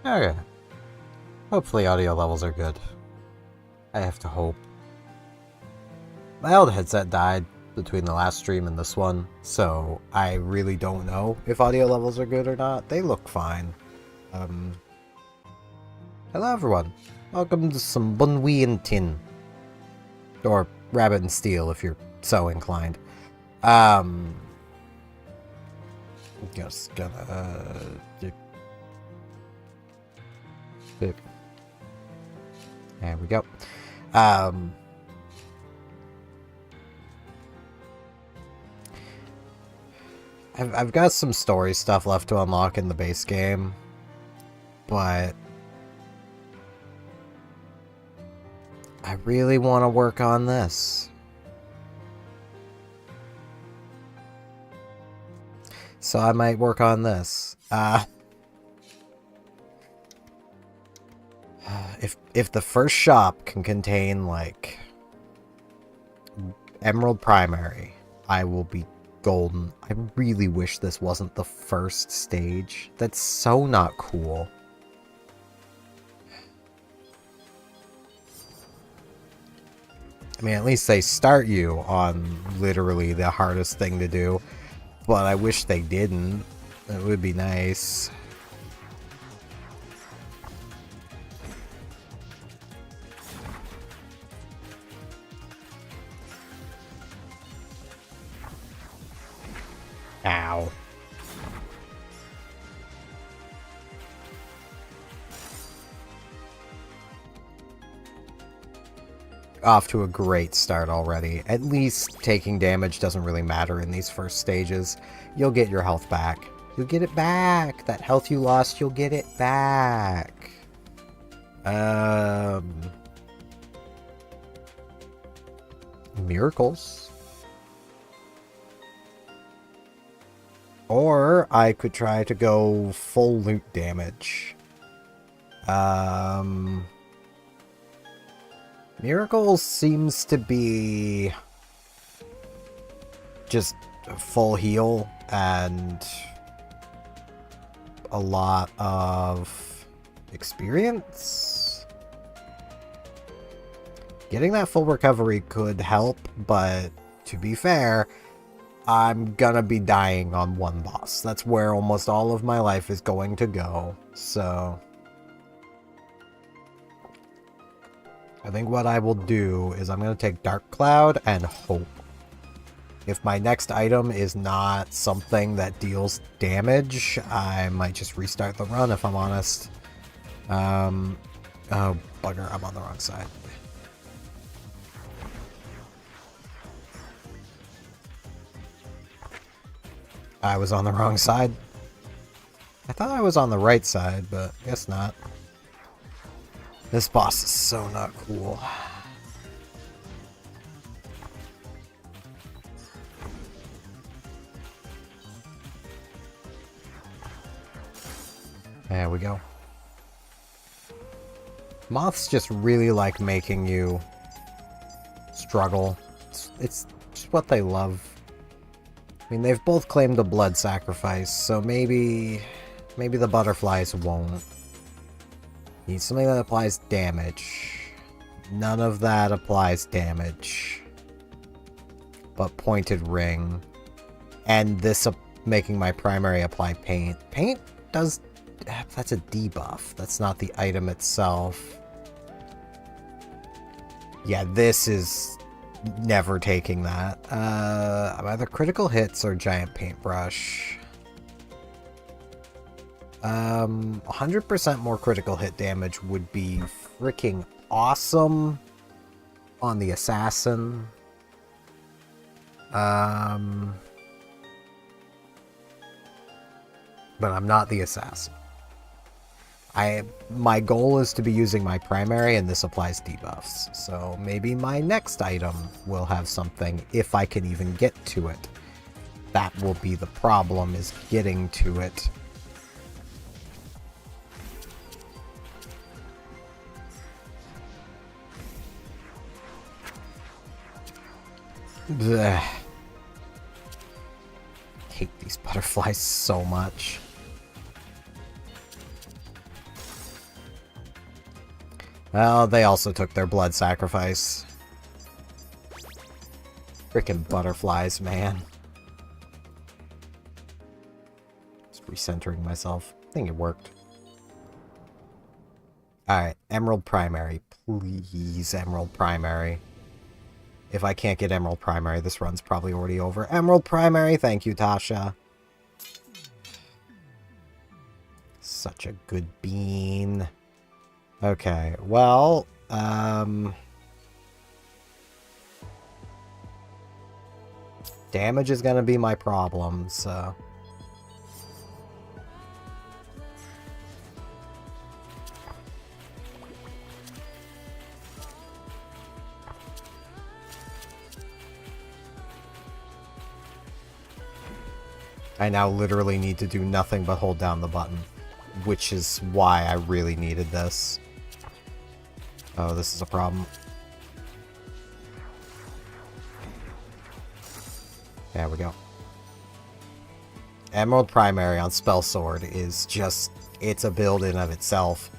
Okay. Hopefully audio levels are good. I have to hope. My old headset died between the last stream and this one, so I really don't know if audio levels are good or not. They look fine. Hello everyone. Welcome to some Bnuuy and Tin. Or Rabbit and Steel if you're so inclined. Just gonna... There we go. I've got some story stuff left to unlock in the base game, but I really want to work on this. So I might work on this. If the first shop can contain, like, Emerald Primary, I will be golden. I really wish this wasn't the first stage. That's so not cool. I mean, at least they start you on literally the hardest thing to do. But I wish they didn't. It would be nice. Ow. Off to a great start already. At least taking damage doesn't really matter in these first stages. You'll get your health back. You'll get it back! That health you lost, you'll get it back. Miracles. Or I could try to go full loot damage. Miracles seems to be just full heal and a lot of experience. Getting that full recovery could help, but to be fair, I'm gonna be dying on one boss. That's where almost all of my life is going to go, so I think what I will do is I'm gonna take Dark Cloud and hope. If my next item is not something that deals damage, I might just restart the run if I'm honest. Oh, bugger, I'm on the wrong side. I was on the wrong side. I thought I was on the right side, but guess not. This boss is so not cool. There we go. Moths just really like making you struggle. It's just what they love. I mean, they've both claimed a blood sacrifice, so maybe the butterflies won't. Need something that applies damage. None of that applies damage. But pointed ring. And this making my primary apply paint. Paint does... That's a debuff. That's not the item itself. Yeah, this is never taking that. Either critical hits or giant paintbrush. 100% more critical hit damage would be freaking awesome on the assassin. But I'm not the assassin. My goal is to be using my primary, and this applies debuffs. So maybe my next item will have something, if I can even get to it. That will be the problem, is getting to it. Blech. Hate these butterflies so much. Well, they also took their blood sacrifice. Frickin' butterflies, man. Just recentering myself. I think it worked. Alright, Emerald Primary. Please, Emerald Primary. If I can't get Emerald Primary, this run's probably already over. Emerald Primary, thank you, Tasha. Such a good bean. Okay, well, damage is gonna be my problem, so... I now literally need to do nothing but hold down the button, which is why I really needed this. Oh, this is a problem. There we go. Emerald Primary on Spell Sword is just... it's a build in of itself.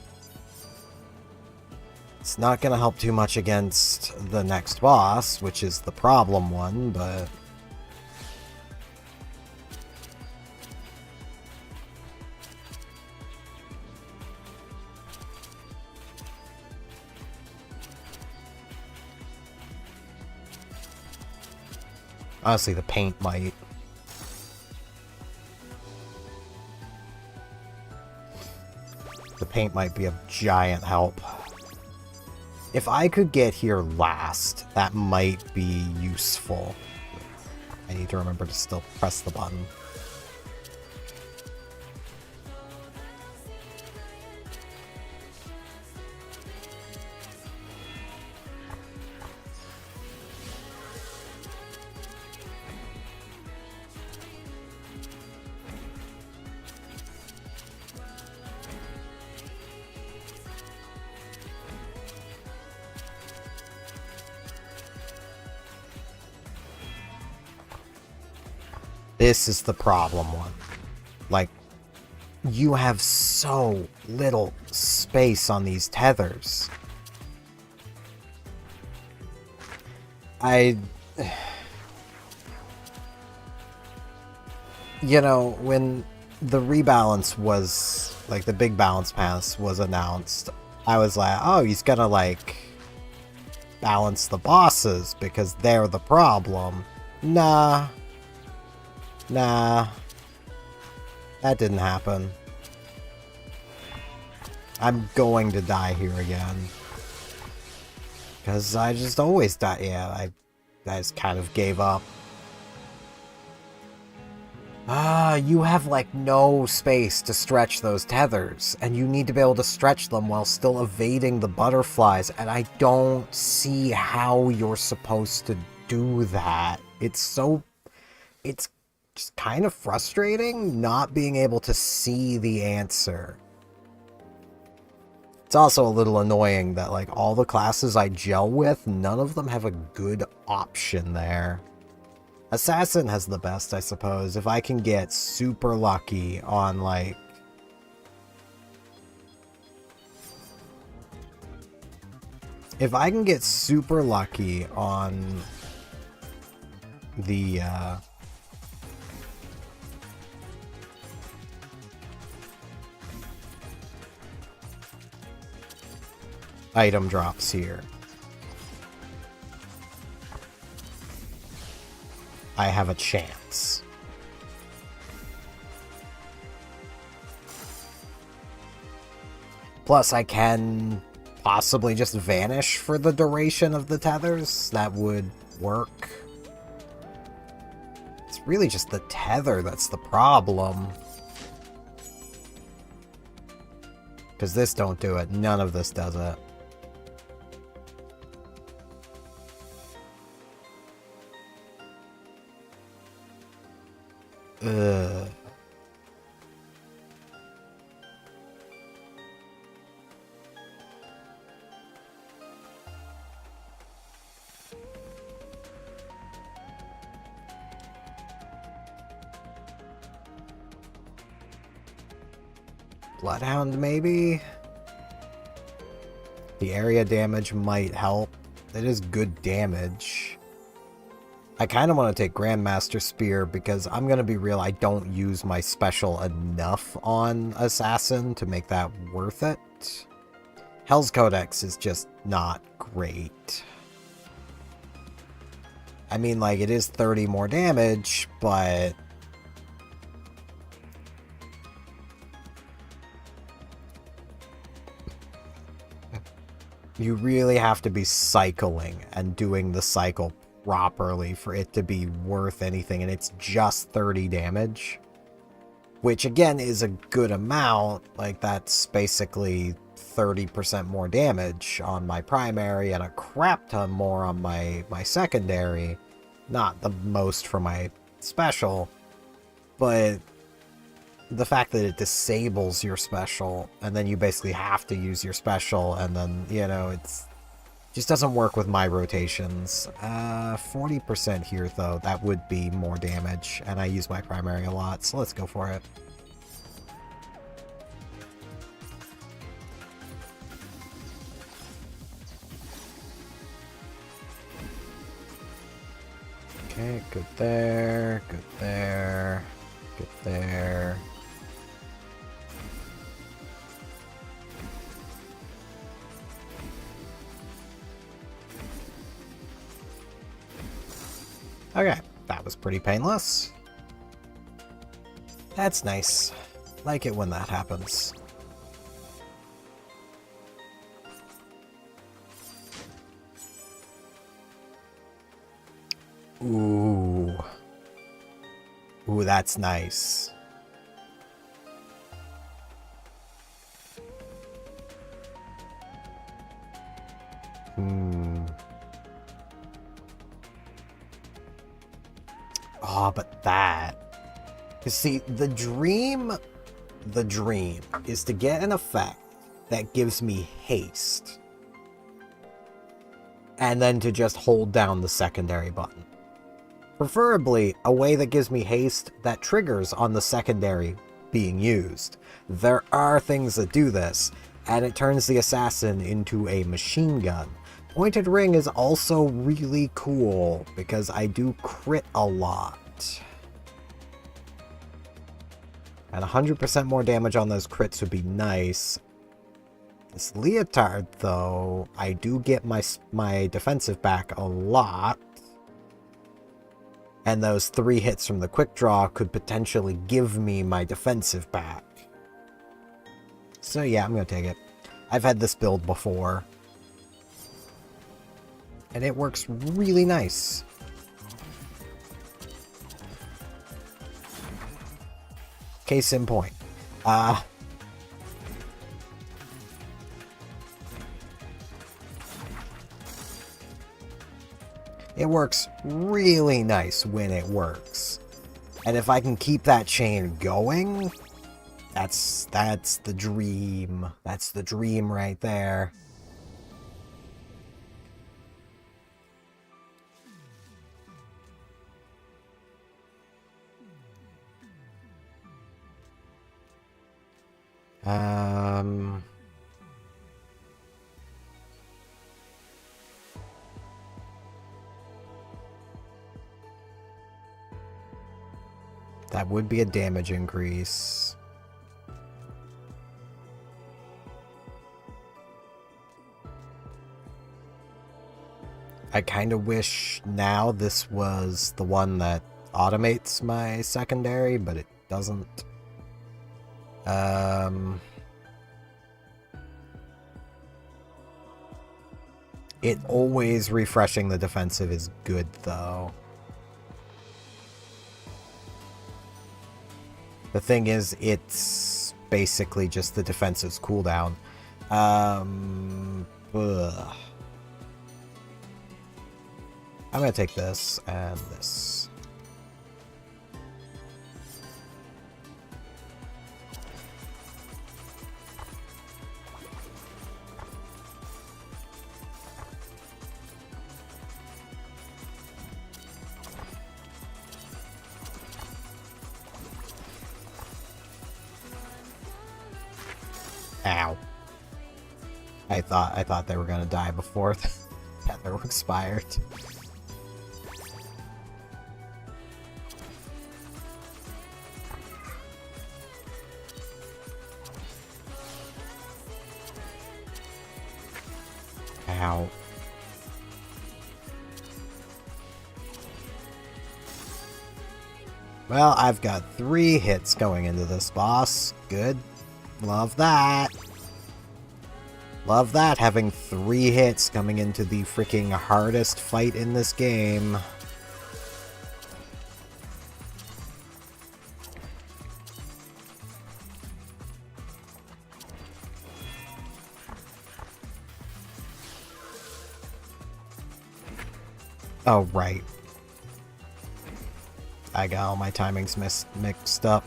It's not going to help too much against the next boss, which is the problem one, but... honestly, the paint might. The paint might be a giant help. If I could get here last, that might be useful. I need to remember to still press the button. This is the problem one. Like, you have so little space on these tethers. You know, when the rebalance was, like, the big balance pass was announced, I was like, oh, he's gonna, like, balance the bosses because they're the problem. Nah. Nah. That didn't happen. I'm going to die here again. Because I just always die. Yeah, I just kind of gave up. You have, like, no space to stretch those tethers. And you need to be able to stretch them while still evading the butterflies. And I don't see how you're supposed to do that. It's just kind of frustrating not being able to see the answer. It's also a little annoying that, like, all the classes I gel with, none of them have a good option there. Assassin has the best, I suppose. If I can get super lucky on, like... if I can get super lucky on the, item drops here, I have a chance. Plus, I can possibly just vanish for the duration of the tethers. That would work. It's really just the tether that's the problem. Because this don't do it. None of this does it. Ugh. Bloodhound, maybe? The area damage might help. It is good damage. I kind of want to take Grandmaster Spear because I'm going to be real, I don't use my special enough on Assassin to make that worth it. Hell's Codex is just not great. I mean, like, it is 30 more damage, but... you really have to be cycling and doing the cycle properly for it to be worth anything, and it's just 30 damage. Which, again, is a good amount. Like, that's basically 30% more damage on my primary and a crap ton more on my secondary. Not the most for my special, but the fact that it disables your special, and then you basically have to use your special, and then, you know, it's just doesn't work with my rotations. 40% here, though. That would be more damage, and I use my primary a lot, so let's go for it. Okay, good there, good there, good there. Okay, that was pretty painless. That's nice. Like it when that happens. Ooh. Ooh, that's nice. Oh, but that... You see, the dream is to get an effect that gives me haste. And then to just hold down the secondary button. Preferably, a way that gives me haste that triggers on the secondary being used. There are things that do this, and it turns the assassin into a machine gun. Pointed Ring is also really cool, because I do crit a lot. And 100% more damage on those crits would be nice. This Leotard, though, I do get my defensive back a lot. And those 3 hits from the quick draw could potentially give me my defensive back. So yeah, I'm going to take it. I've had this build before. And it works really nice. Case in point. It works really nice when it works. And if I can keep that chain going, that's the dream. That's the dream right there. That would be a damage increase. I kind of wish now this was the one that automates my secondary, but it doesn't. It always refreshing the defensive is good, though. The thing is, it's basically just the defensive's cooldown. I'm gonna take this and this. Ow. I thought they were gonna die before the tether expired. Ow. Well, I've got 3 hits going into this boss. Good. Love that. Love that, having 3 hits coming into the freaking hardest fight in this game. Oh, right. I got all my timings mixed up.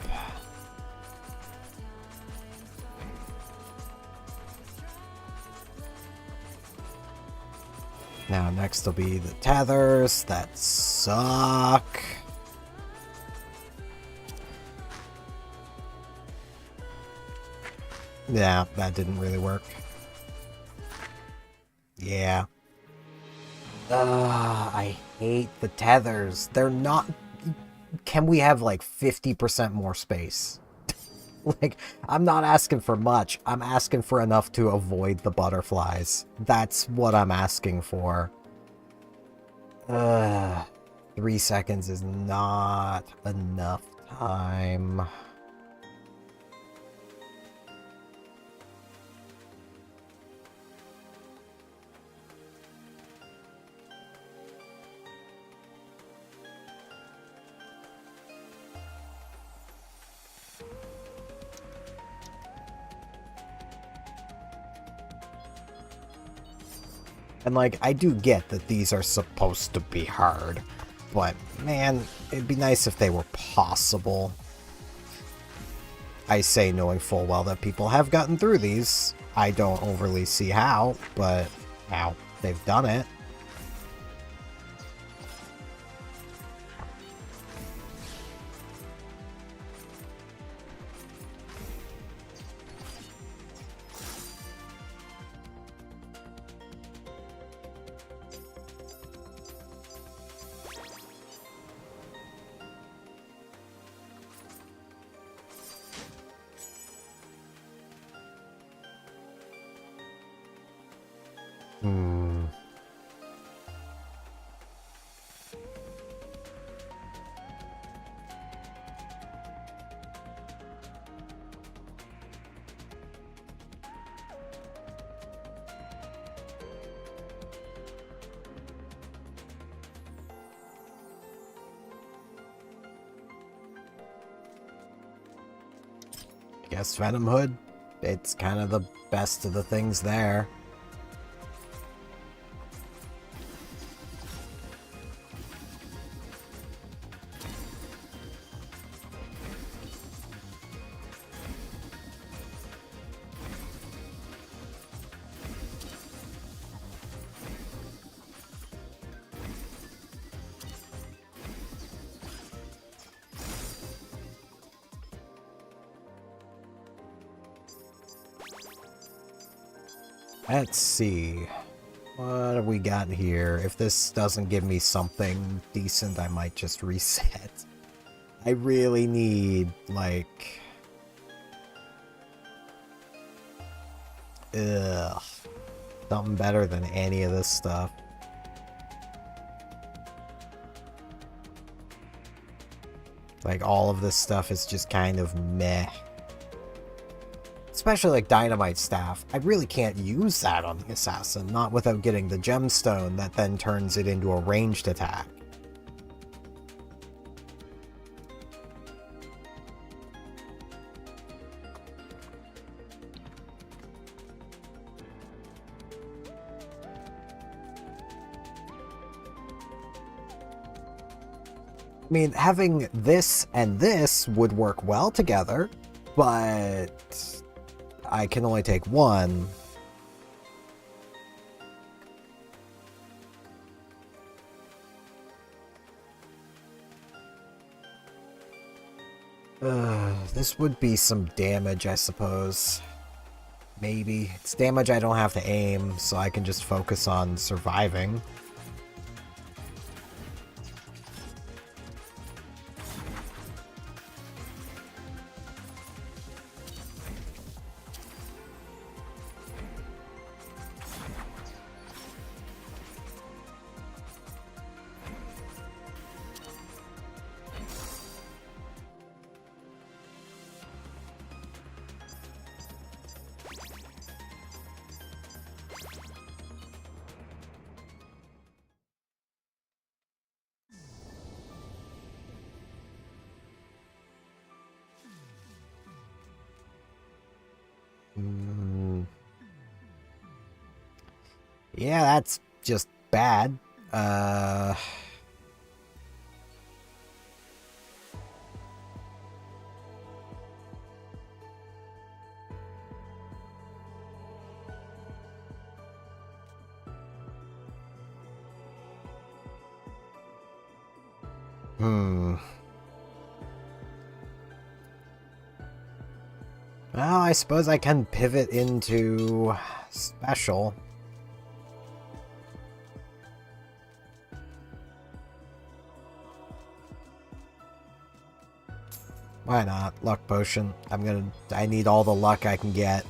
Now, next will be the tethers that suck. Yeah, that didn't really work. Yeah. I hate the tethers. They're not... Can we have, like, 50% more space? Like, I'm not asking for much. I'm asking for enough to avoid the butterflies. That's what I'm asking for. 3 seconds is not enough time. And, like, I do get that these are supposed to be hard, but, man, it'd be nice if they were possible. I say knowing full well that people have gotten through these. I don't overly see how, but, how they've done it. Guess Venom Hood, it's kind of the best of the things there. Let's see. What have we got here? If this doesn't give me something decent, I might just reset. I really need, like... Ugh. Something better than any of this stuff. Like, all of this stuff is just kind of meh. Especially like Dynamite Staff. I really can't use that on the Assassin, not without getting the gemstone that then turns it into a ranged attack. I mean, having this and this would work well together, but I can only take one. This would be some damage, I suppose. Maybe. It's damage I don't have to aim, so I can just focus on surviving. Yeah, that's just bad. Well, I suppose I can pivot into special. Why not? Luck potion. I need all the luck I can get.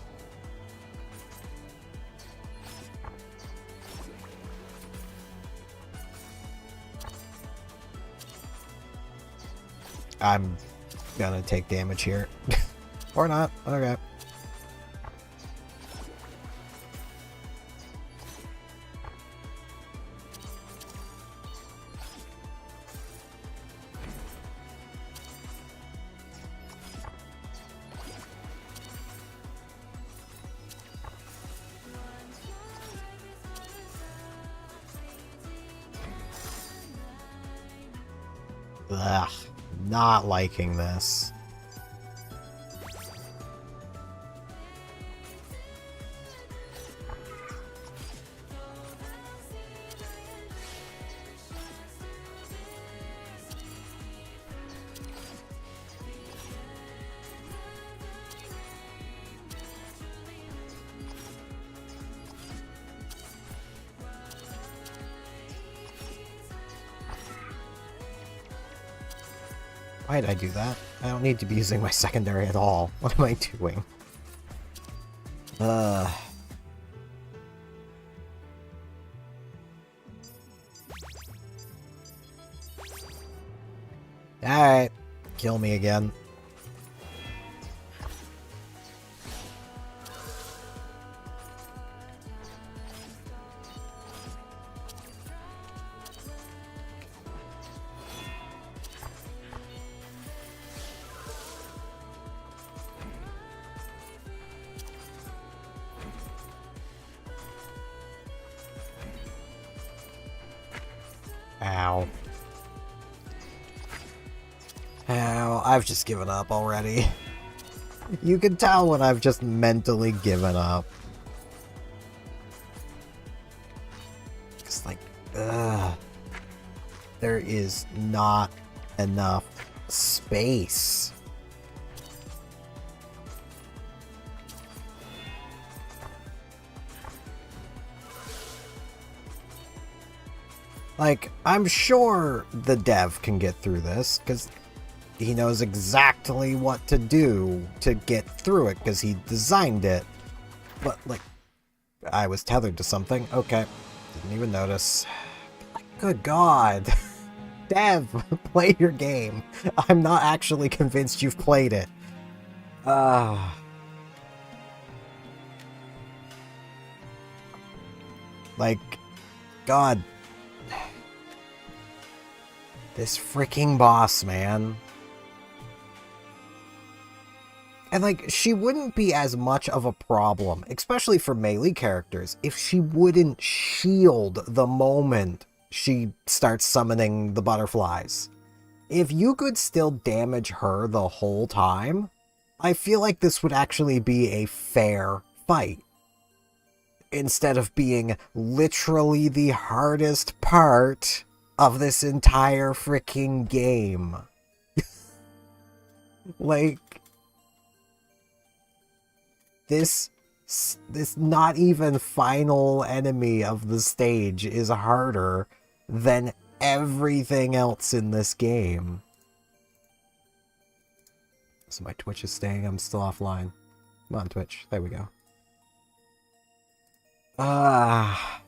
I'm gonna take damage here. Or not. Okay. Ugh. Not liking this. Why did I do that? I don't need to be using my secondary at all. What am I doing? Alright. Kill me again. Ow. Ow, I've just given up already. You can tell when I've just mentally given up. It's like, ugh. There is not enough space. Like, I'm sure the dev can get through this, because he knows exactly what to do to get through it, because he designed it. But, like, I was tethered to something. Okay. Didn't even notice. Like, good God. Dev, play your game. I'm not actually convinced you've played it. Like, God. This freaking boss, man. And, like, she wouldn't be as much of a problem, especially for melee characters, if she wouldn't shield the moment she starts summoning the butterflies. If you could still damage her the whole time, I feel like this would actually be a fair fight. Instead of being literally the hardest part of this entire freaking game. Like, this This not even final enemy of the stage is harder than everything else in this game. So my Twitch is staying. I'm still offline. Come on, Twitch. There we go. Ah.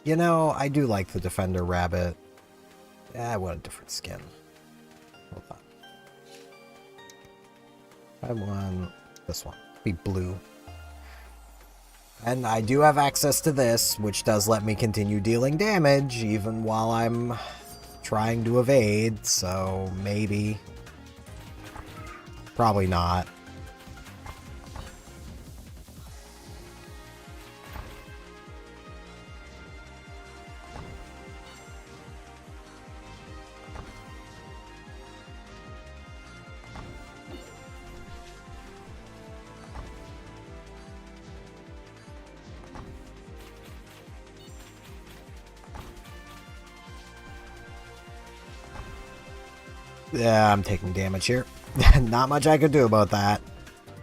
You know, I do like the Defender Rabbit. Yeah, I want a different skin. Hold on. I want this one. Be blue. And I do have access to this, which does let me continue dealing damage, even while I'm trying to evade, so maybe. Probably not. Yeah, I'm taking damage here. Not much I could do about that.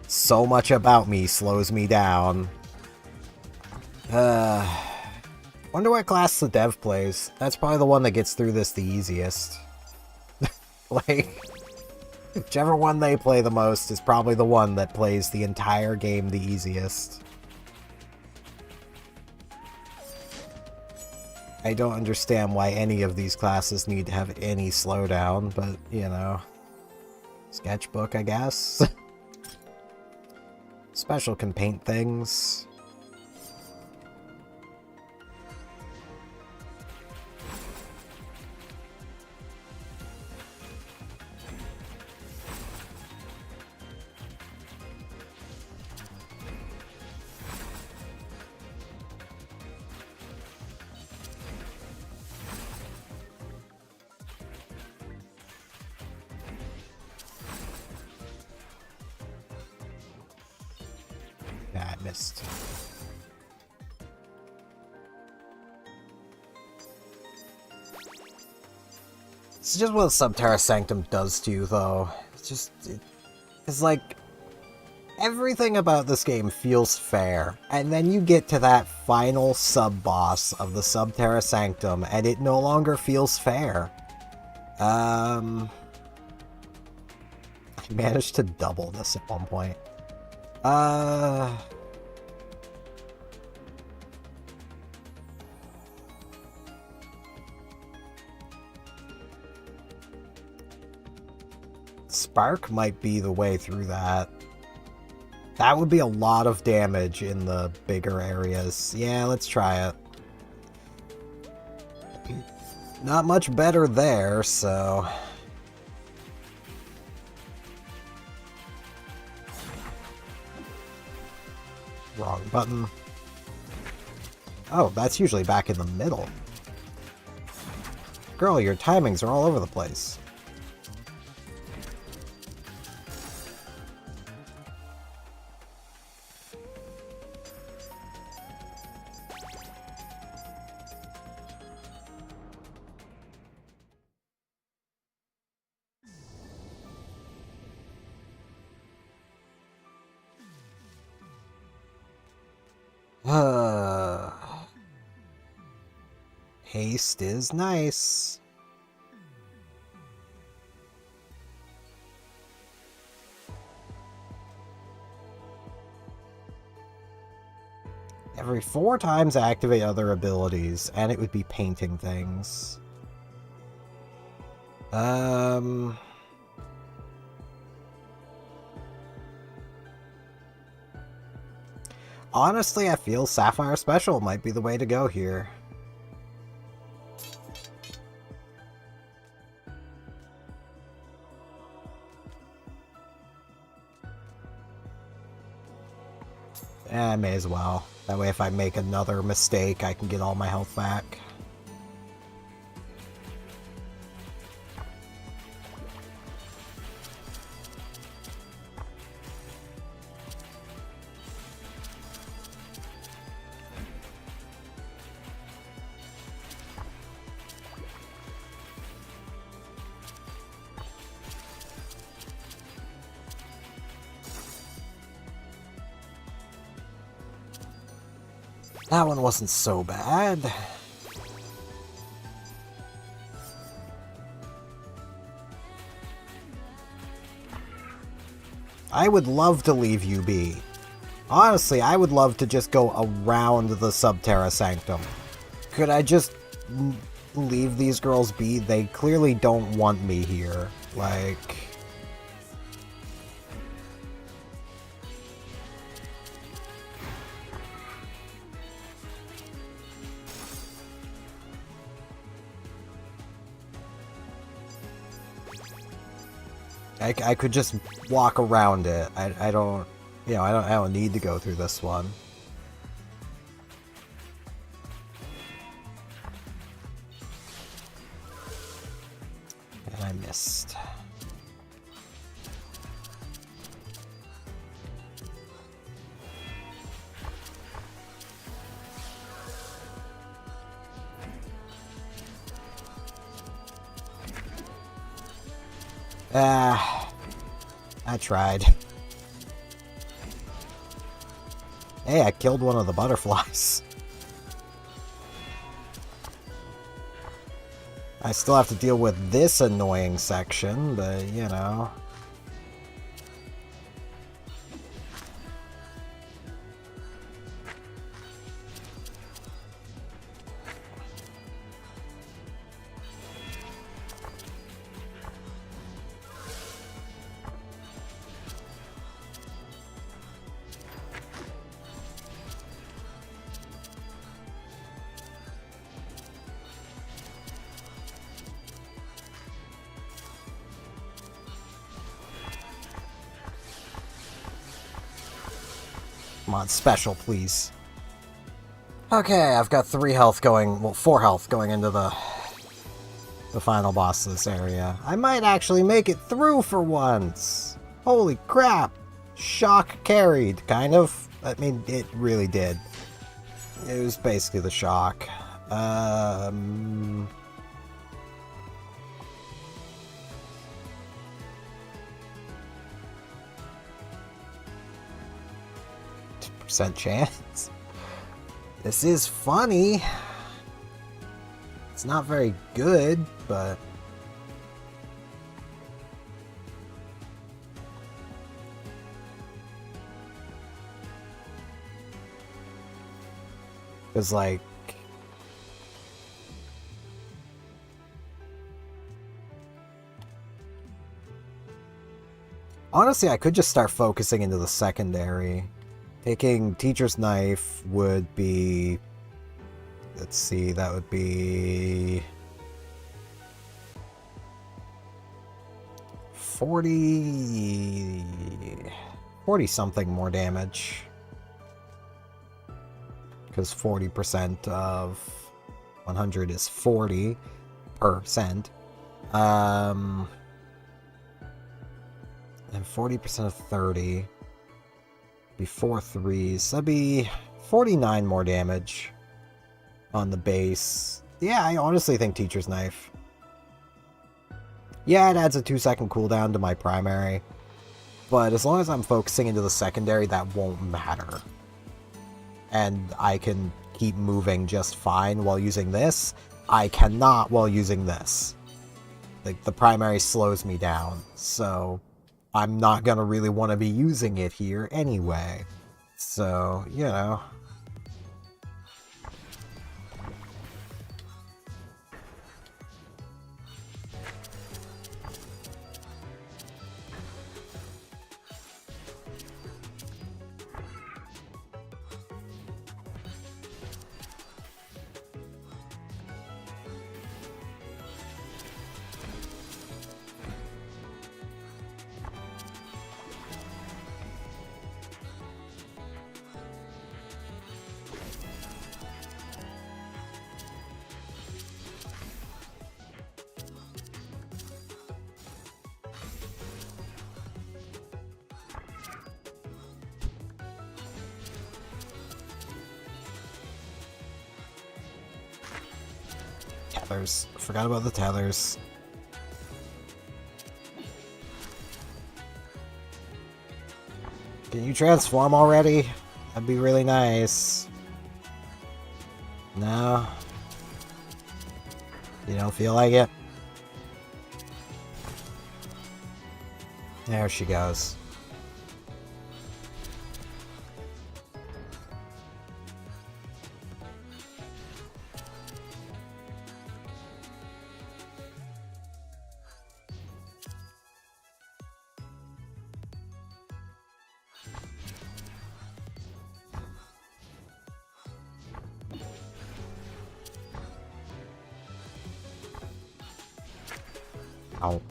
So much about me slows me down. Wonder what class the dev plays. That's probably the one that gets through this the easiest. Like, whichever one they play the most is probably the one that plays the entire game the easiest. I don't understand why any of these classes need to have any slowdown, but, you know. Sketchbook, I guess. Special can paint things. Yeah, I missed. It's just what Subterra Sanctum does to you, though. It's like, everything about this game feels fair, and then you get to that final sub-boss of the Subterra Sanctum, and it no longer feels fair. I managed to double this at one point. Spark might be the way through that. That would be a lot of damage in the bigger areas. Yeah, let's try it. Not much better there, so... Wrong button. Oh, that's usually back in the middle. Girl, your timings are all over the place. Haste is nice. Every 4 times activate other abilities, and it would be painting things. Honestly, I feel Sapphire Special might be the way to go here. I may as well. That way if I make another mistake, I can get all my health back. That one wasn't so bad. I would love to leave you be. Honestly, I would love to just go around the Subterra Sanctum. Could I just leave these girls be? They clearly don't want me here. Like... I could just walk around it. I don't, you know, I don't need to go through this one. And I missed. I tried. Hey, I killed one of the butterflies. I still have to deal with this annoying section, but, you know... Come on, special, please. Okay, I've got 3 health going, well, 4 health going into the final boss of this area. I might actually make it through for once. Holy crap. Shock carried, kind of. I mean, it really did. It was basically the shock. Percent chance. This is funny. It's not very good, but it's like honestly, I could just start focusing into the secondary. Taking Teacher's Knife would be... Let's see, that would be... 40 something more damage. Because 40% of 100 is 40%. And 40% of 30... be 4 3s. That'd be 49 more damage on the base. Yeah, I honestly think Teacher's Knife. Yeah, it adds a 2-second cooldown to my primary, but as long as I'm focusing into the secondary, that won't matter. And I can keep moving just fine while using this. I cannot while using this. Like, the primary slows me down, so I'm not gonna really want to be using it here anyway. So, you know. tethers. Forgot about the tethers. Can you transform already? That'd be really nice. No? You don't feel like it? There she goes. Ow.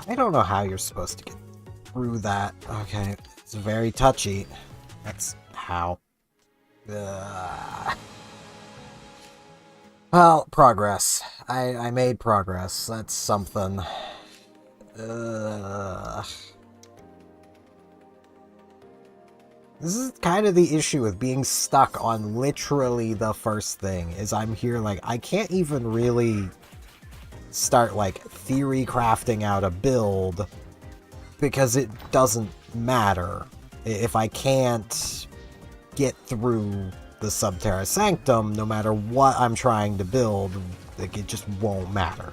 I don't know how you're supposed to get through that. Okay, it's very touchy. That's how. Ugh. Well, progress. I made progress. That's something. Ugh. This is kind of the issue with being stuck on literally the first thing, is I'm here like, I can't even really start like theory crafting out a build because it doesn't matter. If I can't get through the Subterra Sanctum, no matter what I'm trying to build, like, it just won't matter.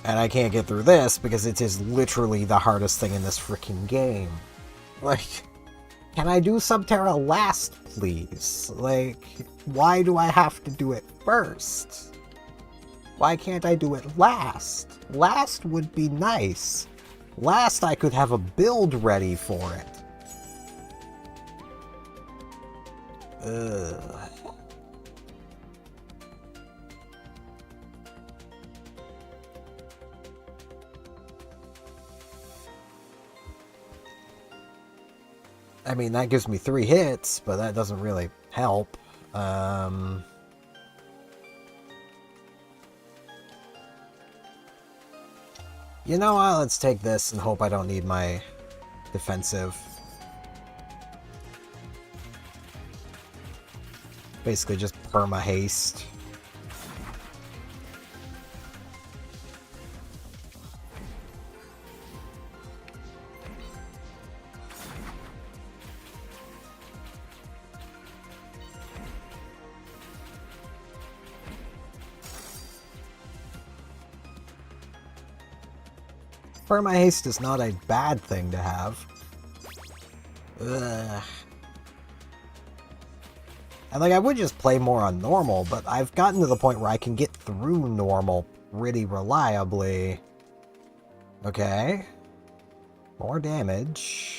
And I can't get through this because it is literally the hardest thing in this freaking game. Like, can I do Subterra last, please? Like, why do I have to do it first? Why can't I do it last? Last would be nice. Last I could have a build ready for it. Ugh. I mean, that gives me 3 hits, but that doesn't really help. You know what? Let's take this and hope I don't need my defensive. Basically just perma-haste. Perma-haste is not a bad thing to have. Ugh. And like, I would just play more on normal, but I've gotten to the point where I can get through normal pretty reliably. Okay. More damage.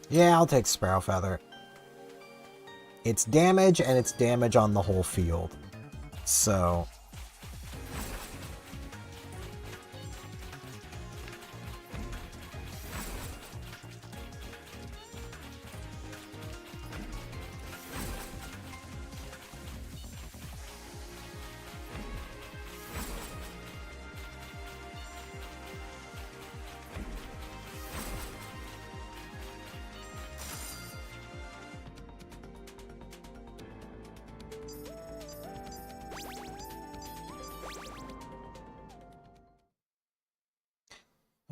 Yeah, I'll take Sparrow Feather. It's damage, and it's damage on the whole field. So...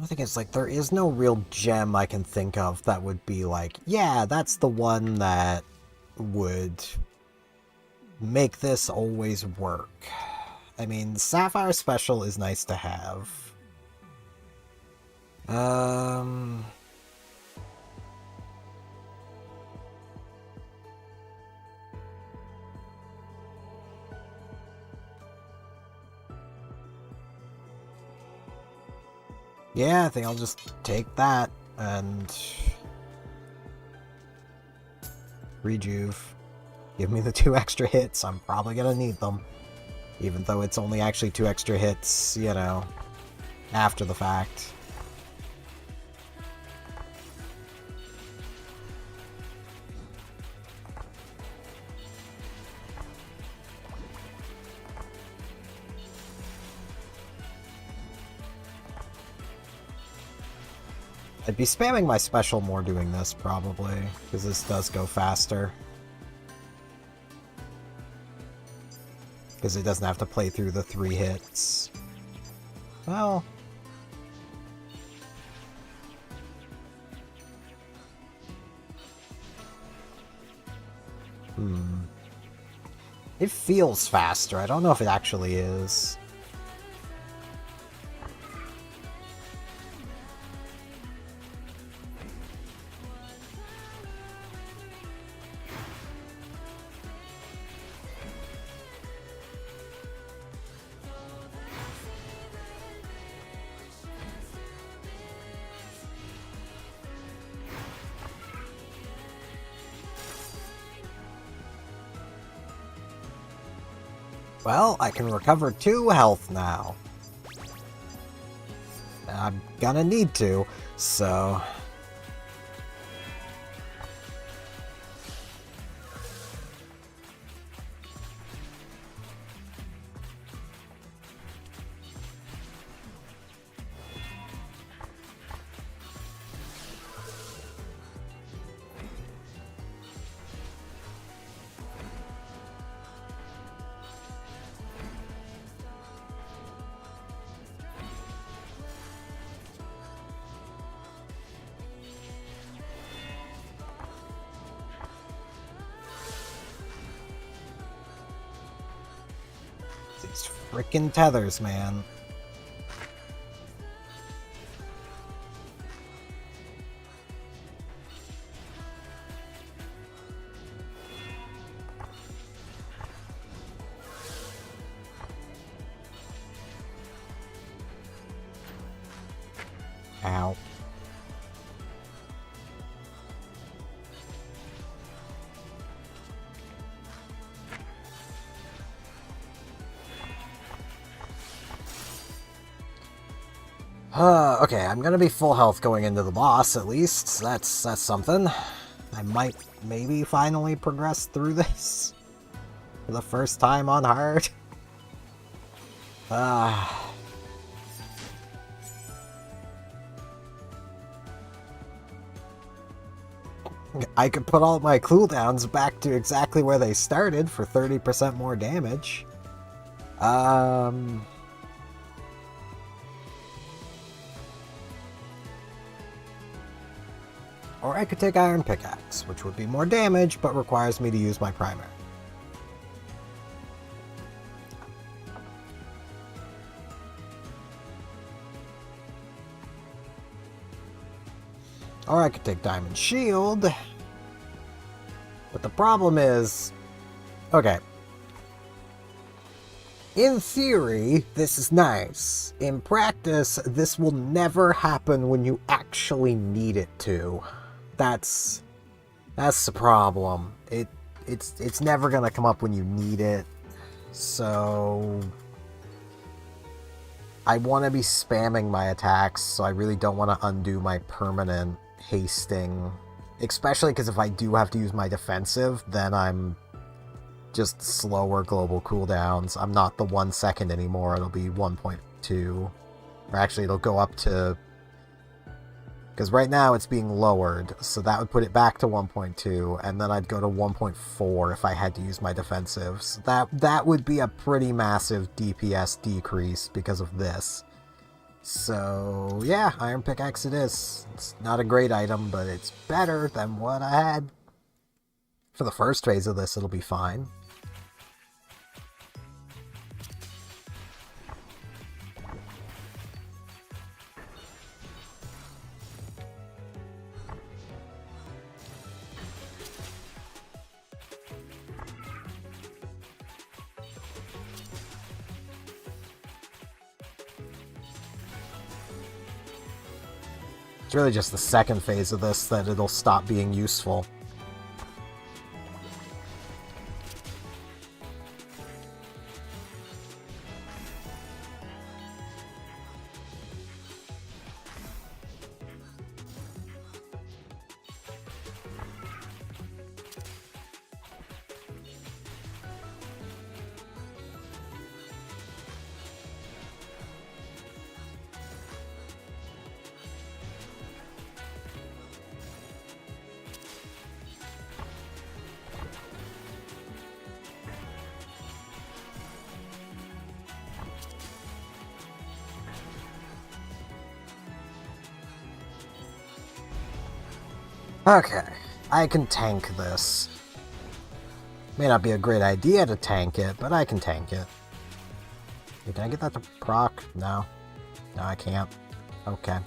I think it's like, there is no real gem I can think of that would be like, yeah, that's the one that would make this always work. I mean, Sapphire Special is nice to have. Yeah, I think I'll just take that and rejuve. Give me the 2 extra hits. I'm probably gonna need them. Even though it's only actually 2 extra hits, you know, after the fact. I'd be spamming my special more doing this, probably, because this does go faster. Because it doesn't have to play through the 3 hits. Well... It feels faster. I don't know if it actually is. Well, I can recover 2 health now. I'm gonna need to, so... These frickin' tethers, man. Ow. Okay, I'm gonna be full health going into the boss, at least. That's something. I might maybe finally progress through this for the first time on hard. I could put all my cooldowns back to exactly where they started for 30% more damage. Or I could take Iron Pickaxe, which would be more damage, but requires me to use my primary. Or I could take Diamond Shield. But the problem is... Okay. In theory, this is nice. In practice, this will never happen when you actually need it to. That's the problem. It's never gonna come up when you need it. So I want to be spamming my attacks, so I really don't want to undo my permanent hasting. Especially because if I do have to use my defensive, then I'm just slower global cooldowns. I'm not the 1 second anymore, it'll be 1.2. Or actually, it'll go up to... Because right now it's being lowered, so that would put it back to 1.2, and then I'd go to 1.4 if I had to use my defensives. That would be a pretty massive DPS decrease because of this. So, yeah, Iron Pickaxe it is. It's not a great item, but it's better than what I had. For the first phase of this, it'll be fine. It's really just the second phase of this that it'll stop being useful. Okay, I can tank this. May not be a great idea to tank it, but I can tank it. Hey, can I get that to proc? No. No, I can't. Okay.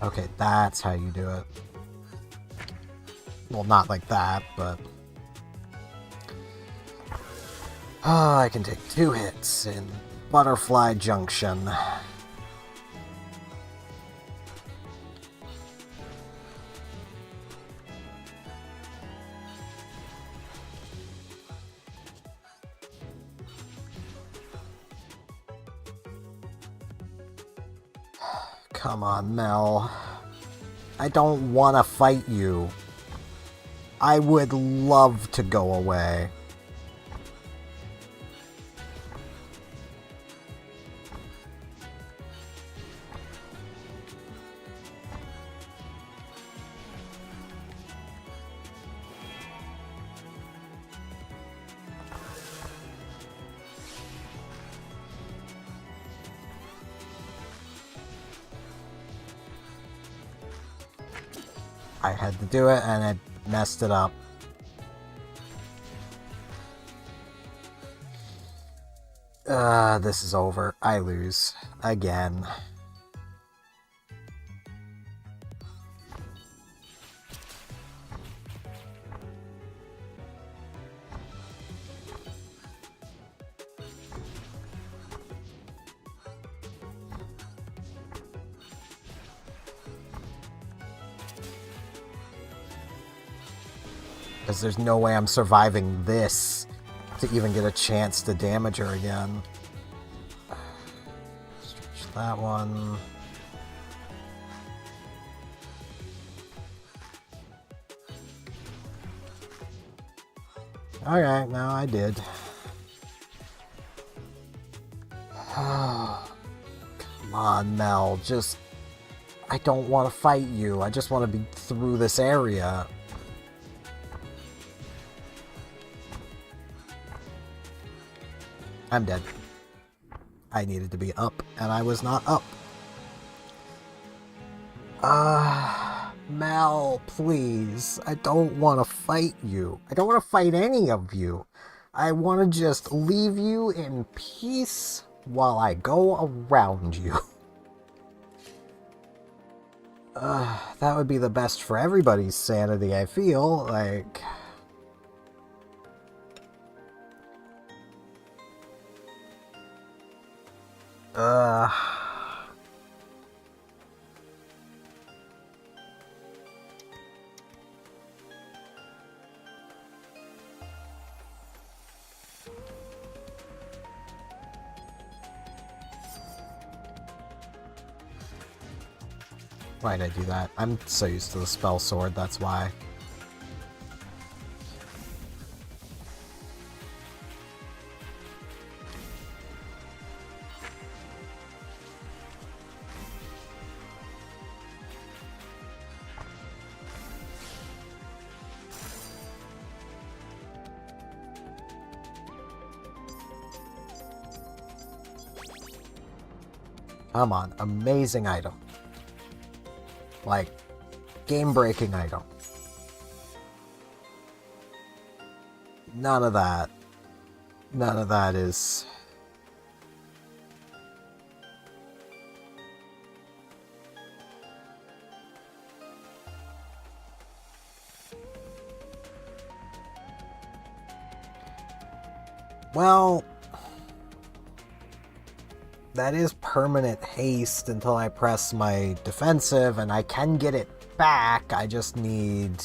Okay, that's how you do it. Well, not like that, but... Oh, I can take 2 hits in Butterfly Junction. Come on, Mel. I don't want to fight you. I would love to go away. I had to do it, and I messed it up. This is over. I lose. Again. Because there's no way I'm surviving this to even get a chance to damage her again. Stretch that one. Alright, now I did. Come on, Mel. Just... I don't want to fight you. I just want to be through this area. I'm dead. I needed to be up, and I was not up. Mel, please. I don't want to fight you. I don't want to fight any of you. I want to just leave you in peace while I go around you. That would be the best for everybody's sanity, I feel. Like... Why'd I do that? I'm so used to the spell sword, that's why. Come on, amazing item. Like, game-breaking item. None of that. None of that is... Well... That is permanent haste until I press my defensive, and I can get it back. I just need...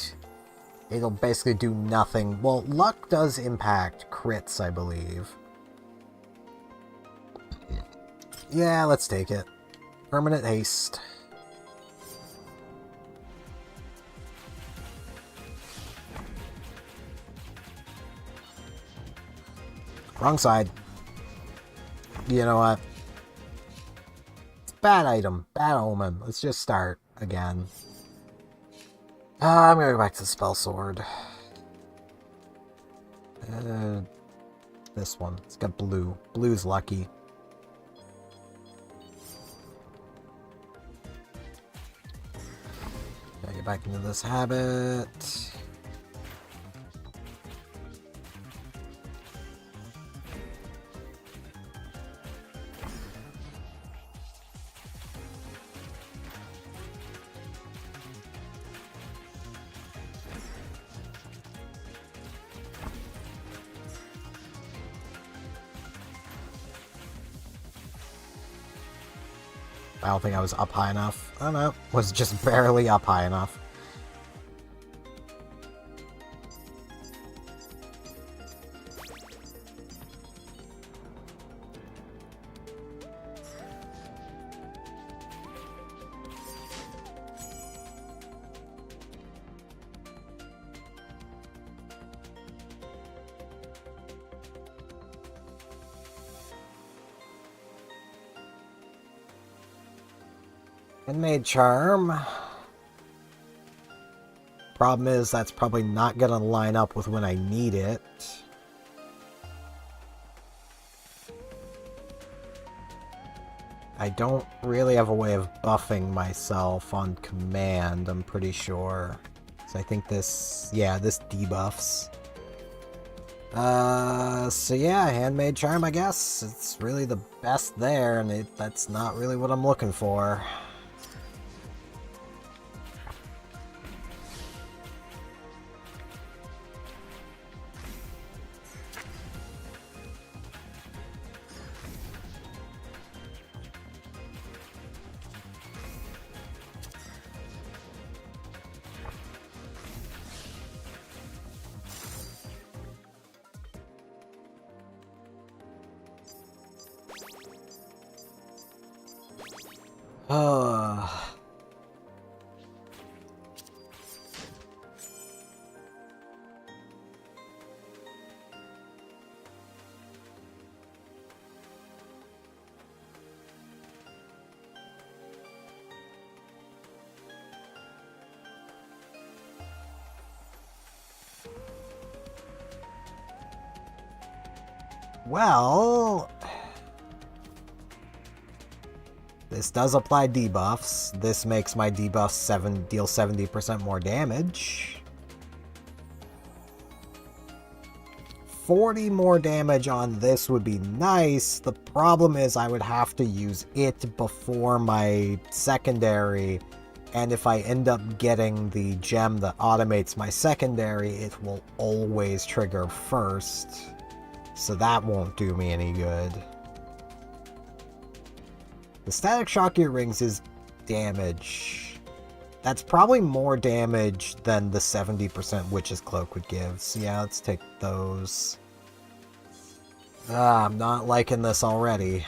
It'll basically do nothing. Well, luck does impact crits, I believe. Yeah, let's take it. Permanent haste. Wrong side. You know what? Bad item. Bad omen. Let's just start. again. I'm gonna go back to the Spell Sword. This one. It's got blue. Blue's lucky. Gotta get back into this habit. I don't think I was up high enough. I don't know. Was just barely up high enough. Handmade Charm. Problem is, that's probably not gonna line up with when I need it. I don't really have a way of buffing myself on command, I'm pretty sure. So I think this, yeah, this debuffs. So yeah, Handmade Charm, I guess. It's really the best there, and that's not really what I'm looking for. Well, this does apply debuffs. This makes my debuffs deal 70% more damage. 40 more damage on this would be nice. The problem is I would have to use it before my secondary, and if I end up getting the gem that automates my secondary, it will always trigger first. So that won't do me any good. The Static Shock Earrings is damage. That's probably more damage than the 70% Witch's Cloak would give. So yeah, let's take those. I'm not liking this already.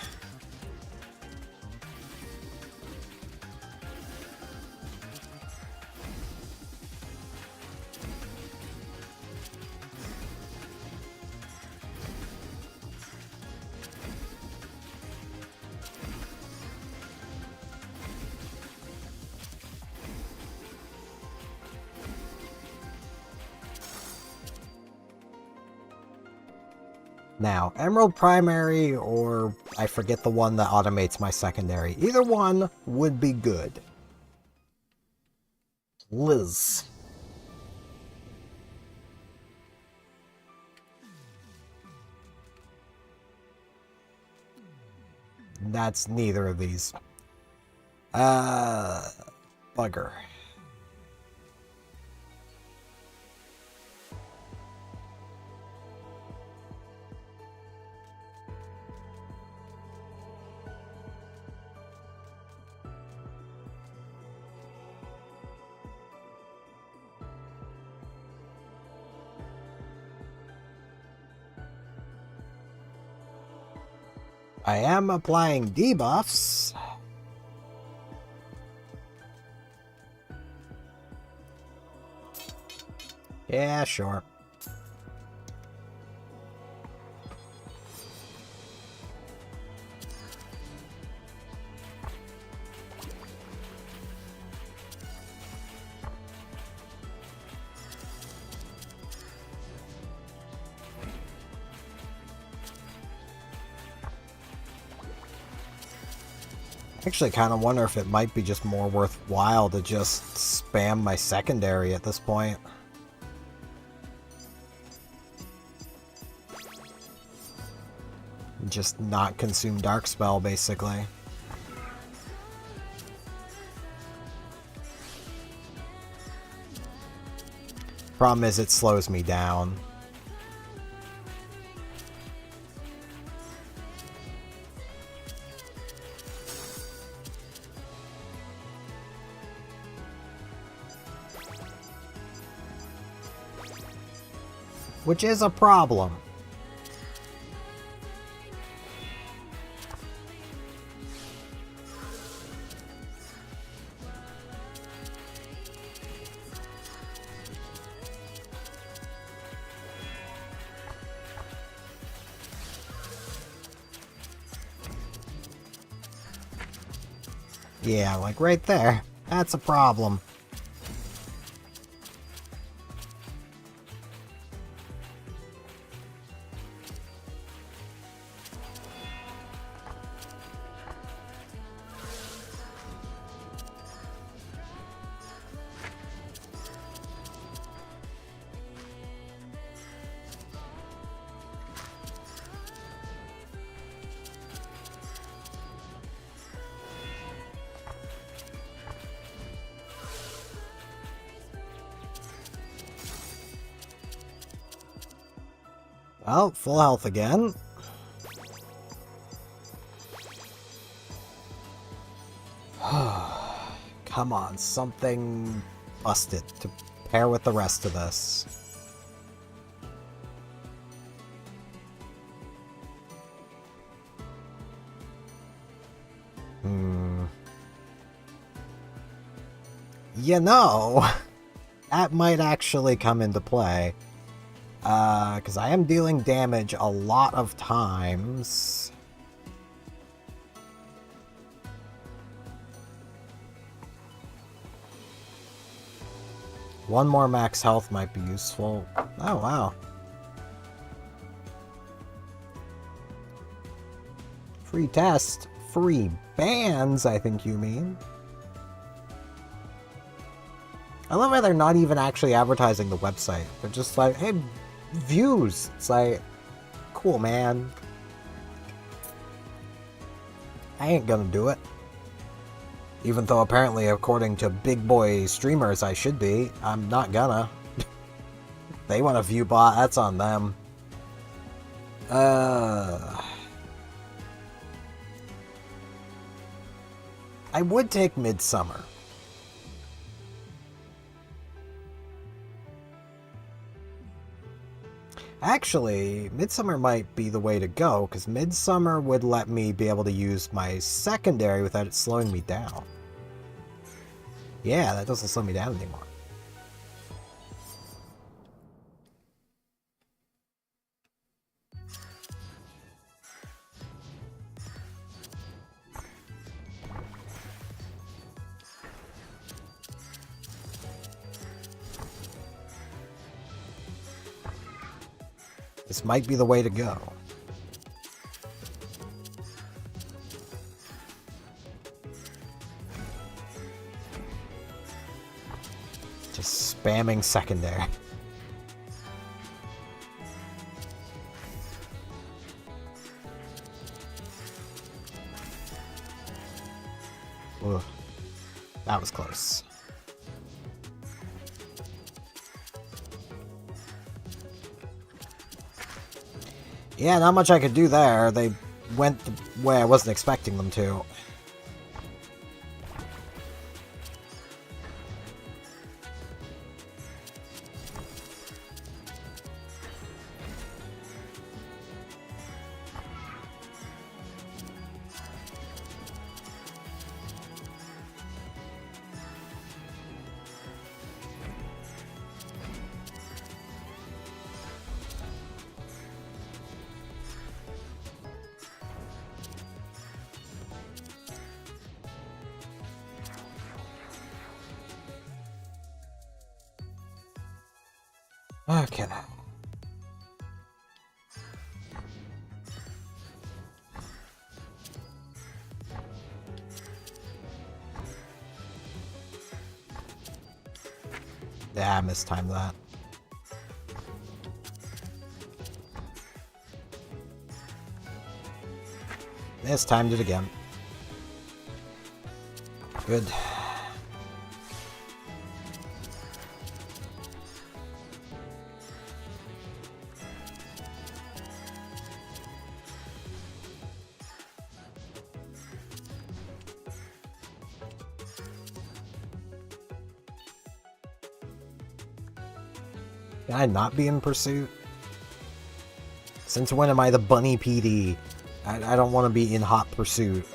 Now, Emerald Primary, or I forget the one that automates my secondary. Either one would be good. Liz. That's neither of these. Bugger. I am applying debuffs. Yeah, sure. Actually, kind of wonder if it might be just more worthwhile to just spam my secondary at this point. Just not consume Dark Spell, basically. Problem is, it slows me down. Which is a problem. Yeah, like right there. That's a problem. Well, full health again. Come on, something busted to pair with the rest of this. You know, that might actually come into play. Because I am dealing damage a lot of times. One more max health might be useful. Oh, wow. Free test. Free bans, I think you mean. I love how they're not even actually advertising the website. They're just like, hey, views. It's like, cool, man. I ain't gonna do it. Even though apparently, according to big boy streamers, I should be. I'm not gonna. They want a view bot, that's on them. I would take Midsummer. Actually, Midsummer might be the way to go, because Midsummer would let me be able to use my secondary without it slowing me down. Yeah, that doesn't slow me down anymore. This might be the way to go. Just spamming secondary. Ugh. That was close. Yeah, not much I could do there. They went the way I wasn't expecting them to. Okay. Yeah, I mistimed that. Mistimed it again. Good. Can I not be in pursuit? Since when am I the bunny PD? I don't want to be in hot pursuit.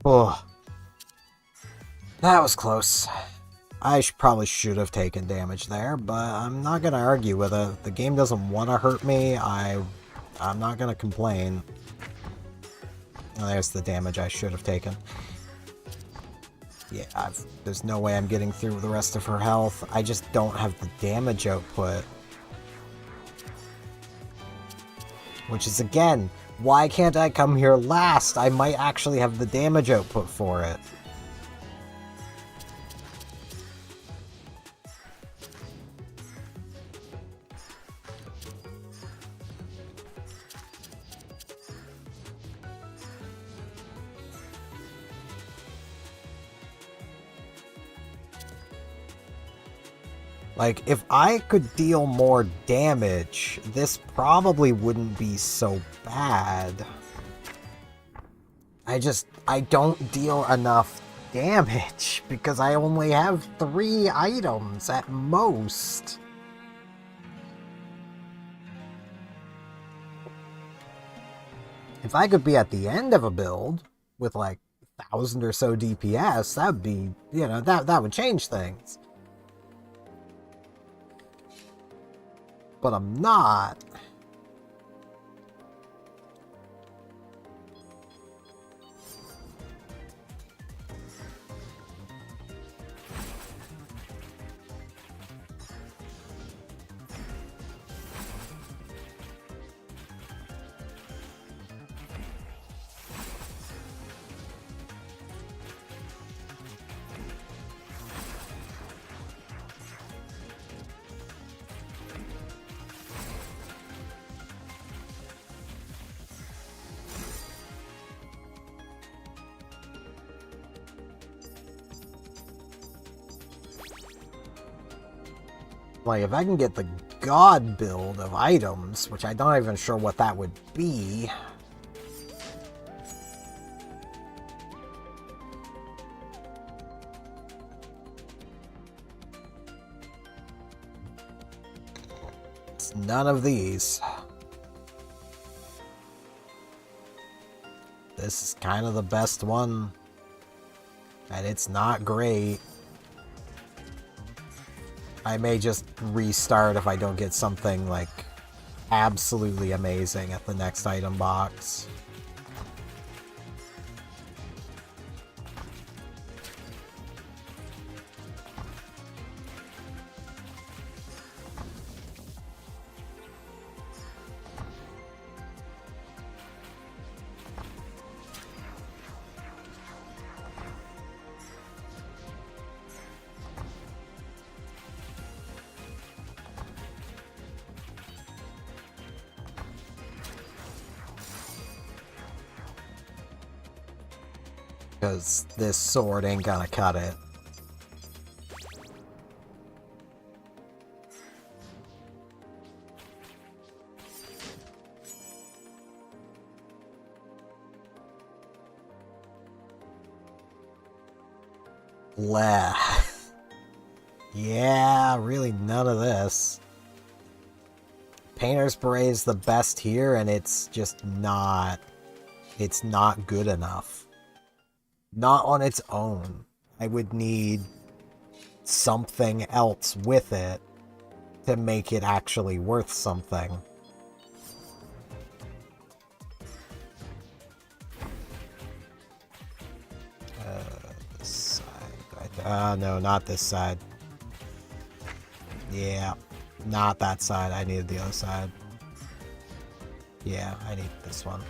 Oh, that was close. I probably should have taken damage there, but I'm not gonna argue with it. The game doesn't want to hurt me. I'm not gonna complain. Oh, there's the damage I should have taken. Yeah, there's no way I'm getting through the rest of her health. I just don't have the damage output. Which is, again, why can't I come here last? I might actually have the damage output for it. Like, if I could deal more damage, this probably wouldn't be so bad. I don't deal enough damage because I only have 3 items at most. If I could be at the end of a build with like 1,000 or so DPS, that would be, you know, that would change things. But I'm not. Like, if I can get the god build of items, which I'm not even sure what that would be. It's none of these. This is kind of the best one. And it's not great. I may just restart if I don't get something, like, absolutely amazing at the next item box. Because this sword ain't gonna cut it. Bleh. Yeah, really none of this. Painter's Beret is the best here, and it's just not... It's not good enough. Not on its own. I would need something else with it to make it actually worth something. This side. No, not this side. Yeah, not that side. I needed the other side. Yeah, I need this one.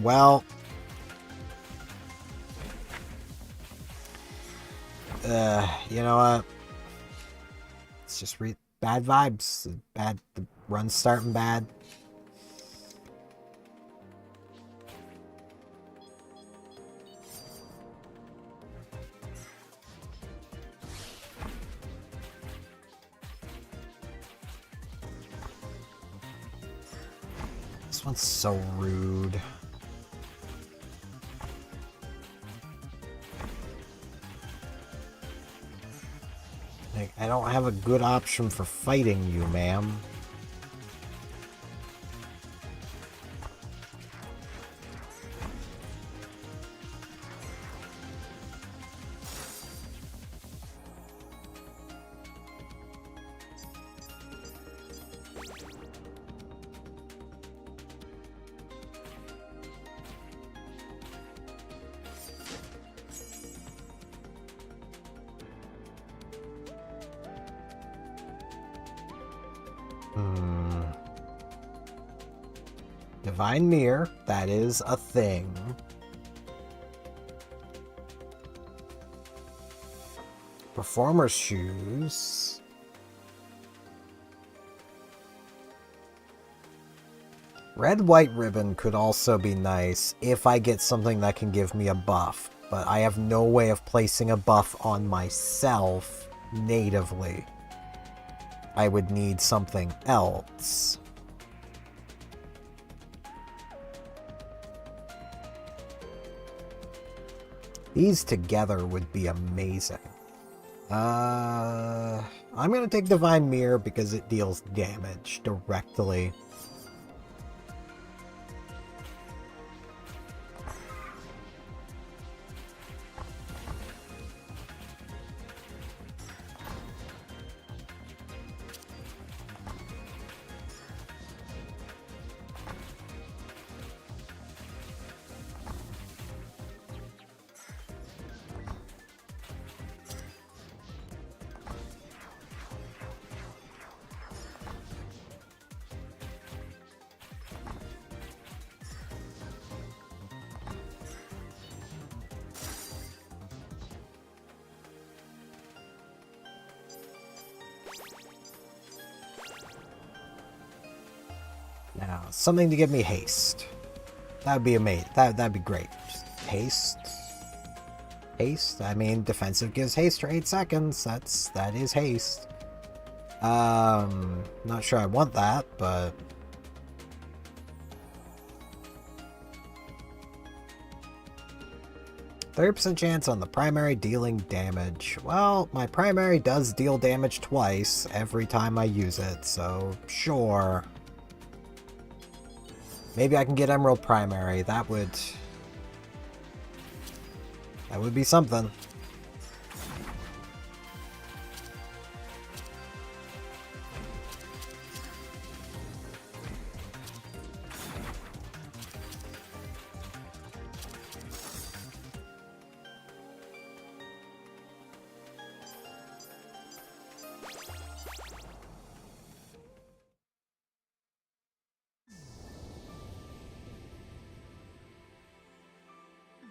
Well, you know what? It's just bad vibes. The run's starting bad. This one's so rude. Like, I don't have a good option for fighting you, ma'am. Divine Mirror, that is a thing. Performer's Shoes. Red White Ribbon could also be nice if I get something that can give me a buff, but I have no way of placing a buff on myself natively. I would need something else. These together would be amazing. I'm gonna take Divine Mirror because it deals damage directly. Now, something to give me haste. That would be amazing. That'd be great. Just haste. Haste. I mean, defensive gives haste for 8 seconds. That is haste. Not sure I want that, but 30% chance on the primary dealing damage. Well, my primary does deal damage twice every time I use it, so sure. Maybe I can get Emerald Primary. That would be something.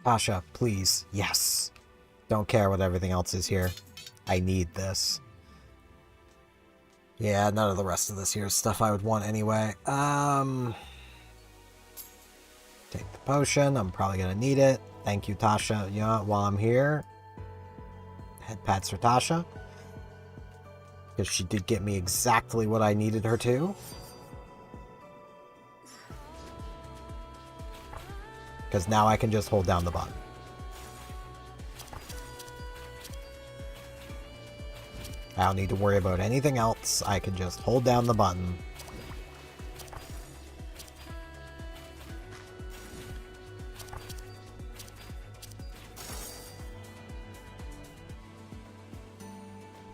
Tasha, please. Yes. Don't care what everything else is here. I need this. Yeah, none of the rest of this here is stuff I would want anyway. Take the potion. I'm probably gonna need it. Thank you, Tasha. You know, while I'm here, head pats for Tasha. Because she did get me exactly what I needed her to. Because now I can just hold down the button. I don't need to worry about anything else. I can just hold down the button.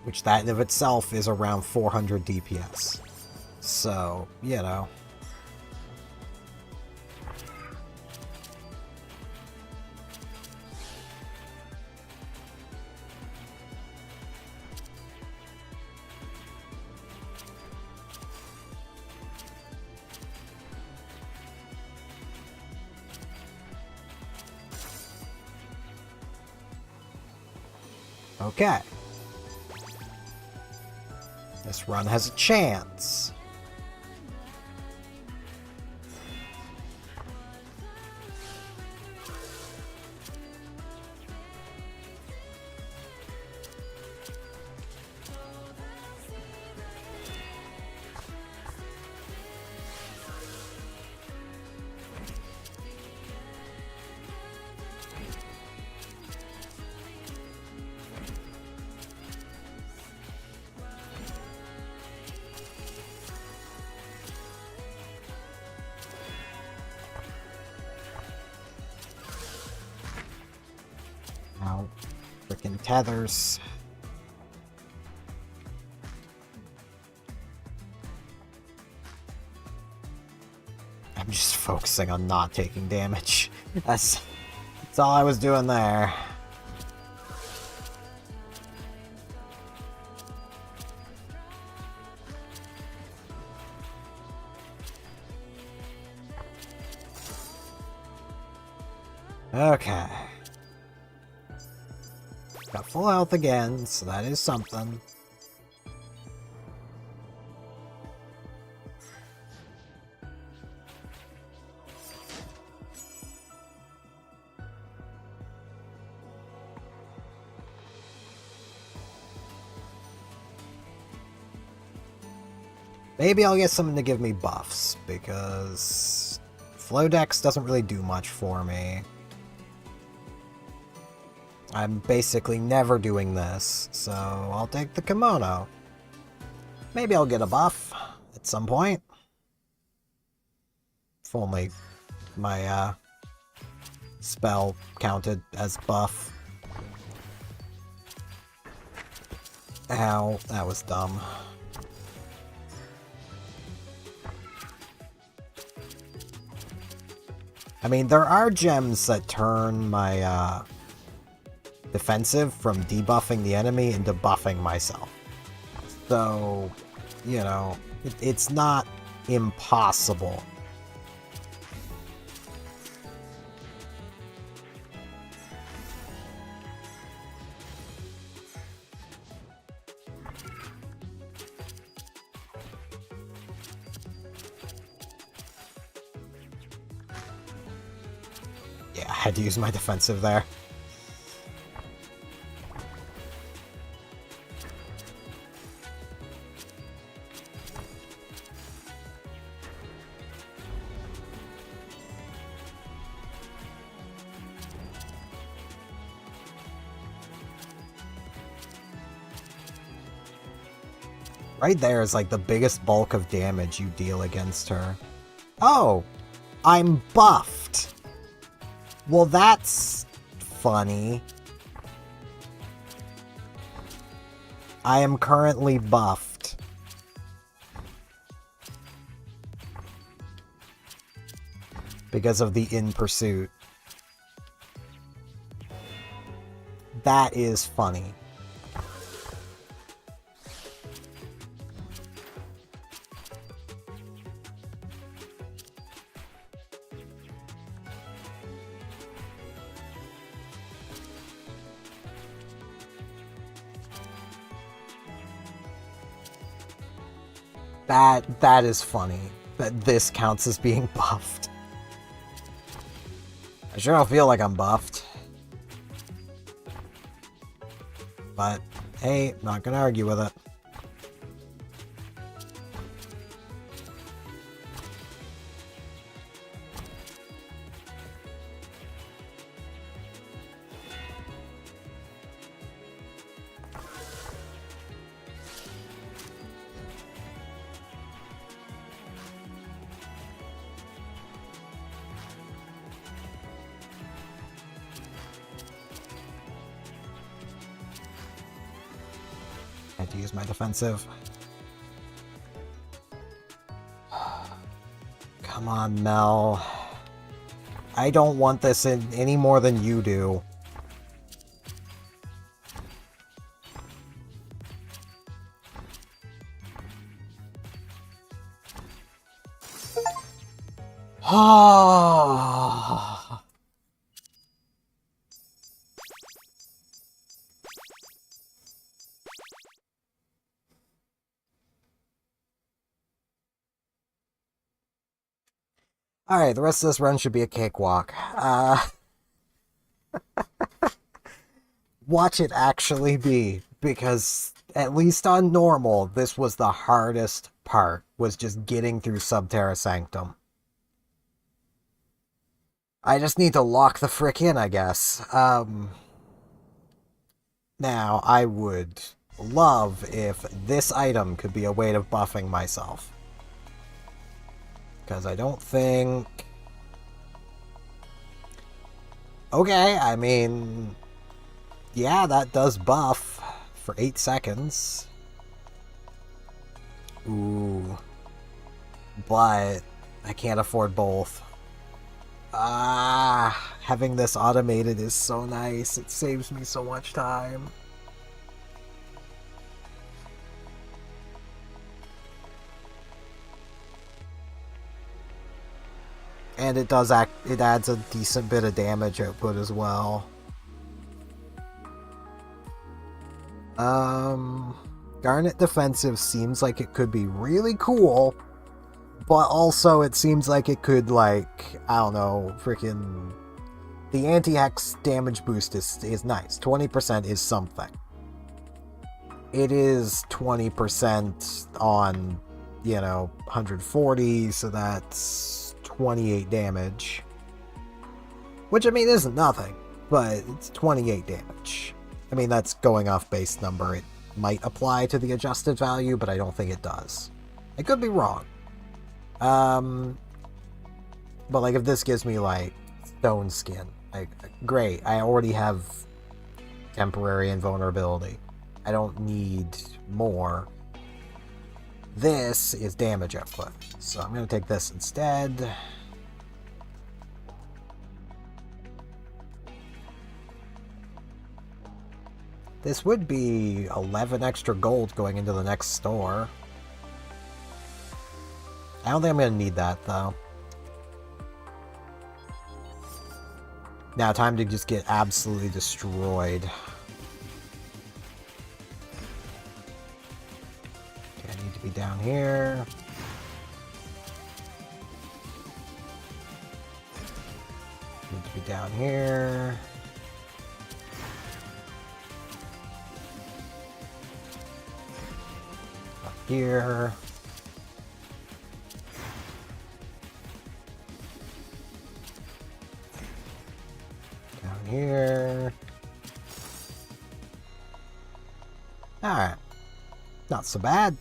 Which that in of itself is around 400 DPS. So, you know. Okay. This run has a chance. Now, frickin' tethers. I'm just focusing on not taking damage. That's all I was doing there. Okay. Got full health again, so that is something. Maybe I'll get something to give me buffs, because Flowdex doesn't really do much for me. I'm basically never doing this, so I'll take the kimono. Maybe I'll get a buff at some point. If only my spell counted as buff. Ow, that was dumb. I mean, there are gems that turn my defensive from debuffing the enemy into buffing myself. So, you know, it's not impossible. Yeah, I had to use my defensive there. Right there is like the biggest bulk of damage you deal against her. Oh! I'm buffed! Well, that's funny. I am currently buffed. Because of the in pursuit. That is funny. That is funny. That this counts as being buffed. I sure don't feel like I'm buffed. But, hey, not gonna argue with it. had to use my defensive. Come on, Mel. I don't want this in any more than you do. Ah. Alright, the rest of this run should be a cakewalk. Watch it actually be, because at least on normal, this was the hardest part, was just getting through Subterra Sanctum. I just need to lock the frick in, I guess. Now, I would love if this item could be a way of buffing myself. Because I don't think... Okay, I mean... Yeah, that does buff for 8 seconds. Ooh. But I can't afford both. Having this automated is so nice. It saves me so much time. And it does it adds a decent bit of damage output as well. Garnet Defensive seems like it could be really cool, but also it seems like it could, like, I don't know, freaking... The anti-hex damage boost is nice. 20% is something. It is 20% on, you know, 140, so that's 28 damage. Which, I mean, isn't nothing, but it's 28 damage. I mean, that's going off base number. It might apply to the adjusted value, but I don't think it does. I could be wrong. But, like, if this gives me, like, stone skin, like, great. I already have temporary invulnerability. I don't need more. This is damage output, so I'm going to take this instead. This would be 11 extra gold going into the next store. I don't think I'm going to need that, though. Now, time to just get absolutely destroyed. Okay, I need to be down here. Need to be down here. Up here. Here. Alright. Not so bad.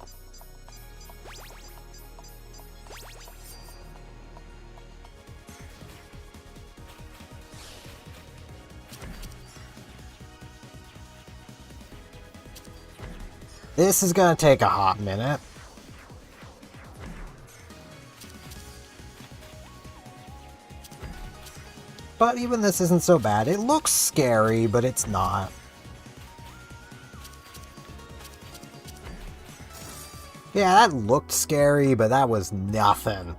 This is gonna take a hot minute. But even this isn't so bad. It looks scary, but it's not. Yeah, that looked scary, but that was nothing.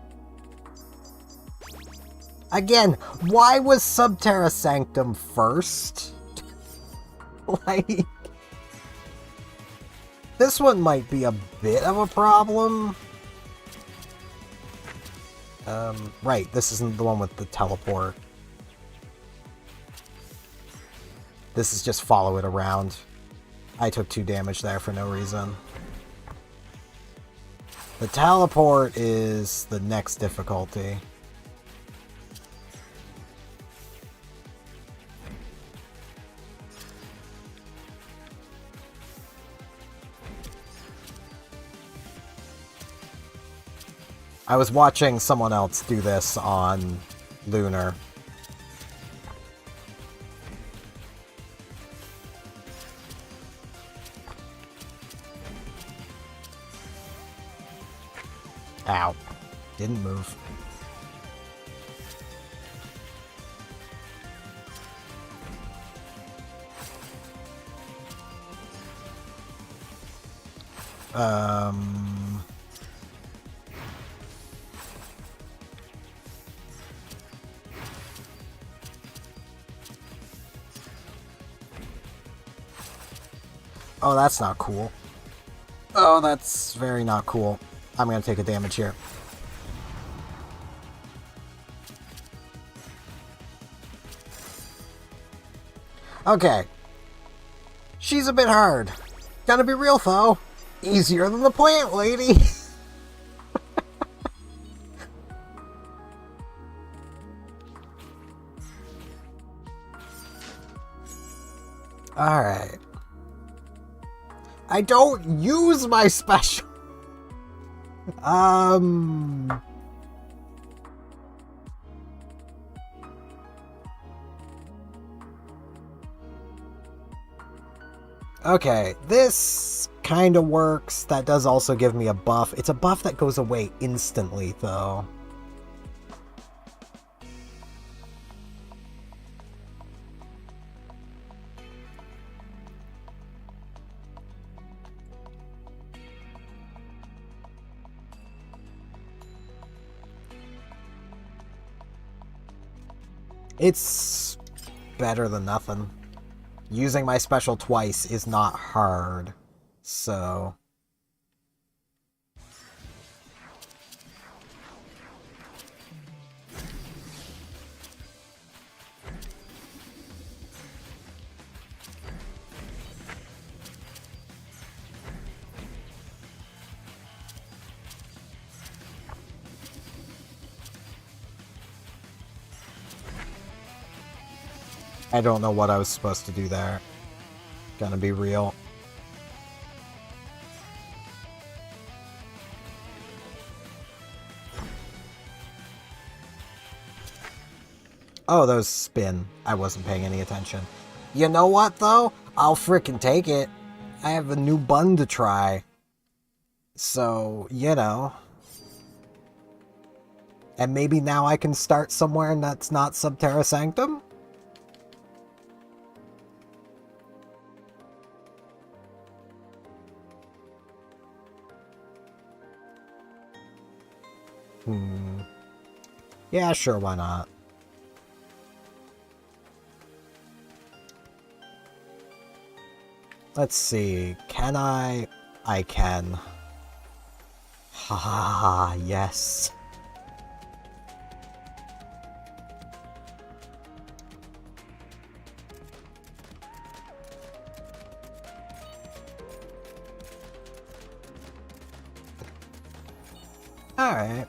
Again, why was Subterra Sanctum first? Like... This one might be a bit of a problem. Right, this isn't the one with the teleport. This is just follow it around. I took 2 damage there for no reason. The teleport is the next difficulty. I was watching someone else do this on Lunar. Ow. Didn't move. Oh, that's not cool. Oh, that's very not cool. I'm gonna take a damage here. Okay. She's a bit hard. Gotta be real, though. Easier than the plant lady. Alright. I don't use my special. Okay, this kind of works. That does also give me a buff. It's a buff that goes away instantly, though. It's better than nothing. Using my special twice is not hard, so... I don't know what I was supposed to do there. Gonna be real. Oh, those spin. I wasn't paying any attention. You know what, though? I'll frickin' take it. I have a new bun to try. So, you know. And maybe now I can start somewhere that's not Subterra Sanctum? Yeah, sure, why not? Let's see, can I? I can. Ha, yes. Alright.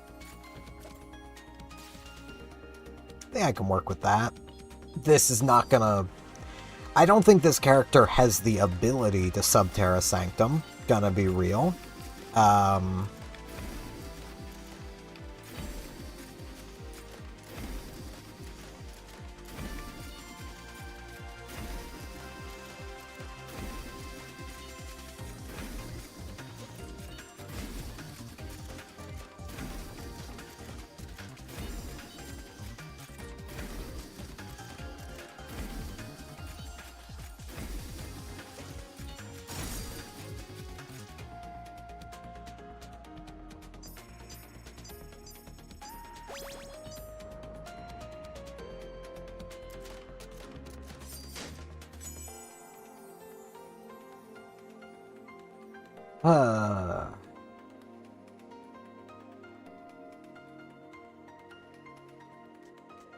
I think I can work with that. This is not gonna... I don't think this character has the ability to Subterra Sanctum. Gonna be real.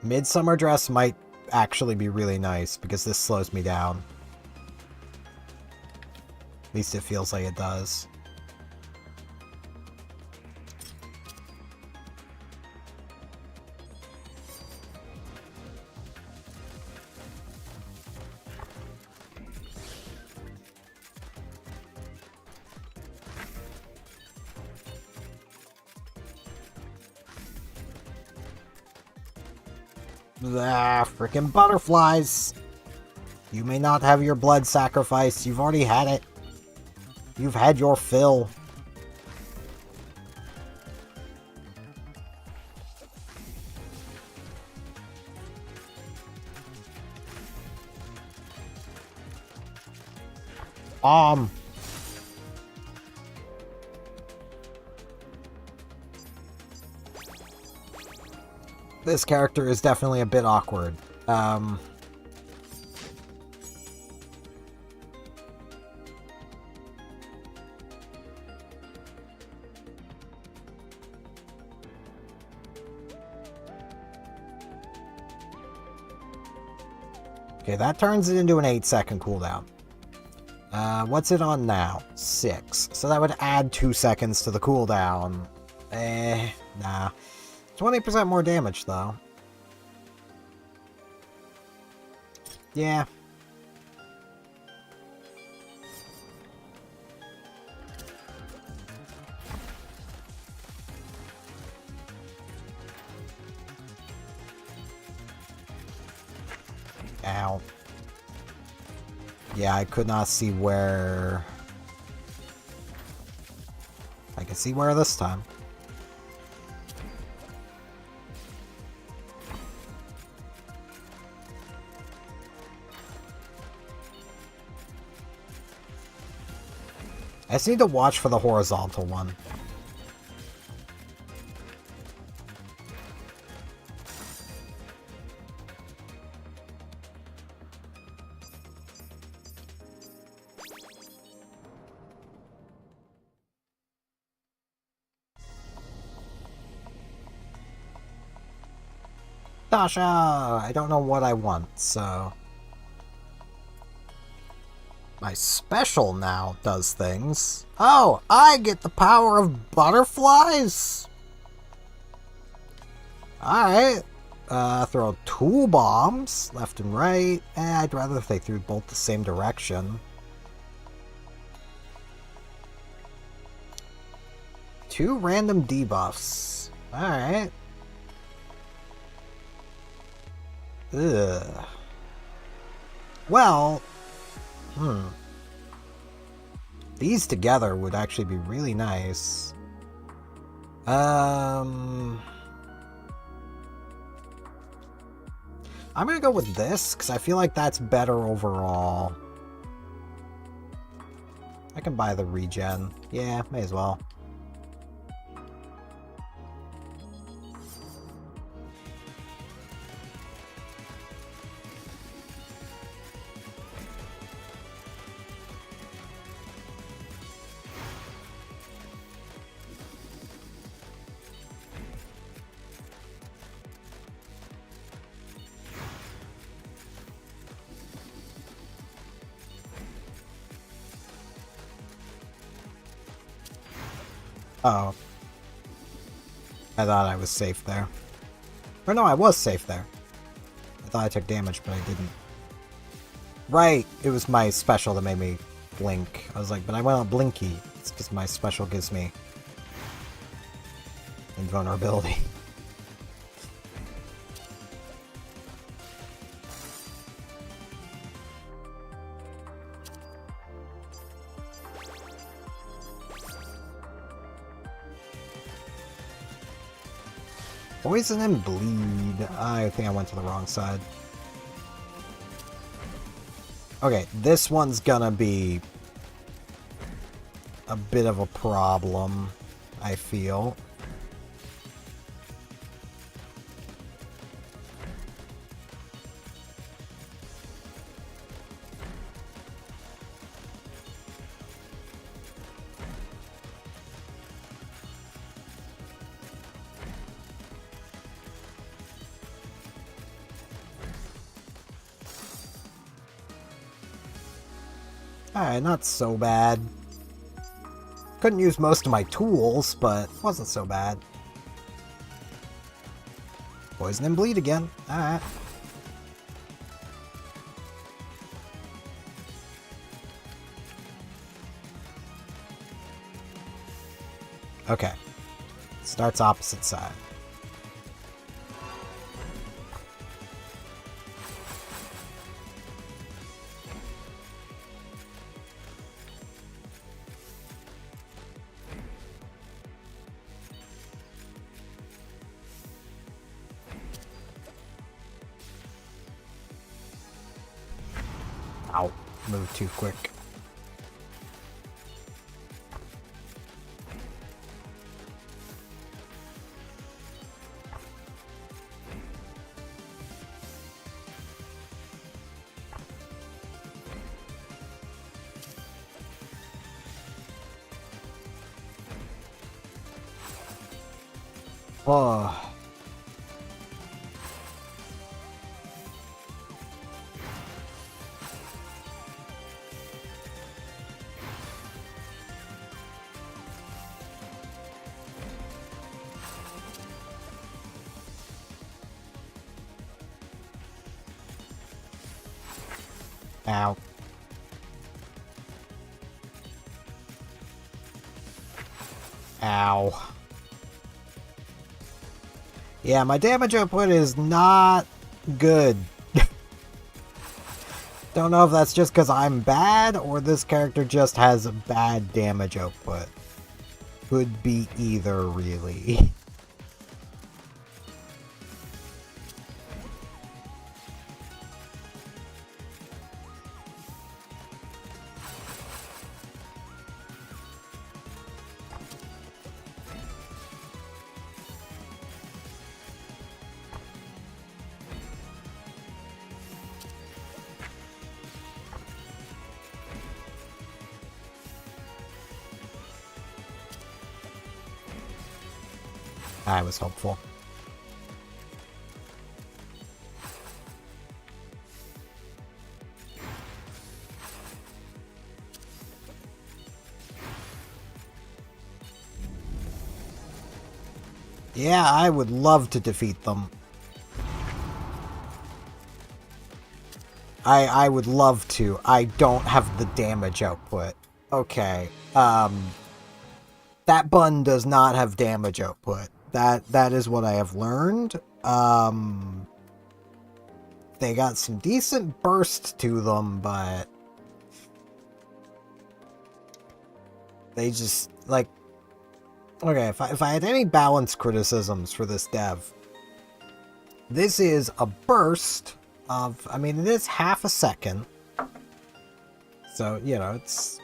Midsummer Dress might actually be really nice, because this slows me down. At least it feels like it does. Ah, frickin' butterflies! You may not have your blood sacrifice. You've already had it. You've had your fill. This character is definitely a bit awkward. Okay, that turns it into an 8-second cooldown. What's it on now? 6. So that would add 2 seconds to the cooldown. Nah. 20% more damage, though. Yeah. Ow. Yeah, I could not see where... I can see where this time. I just need to watch for the horizontal one. Tasha! I don't know what I want, so... My special now does things. Oh, I get the power of butterflies? Alright. Throw 2 bombs, left and right. I'd rather if they threw both the same direction. 2 random debuffs. Alright. Ugh. Well... These together would actually be really nice. I'm gonna go with this, because I feel like that's better overall. I can buy the regen. Yeah, may as well. Oh. I thought I was safe there. Or no, I was safe there. I thought I took damage, but I didn't. Right, it was my special that made me blink. I was like, but I went on Blinky. It's because my special gives me invulnerability. Poison and bleed. I think I went to the wrong side. Okay, this one's gonna be a bit of a problem, I feel. Alright, not so bad. Couldn't use most of my tools, but wasn't so bad. Poison and bleed again. Alright. Okay. Starts opposite side. Ow. Moved too quick. Oh. Ow. Ow. Yeah, my damage output is not good. Don't know if that's just because I'm bad, or this character just has a bad damage output. Could be either, really. I was hopeful. Yeah, I would love to defeat them. I would love to. I don't have the damage output. Okay. That bun does not have damage output. That is what I have learned. They got some decent burst to them, but they just, like, okay, if I had any balance criticisms for this dev, this is a burst of, I mean, it is half a second. So, you know, it's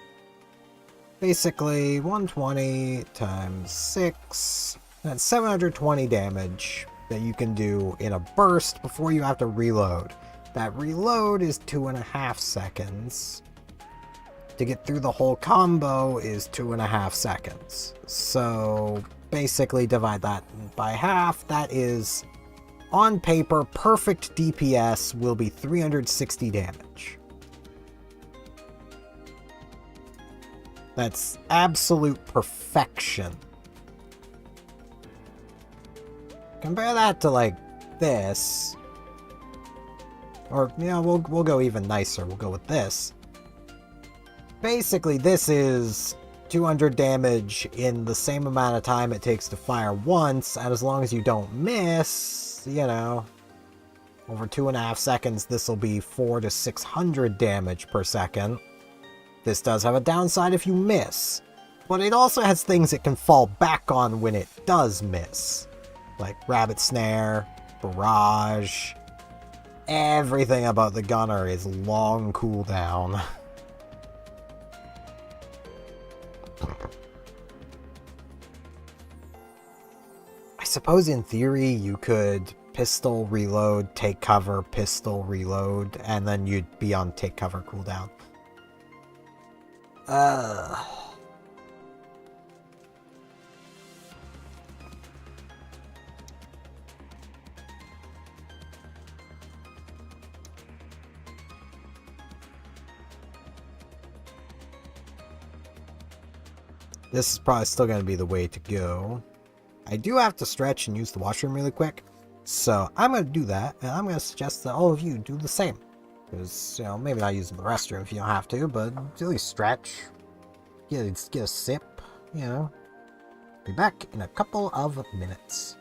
basically 120 times 6. That's 720 damage that you can do in a burst before you have to reload. That reload is 2.5 seconds. To get through the whole combo is 2.5 seconds. So basically divide that by half. That is, on paper, perfect DPS will be 360 damage. That's absolute perfection. Compare that to, like, this. Or, you know, we'll go even nicer. We'll go with this. Basically, this is 200 damage in the same amount of time it takes to fire once, and as long as you don't miss, you know, over 2.5 seconds, this will be 400 to 600 damage per second. This does have a downside if you miss, but it also has things it can fall back on when it does miss. Like Rabbit Snare, Barrage, everything about the gunner is long cooldown. I suppose in theory you could pistol reload, take cover, pistol reload, and then you'd be on take cover cooldown. This is probably still going to be the way to go. I do have to stretch and use the washroom really quick, so I'm going to do that, and I'm going to suggest that all of you do the same. Because, you know, maybe not using the restroom if you don't have to, but at least stretch. Get a sip, you know. Be back in a couple of minutes.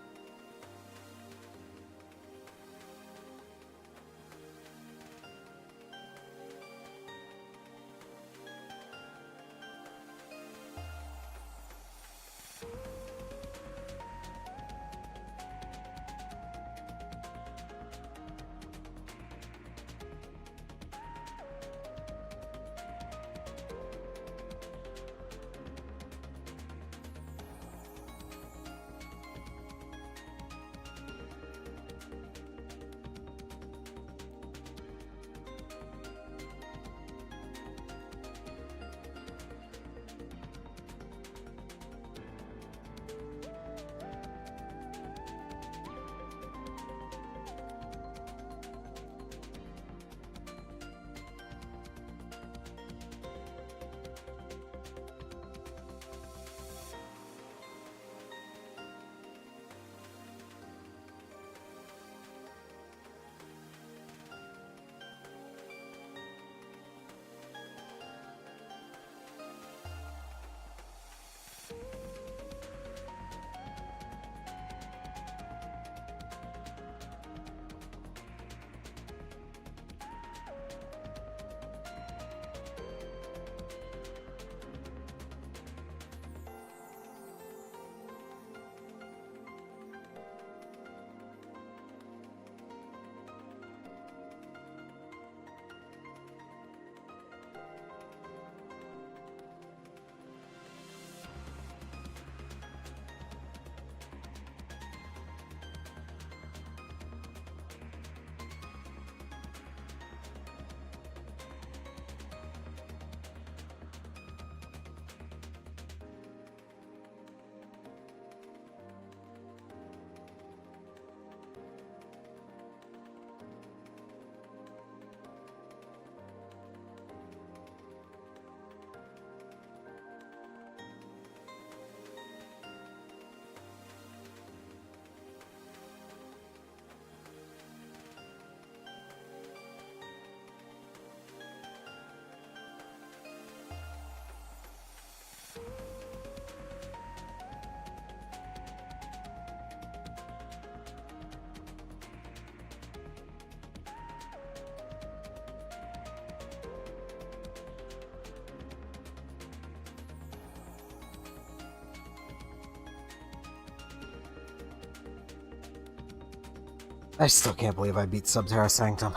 I still can't believe I beat Subterra Sanctum.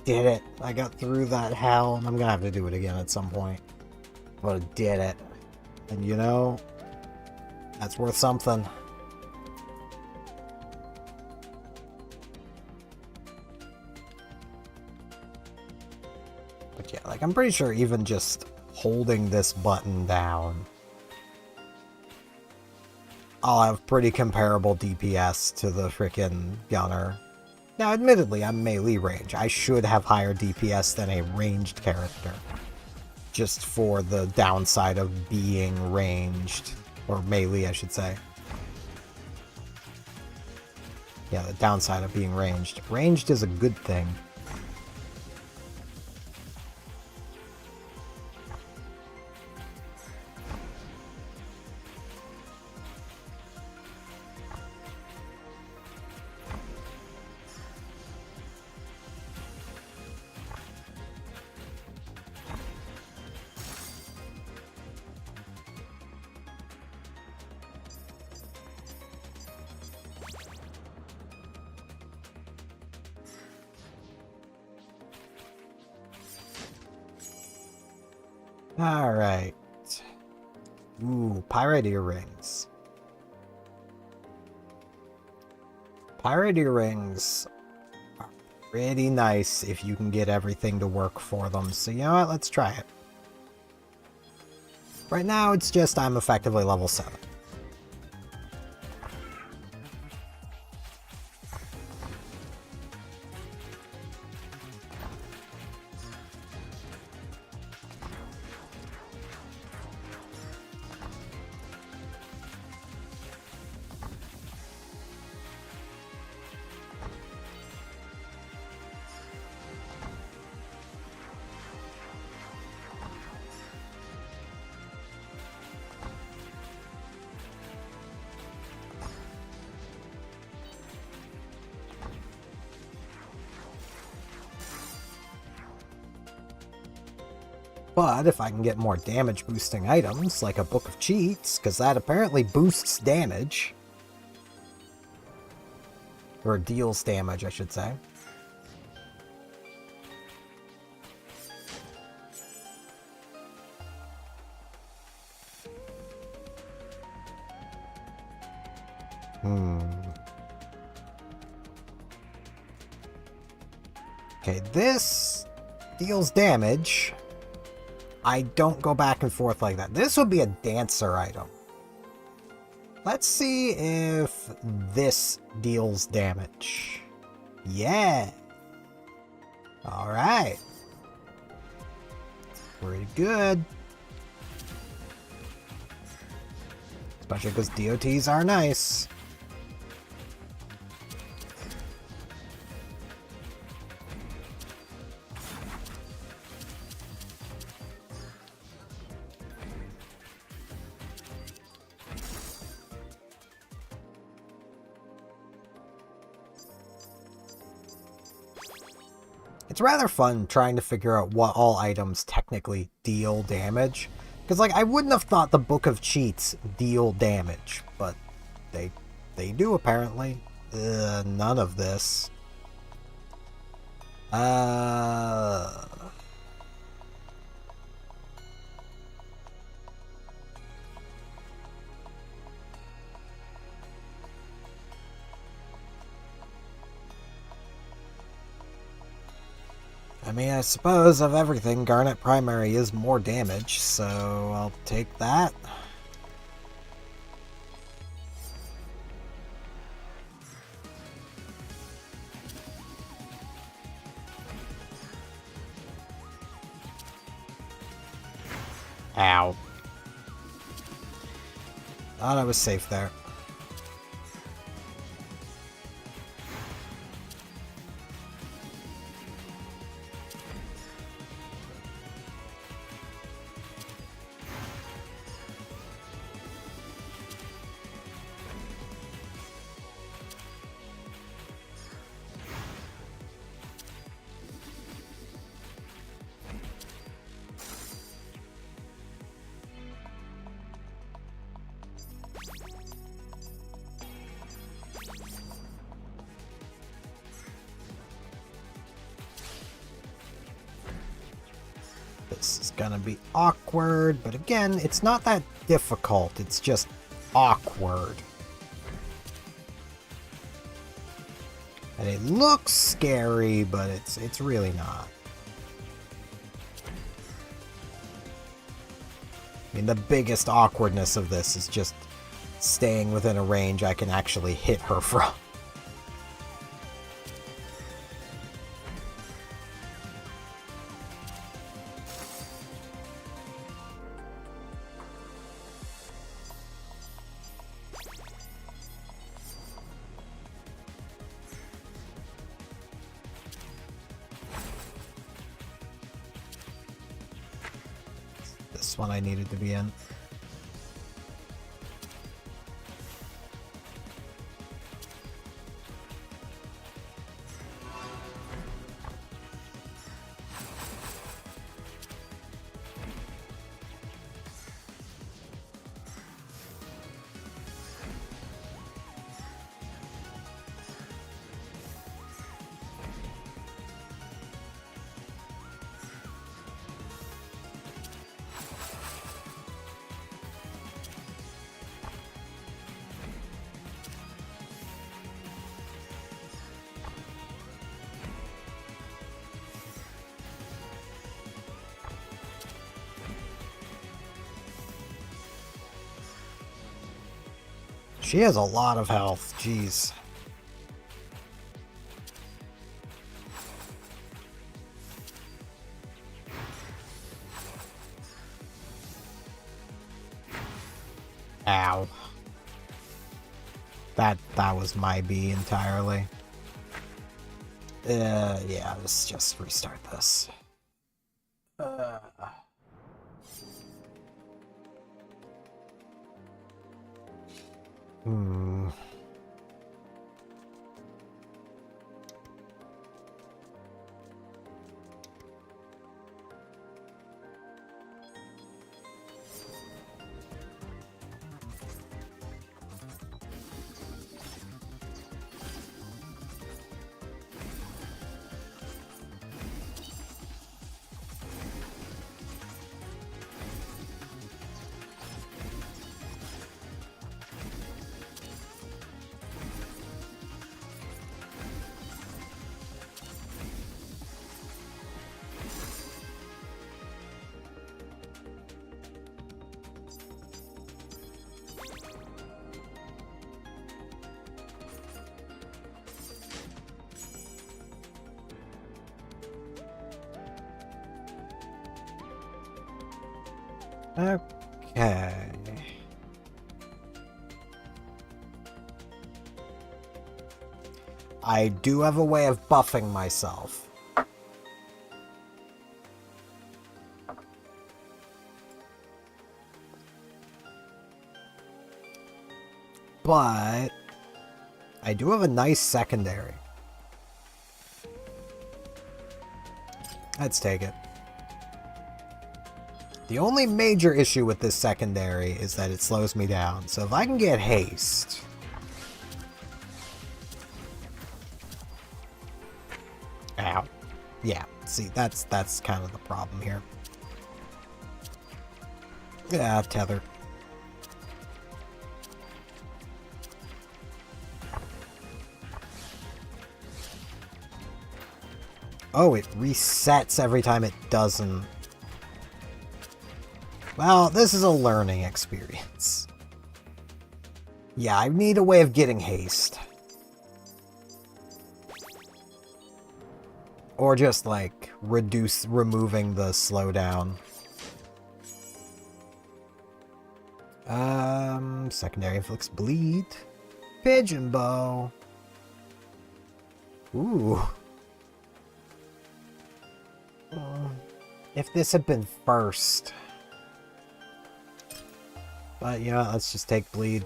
Did it. I got through that hell, and I'm gonna have to do it again at some point. But I did it. And you know, that's worth something. But yeah, like, I'm pretty sure even just holding this button down, I'll have pretty comparable DPS to the frickin' gunner. Now, admittedly, I'm melee range. I should have higher DPS than a ranged character. Just for the downside of being ranged. Or melee, I should say. Yeah, the downside of being ranged. Ranged is a good thing. Alright. Ooh, pirate earrings. Pirate earrings are pretty nice if you can get everything to work for them. So you know what? Let's try it. Right now, it's just I'm effectively level 7. But if I can get more damage boosting items, like a Book of Cheats, because that apparently boosts damage. Or deals damage, I should say. Okay, this deals damage. I don't go back and forth like that. This would be a dancer item. Let's see if this deals damage. Yeah. Alright. Pretty good. Especially because DOTs are nice. It's rather fun trying to figure out what all items technically deal damage. Because, like, I wouldn't have thought the Book of Cheats deal damage, but they do, apparently. None of this. I mean, I suppose of everything, Garnet Primary is more damage, so I'll take that. Ow. Thought I was safe there. This is gonna be awkward, but again, it's not that difficult, it's just awkward. And it looks scary, but it's really not. I mean, the biggest awkwardness of this is just staying within a range I can actually hit her from. This one I needed to be in. She has a lot of health, jeez. Ow. That was my B entirely. Yeah, let's just restart this. Hmm. Okay. I do have a way of buffing myself. But I do have a nice secondary. Let's take it. The only major issue with this secondary is that it slows me down. So if I can get haste... Ow. Yeah, see, that's kind of the problem here. Yeah, tether. Oh, it resets every time it doesn't. Well, this is a learning experience. Yeah, I need a way of getting haste. Or just, like, removing the slowdown. Secondary inflicts bleed. Pigeon bow. Ooh. If this had been first. But, you know, let's just take bleed.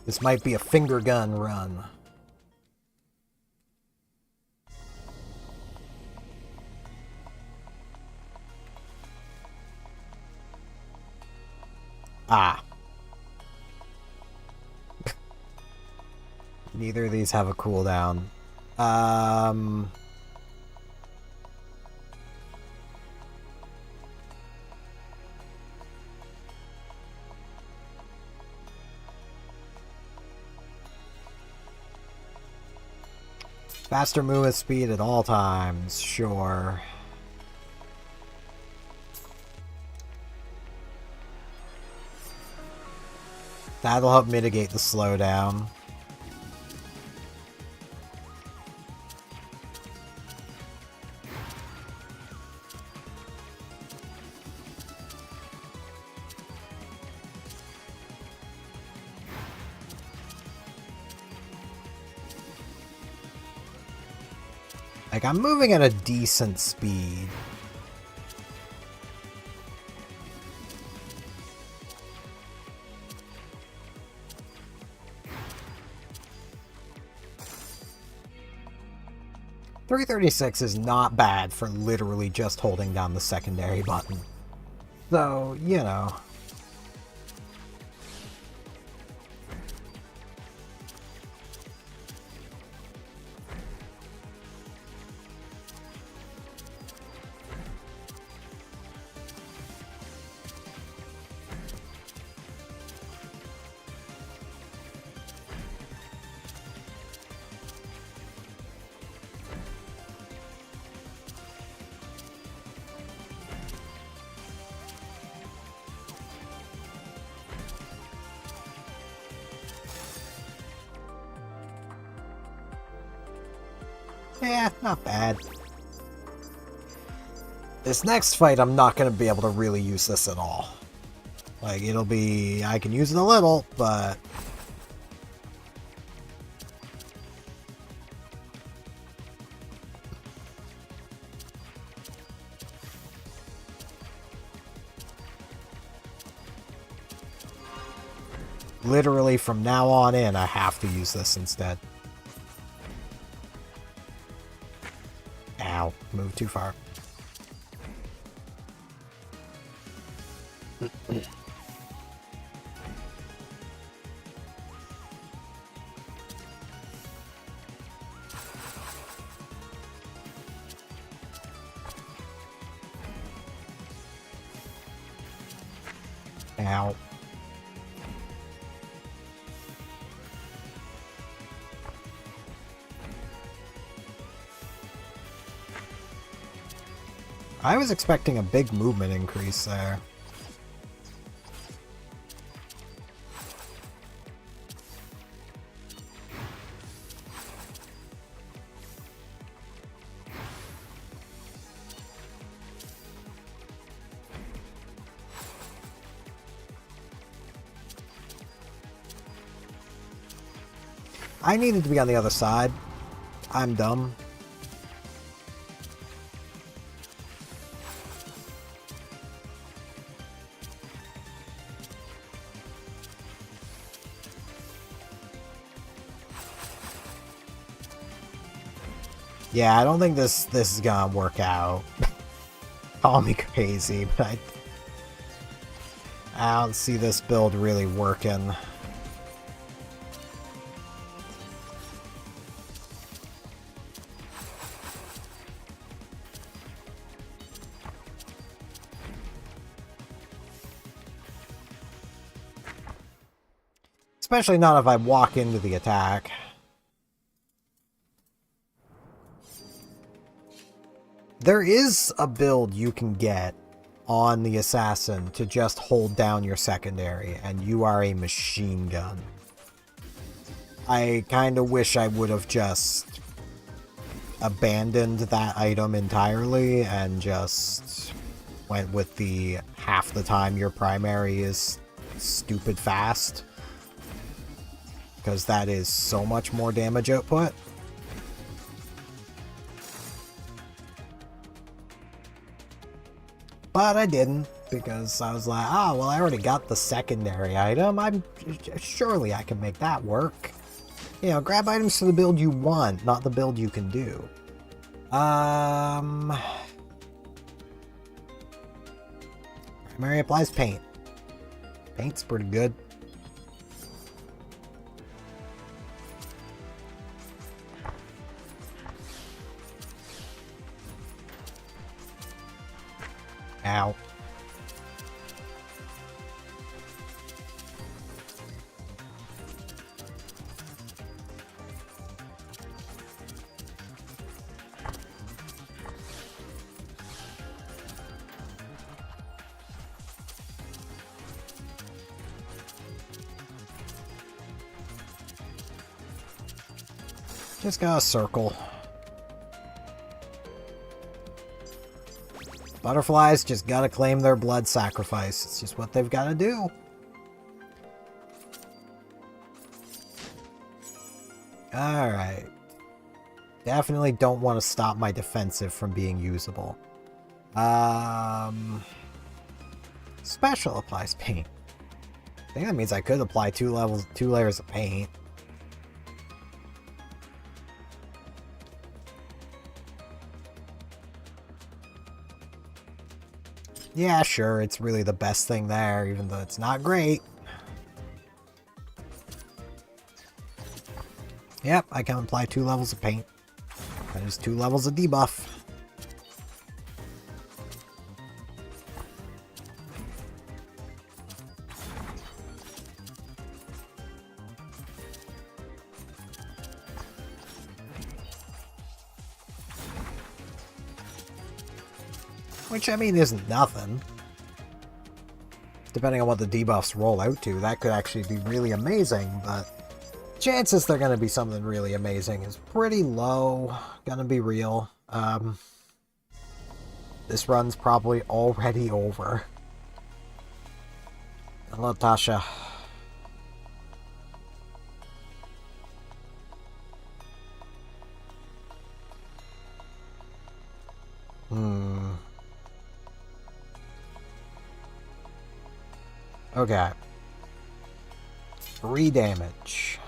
This might be a finger gun run. Ah. Neither of these have a cooldown. Faster movement speed at all times, sure. That'll help mitigate the slowdown. Like, I'm moving at a decent speed. .336 is not bad for literally just holding down the secondary button. So, you know. Yeah, not bad. This next fight, I'm not going to be able to really use this at all. Like, it'll be... I can use it a little, but... literally, from now on in, I have to use this instead. Ow, moved too far. Ow. I was expecting a big movement increase there. I needed to be on the other side. I'm dumb. Yeah, I don't think this is gonna work out. Call me crazy, but I don't see this build really working. Especially not if I walk into the attack. There is a build you can get on the Assassin to just hold down your secondary, and you are a machine gun. I kind of wish I would have just abandoned that item entirely and just went with the half the time your primary is stupid fast. Because that is so much more damage output. But I didn't, because I was like, oh, well, I already got the secondary item. Surely I can make that work. You know, grab items for the build you want, not the build you can do. Primary applies paint. Paint's pretty good. Ow. Just gotta circle. Butterflies just gotta claim their blood sacrifice. It's just what they've gotta do. Alright. Definitely don't want to stop my defensive from being usable. Special applies paint. I think that means I could apply two layers of paint. Yeah, sure, it's really the best thing there, even though it's not great. Yep, I can apply 2 levels of paint. That is 2 levels of debuff. Which, I mean, isn't nothing. Depending on what the debuffs roll out to, that could actually be really amazing, but chances they're going to be something really amazing is pretty low, gonna be real. This run's probably already over. Hello, Tasha. Okay. 3 damage.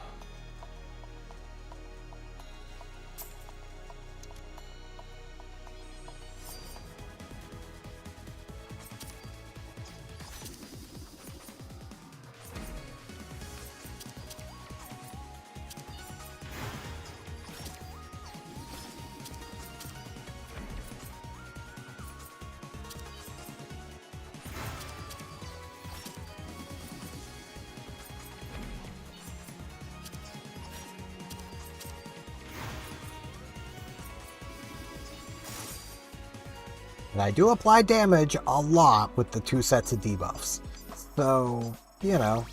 And I do apply damage a lot with the 2 sets of debuffs. So, you know.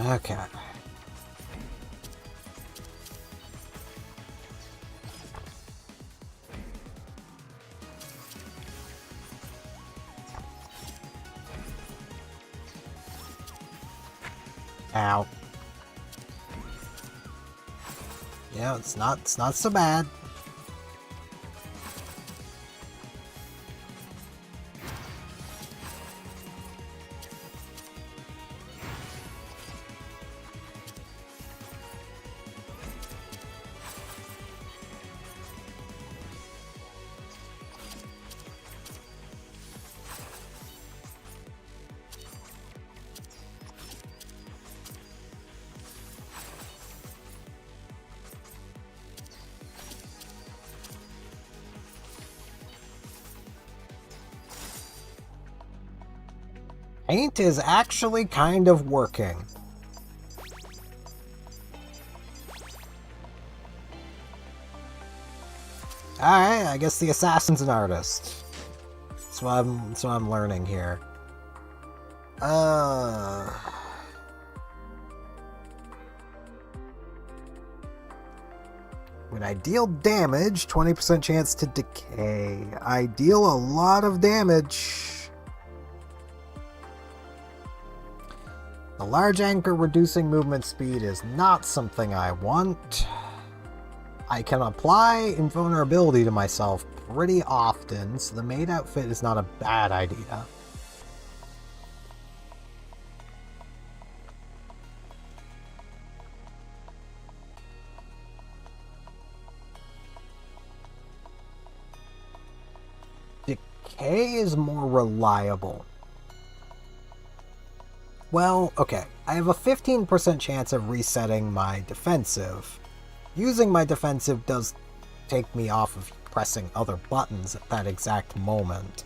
Okay. Ow. Yeah, it's not so bad. Paint is actually kind of working. Alright, I guess the assassin's an artist. That's what I'm learning here. When I deal damage, 20% chance to decay. I deal a lot of damage. The large anchor reducing movement speed is not something I want. I can apply invulnerability to myself pretty often, so the maid outfit is not a bad idea. Decay is more reliable. Well, okay, I have a 15% chance of resetting my defensive. Using my defensive does take me off of pressing other buttons at that exact moment.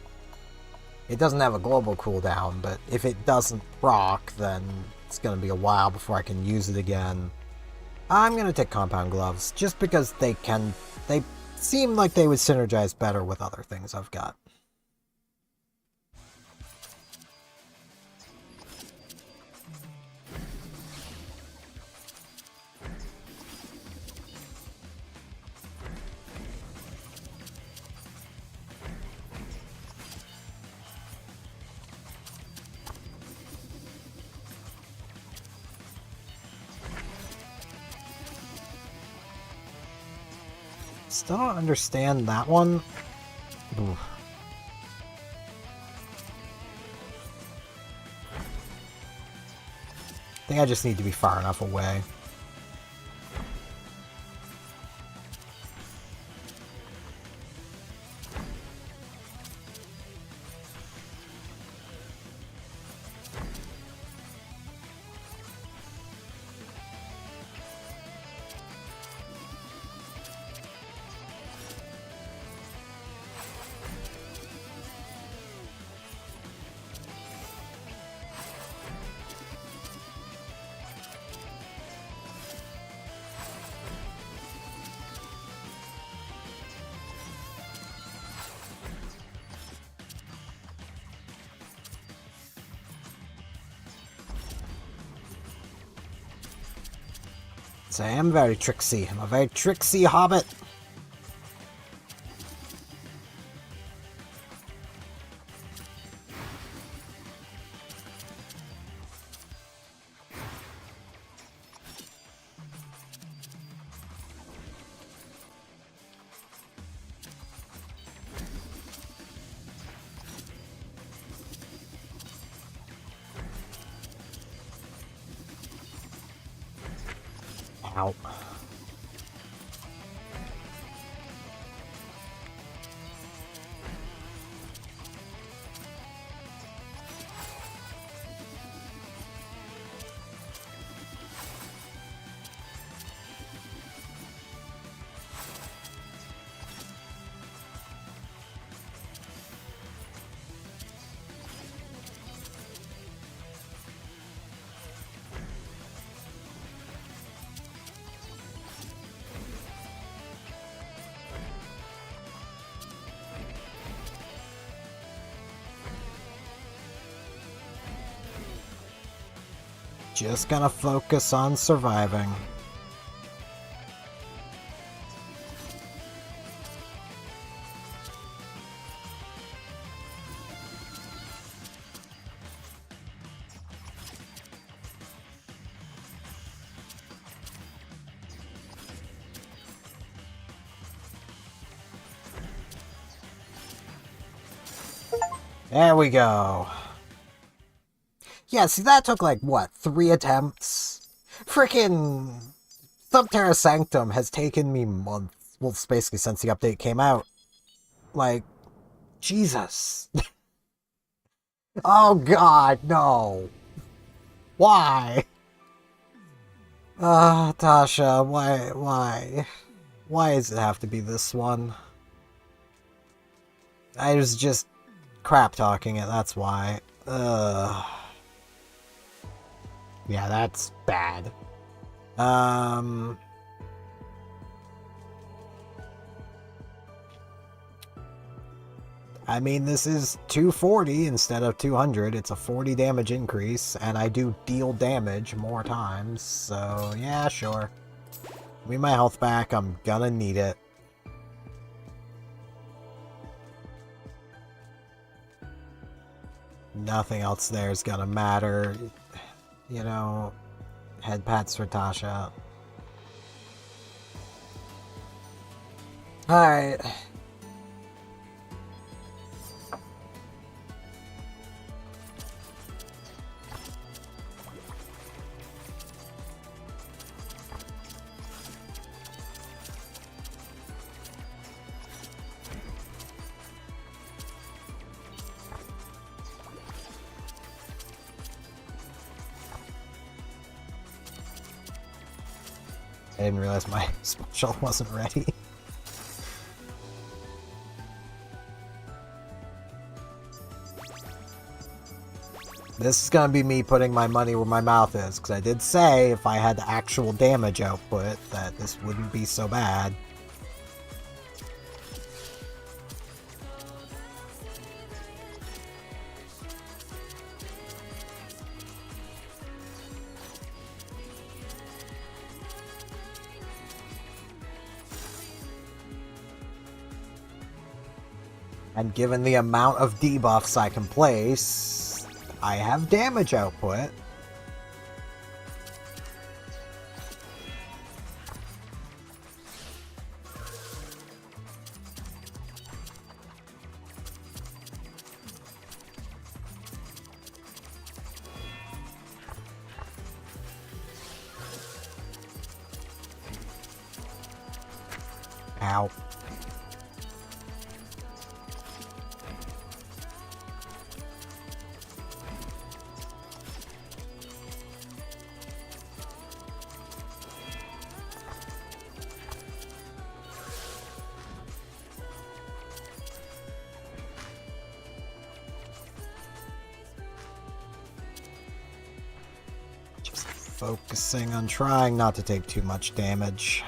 It doesn't have a global cooldown, but if it doesn't proc, then it's going to be a while before I can use it again. I'm going to take Compound Gloves, just because they seem like they would synergize better with other things I've got. Still don't understand that one. Oof. I think I just need to be far enough away. So I am very tricksy. I'm a very tricksy hobbit. Ow. Just gonna focus on surviving. There we go. Yeah, see, that took like, what, 3 attempts? Frickin' Subterra Sanctum has taken me months. Well, it's basically since the update came out. Like, Jesus. Oh god, no. Why? Tasha, why? Why does it have to be this one? I was just crap talking it, that's why. Yeah, that's bad. I mean, this is 240 instead of 200. It's a 40 damage increase, and I do deal damage more times, so yeah, sure. Give me my health back, I'm gonna need it. Nothing else there is gonna matter. You know, head pats for Tasha. Alright. I didn't realize my special wasn't ready. This is gonna be me putting my money where my mouth is, because I did say if I had the actual damage output that this wouldn't be so bad. And given the amount of debuffs I can place, I have damage output. Ow. Just focusing on trying not to take too much damage.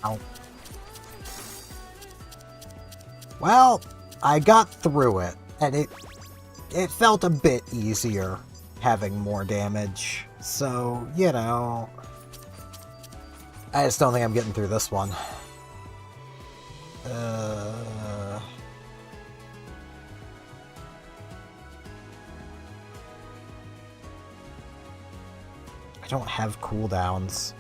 Ow. Well, I got through it, and it felt a bit easier having more damage. So, you know, I just don't think I'm getting through this one. I don't have cooldowns.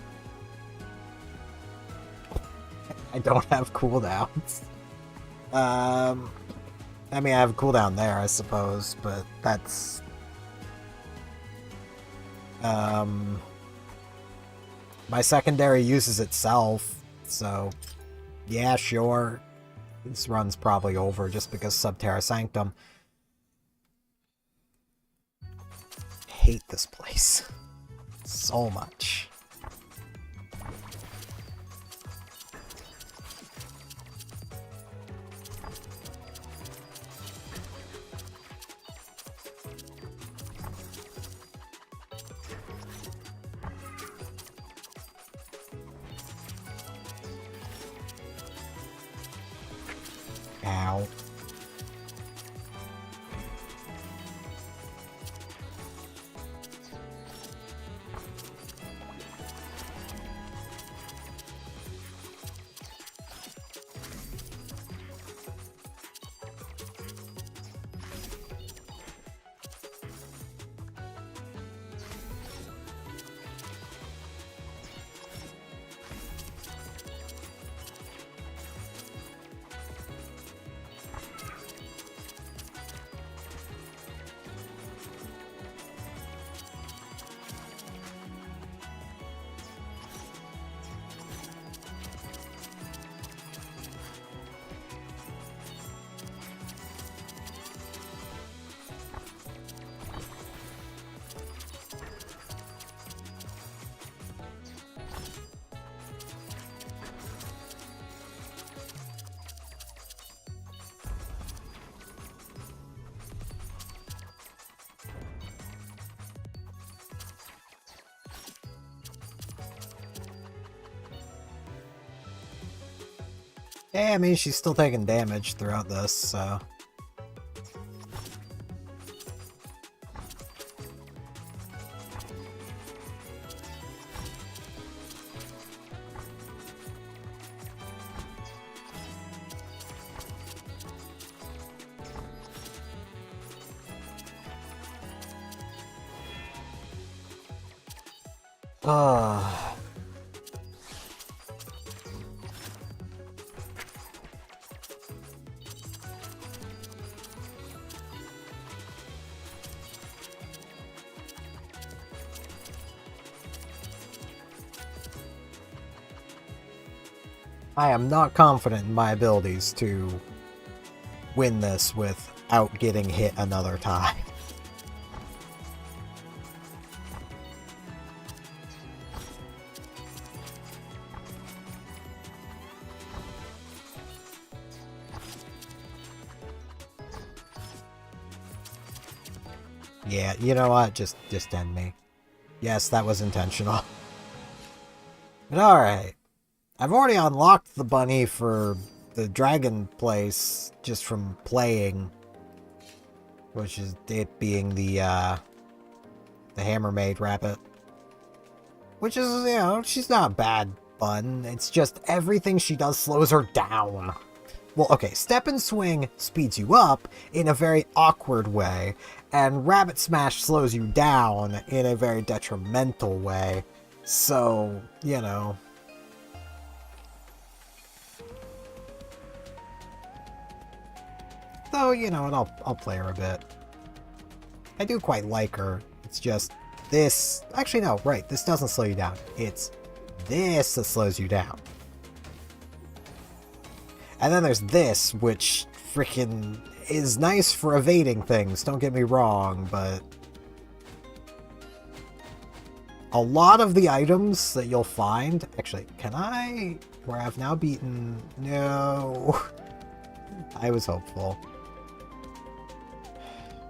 I don't have cooldowns. I mean, I have a cooldown there, I suppose, but that's... my secondary uses itself, so... yeah, sure. This run's probably over just because Subterra Sanctum. Hate this place. So much. Ow. Yeah, I mean, she's still taking damage throughout this, so... I am not confident in my abilities to win this without getting hit another time. Yeah, you know what? Just end me. Yes, that was intentional. But alright. I've already unlocked the bunny for the dragon place just from playing. Which is it being the Hammermaid rabbit. Which is, you know, she's not bad fun. It's just everything she does slows her down. Well, okay, Step and Swing speeds you up in a very awkward way, and Rabbit Smash slows you down in a very detrimental way. So, you know... Though, you know, and I'll play her a bit. I do quite like her. It's just this... Actually, no, right, this doesn't slow you down. It's this that slows you down. And then there's this, which freaking is nice for evading things, don't get me wrong, but... A lot of the items that you'll find... Actually, can I... Where I've now beaten... No... I was hopeful.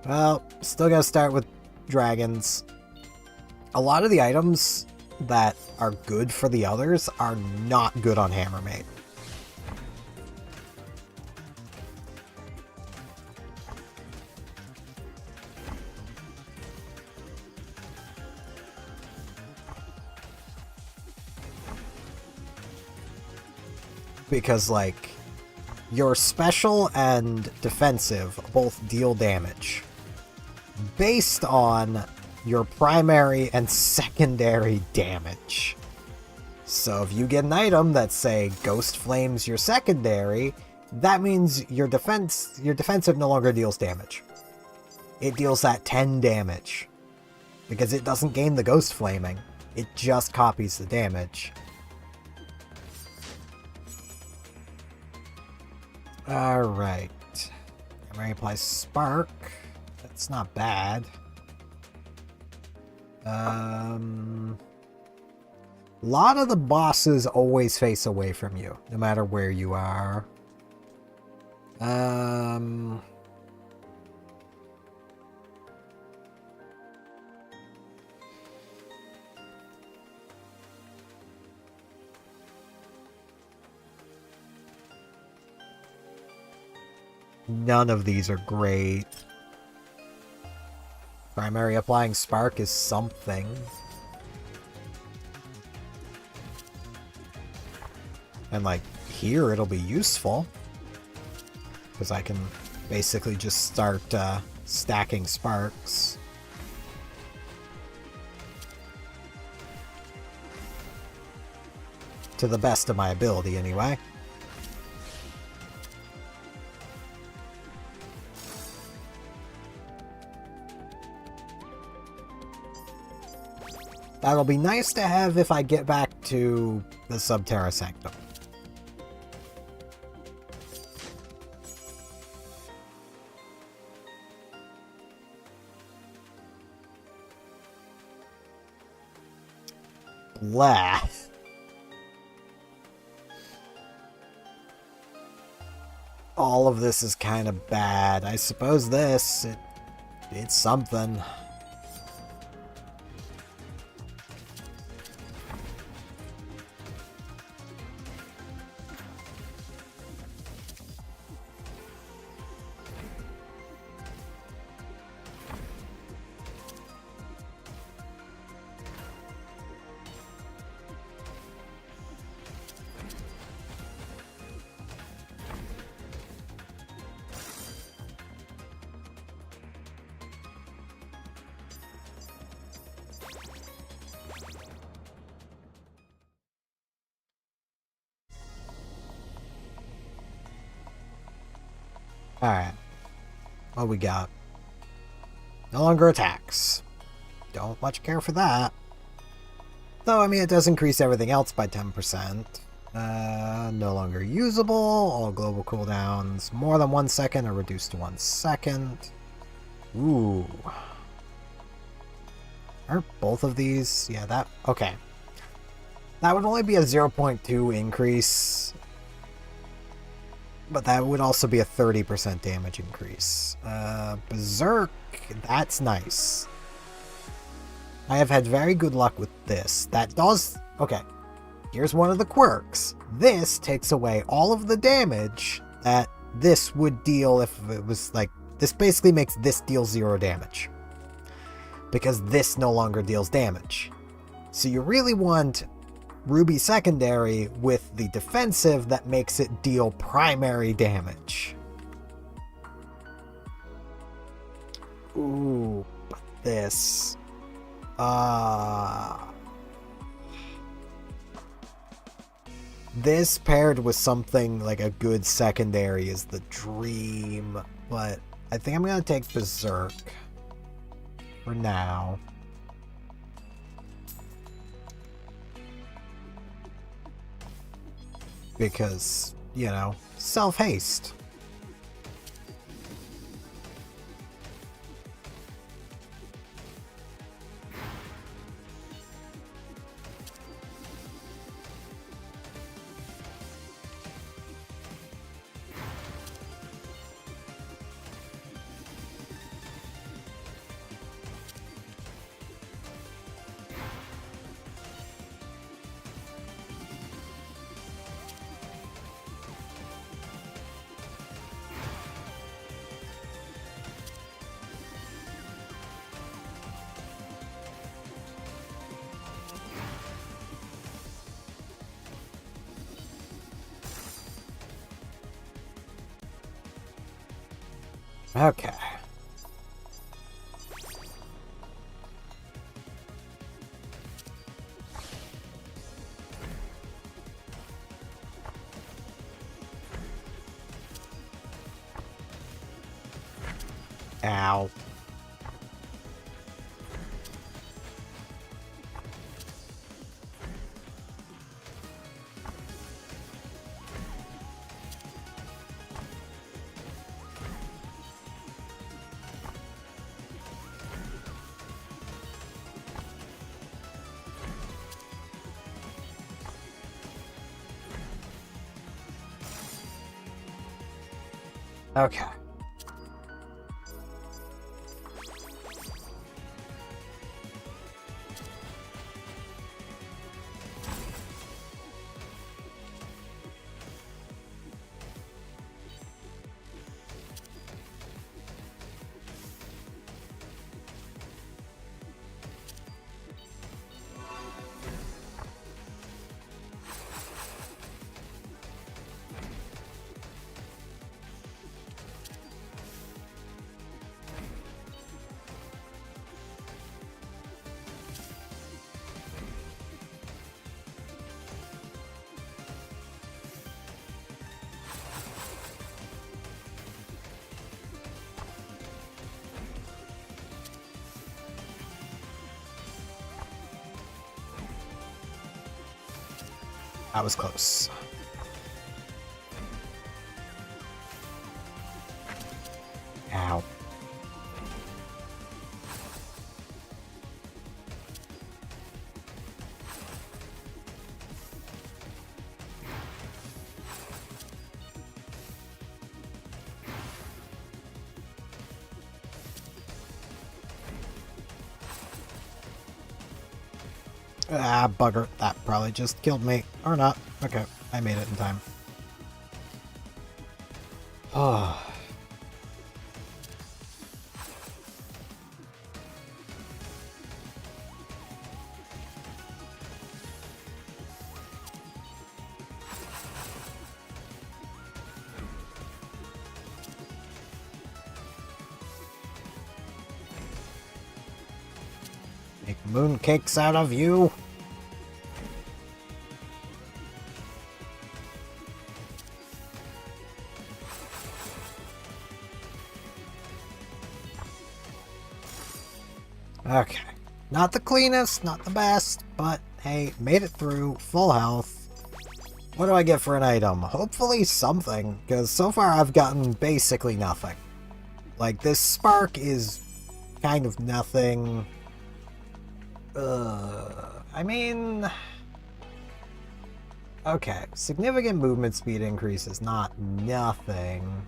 Well, still gotta start with dragons. A lot of the items that are good for the others are not good on Hammermaid. Because, like, your special and defensive both deal damage based on your primary and secondary damage. So if you get an item that, say, Ghost Flames your secondary, that means your defensive no longer deals damage. It deals that 10 damage. Because it doesn't gain the Ghost Flaming. It just copies the damage. Alright. Hammer applies Spark. That's not bad. A lot of the bosses always face away from you, no matter where you are. None of these are great. Primary applying Spark is something. And, like, here it'll be useful. Because I can basically just start stacking sparks. To the best of my ability, anyway. That'll be nice to have if I get back to the Subterra Sanctum. Blah. All of this is kind of bad. I suppose it's something. Alright. What we got? No longer attacks. Don't much care for that. Though, I mean, it does increase everything else by 10%. No longer usable. All global cooldowns more than 1 second are reduced to 1 second. Ooh. Aren't both of these? Yeah, that... Okay. That would only be a 0.2 increase. But that would also be a 30% damage increase. Berserk, that's nice. I have had very good luck with this. That does... Okay, here's one of the quirks. This takes away all of the damage that this would deal if it was like... This basically makes this deal 0 damage. Because this no longer deals damage. So you really want Ruby Secondary with the defensive that makes it deal primary damage. Ooh, but this... This paired with something like a good secondary is the dream, but I think I'm gonna take Berserk for now. Because, you know, self-haste. Okay. Ow. Okay. That was close. Ow. Ah, bugger. That probably just killed me. Or not. Okay, I made it in time. Oh. Make mooncakes out of you. Okay. Not the cleanest, not the best, but hey, made it through. Full health. What do I get for an item? Hopefully something, because so far I've gotten basically nothing. Like, this spark is kind of nothing. I mean... Okay, significant movement speed increase is not nothing.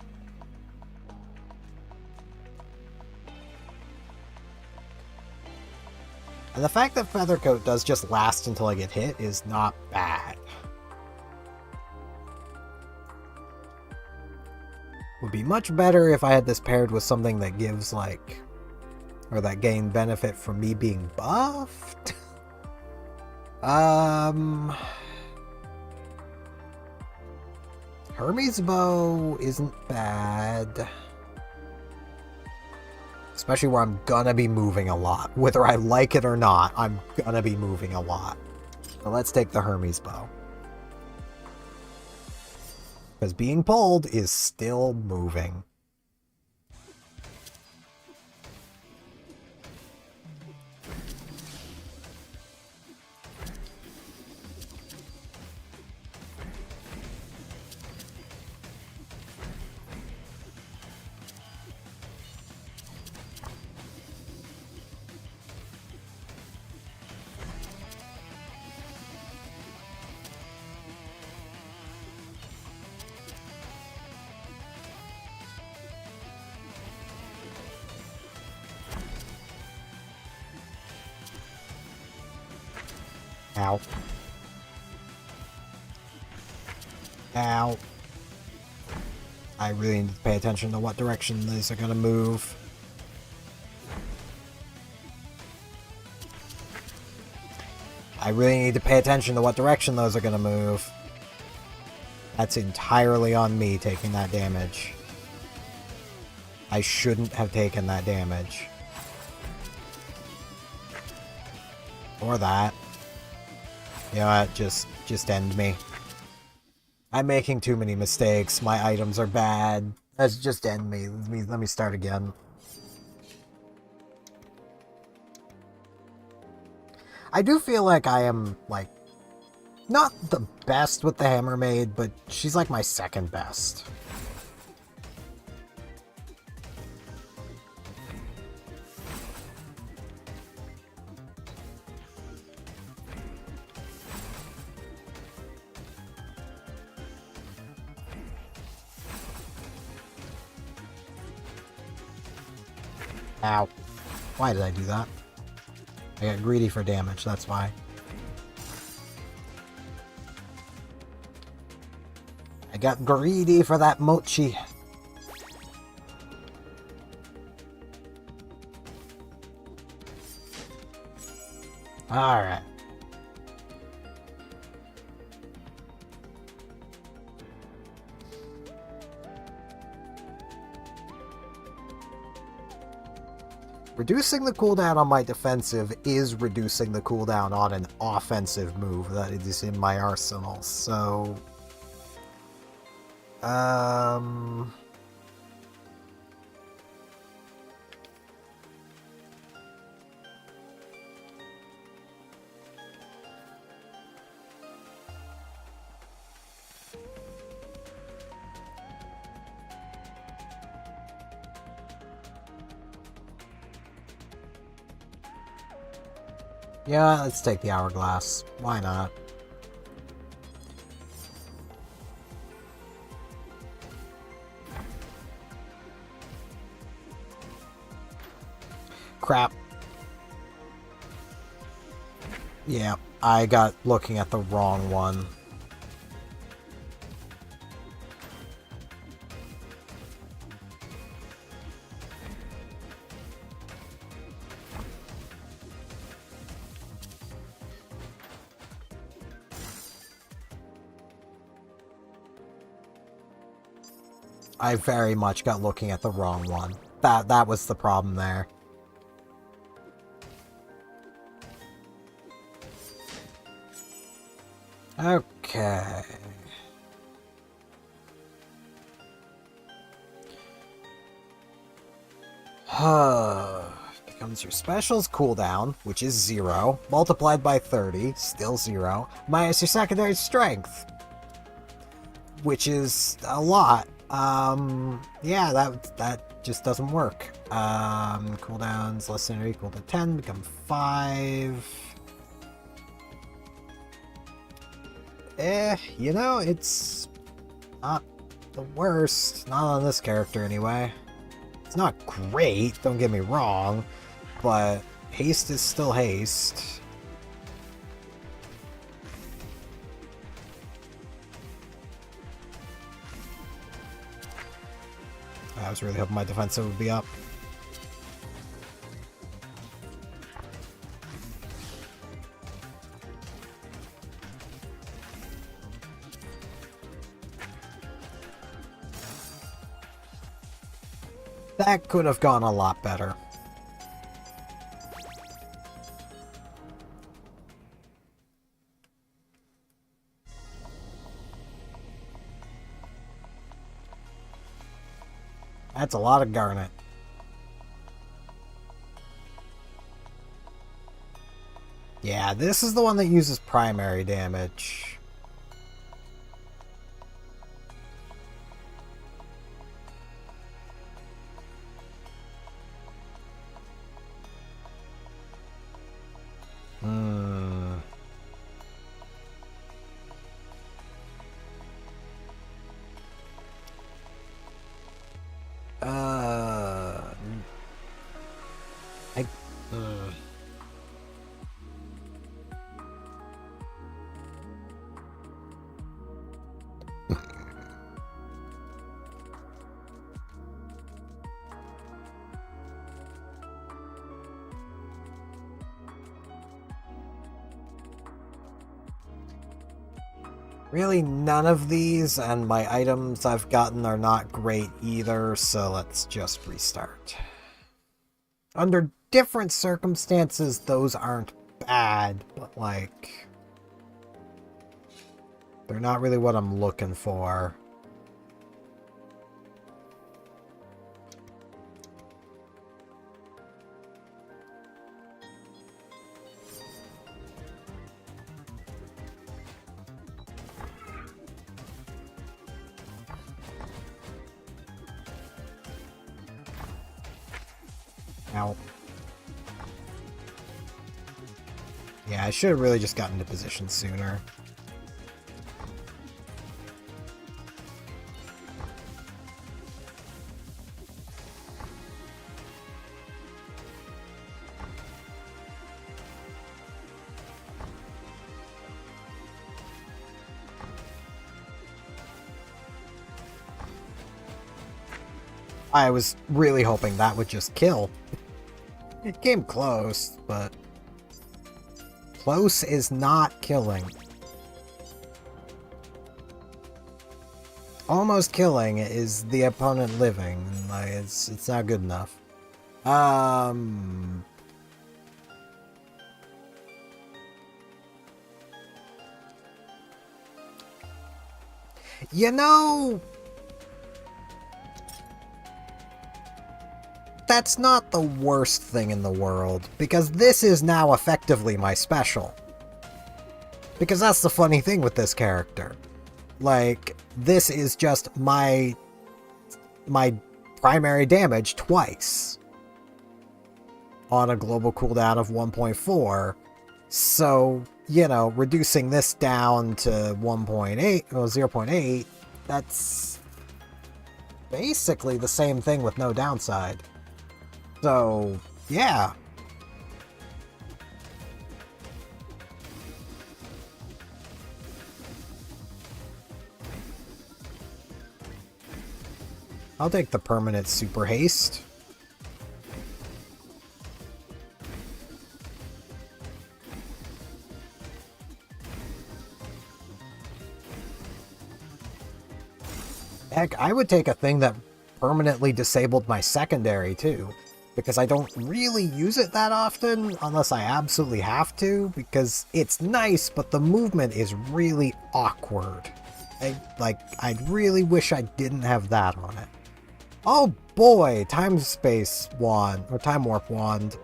And the fact that Feather Coat does just last until I get hit is not bad. Would be much better if I had this paired with something that gives, like... or that gain benefit from me being buffed? Hermes Bow isn't bad. Especially where I'm gonna be moving a lot. Whether I like it or not, I'm gonna be moving a lot. So let's take the Hermes Bow. Because being pulled is still moving. Ow. Ow. I really need to pay attention to what direction these are going to move. I really need to pay attention to what direction those are going to move. That's entirely on me taking that damage. I shouldn't have taken that damage. Or that. You know what? Just end me. I'm making too many mistakes. My items are bad. Let's just end me. Let me start again. I do feel like I am, like, not the best with the Hammermaid, but she's like my second best. Ow. Why did I do that? I got greedy for damage, that's why. I got greedy for that mochi. Alright. Reducing the cooldown on my defensive is reducing the cooldown on an offensive move that is in my arsenal, so... yeah, let's take the hourglass. Why not? Crap. Yeah, I got looking at the wrong one. I very much got looking at the wrong one. That was the problem there. Okay. becomes your special's cooldown, which is 0, multiplied by 30, still 0, minus your secondary strength, which is a lot. Yeah, that just doesn't work. Cooldowns less than or equal to 10 become 5. You know, it's not the worst. Not on this character, anyway. It's not great, don't get me wrong, but haste is still haste. I was really hoping my defensive would be up. That could have gone a lot better. That's a lot of garnet. Yeah, this is the one that uses primary damage. Really, none of these and my items I've gotten are not great either, so let's just restart. Under different circumstances, those aren't bad, but like, they're not really what I'm looking for. Ow. Yeah, I should have really just gotten into position sooner. I was really hoping that would just kill. It came close, but close is not killing. Almost killing is the opponent living. Like, it's not good enough. You know, that's not the worst thing in the world, because this is now effectively my special. Because that's the funny thing with this character. Like, this is just my primary damage twice on a global cooldown of 1.4. So, you know, reducing this down to 1.8, or 0.8, that's basically the same thing with no downside. So, yeah. I'll take the permanent super haste. Heck, I would take a thing that permanently disabled my secondary too, because I don't really use it that often unless I absolutely have to, because it's nice, but the movement is really awkward. I'd really wish I didn't have that on it. Oh boy, time space wand, or time warp wand.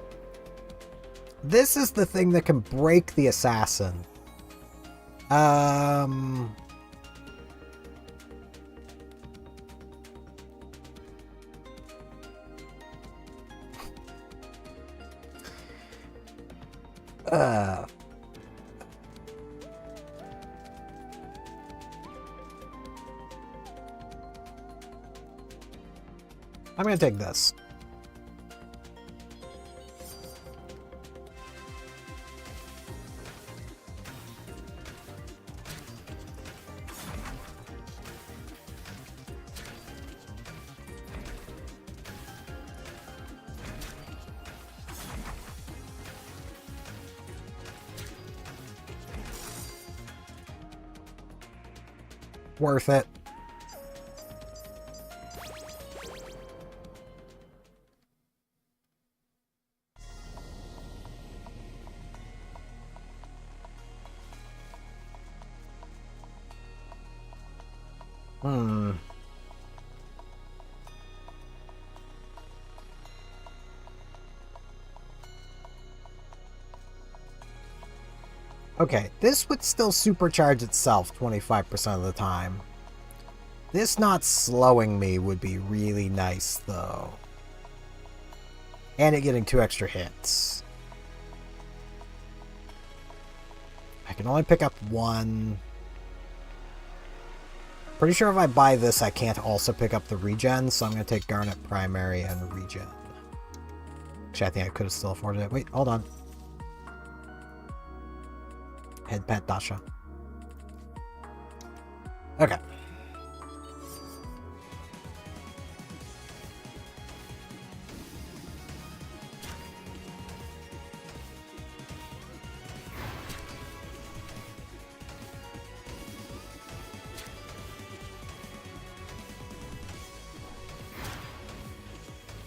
This is the thing that can break the assassin. I'm gonna take this. Worth it. Okay, this would still supercharge itself 25% of the time. This not slowing me would be really nice, though. And it getting 2 extra hits. I can only pick up 1. Pretty sure if I buy this, I can't also pick up the regen, so I'm going to take Garnet Primary and regen. Actually, I think I could have still afforded it. Wait, hold on. Head pet Dasha. Okay.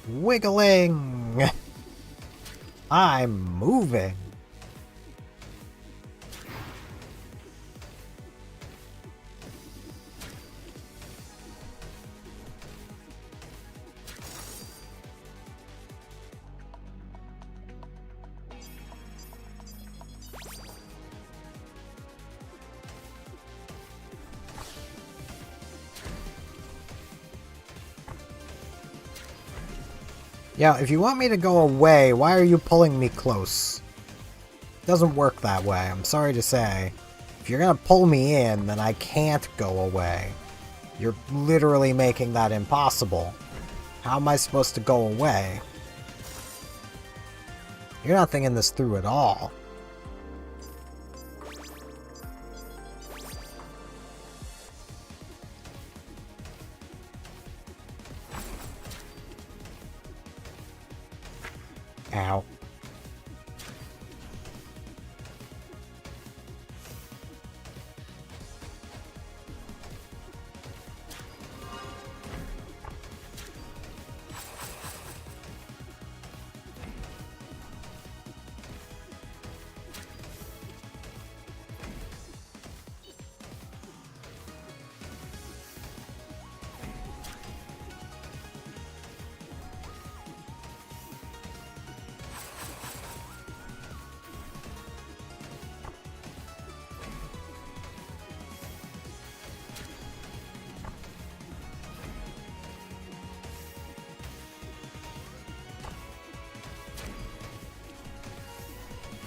Wiggling! I'm moving. Yeah, if you want me to go away, why are you pulling me close? It doesn't work that way, I'm sorry to say. If you're gonna pull me in, then I can't go away. You're literally making that impossible. How am I supposed to go away? You're not thinking this through at all. Ow.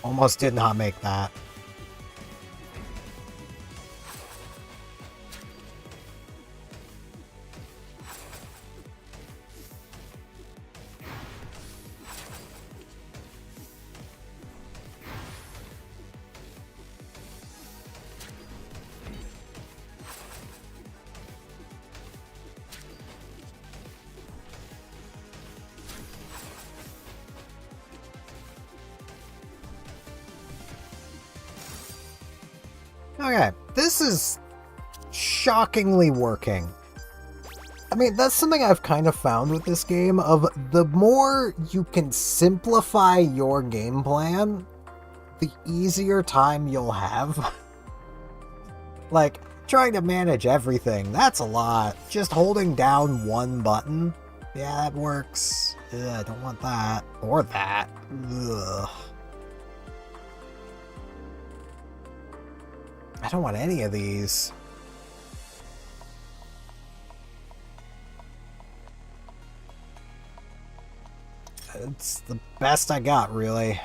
Almost did not make that. Okay, this is shockingly working. I mean, that's something I've kind of found with this game, of the more you can simplify your game plan, the easier time you'll have. Like, trying to manage everything, that's a lot. Just holding down one button, yeah, that works. Ugh, I don't want that. Or that. Ugh. I don't want any of these. It's the best I got, really.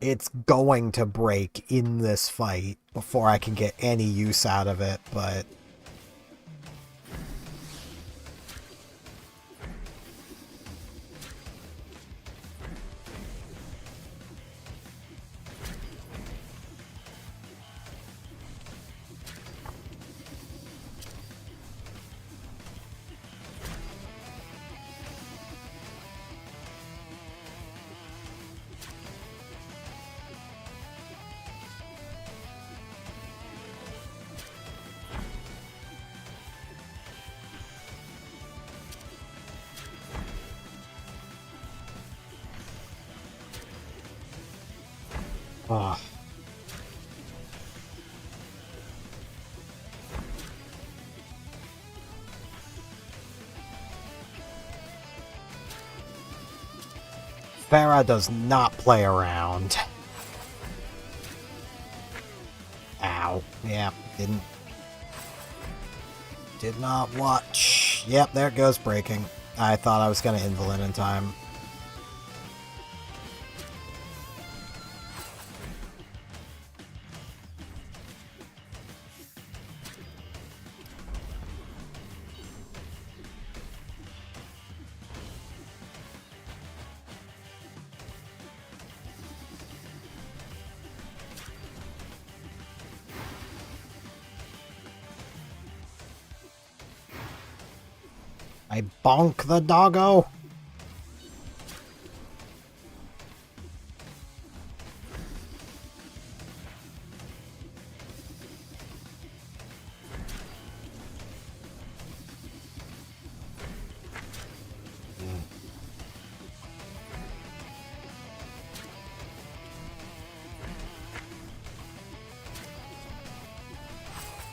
It's going to break in this fight before I can get any use out of it, but... Oh. Farah does not play around. Ow. Yeah, did not watch. Yep, there it goes, breaking. I thought I was gonna invalid in time. I bonk the doggo.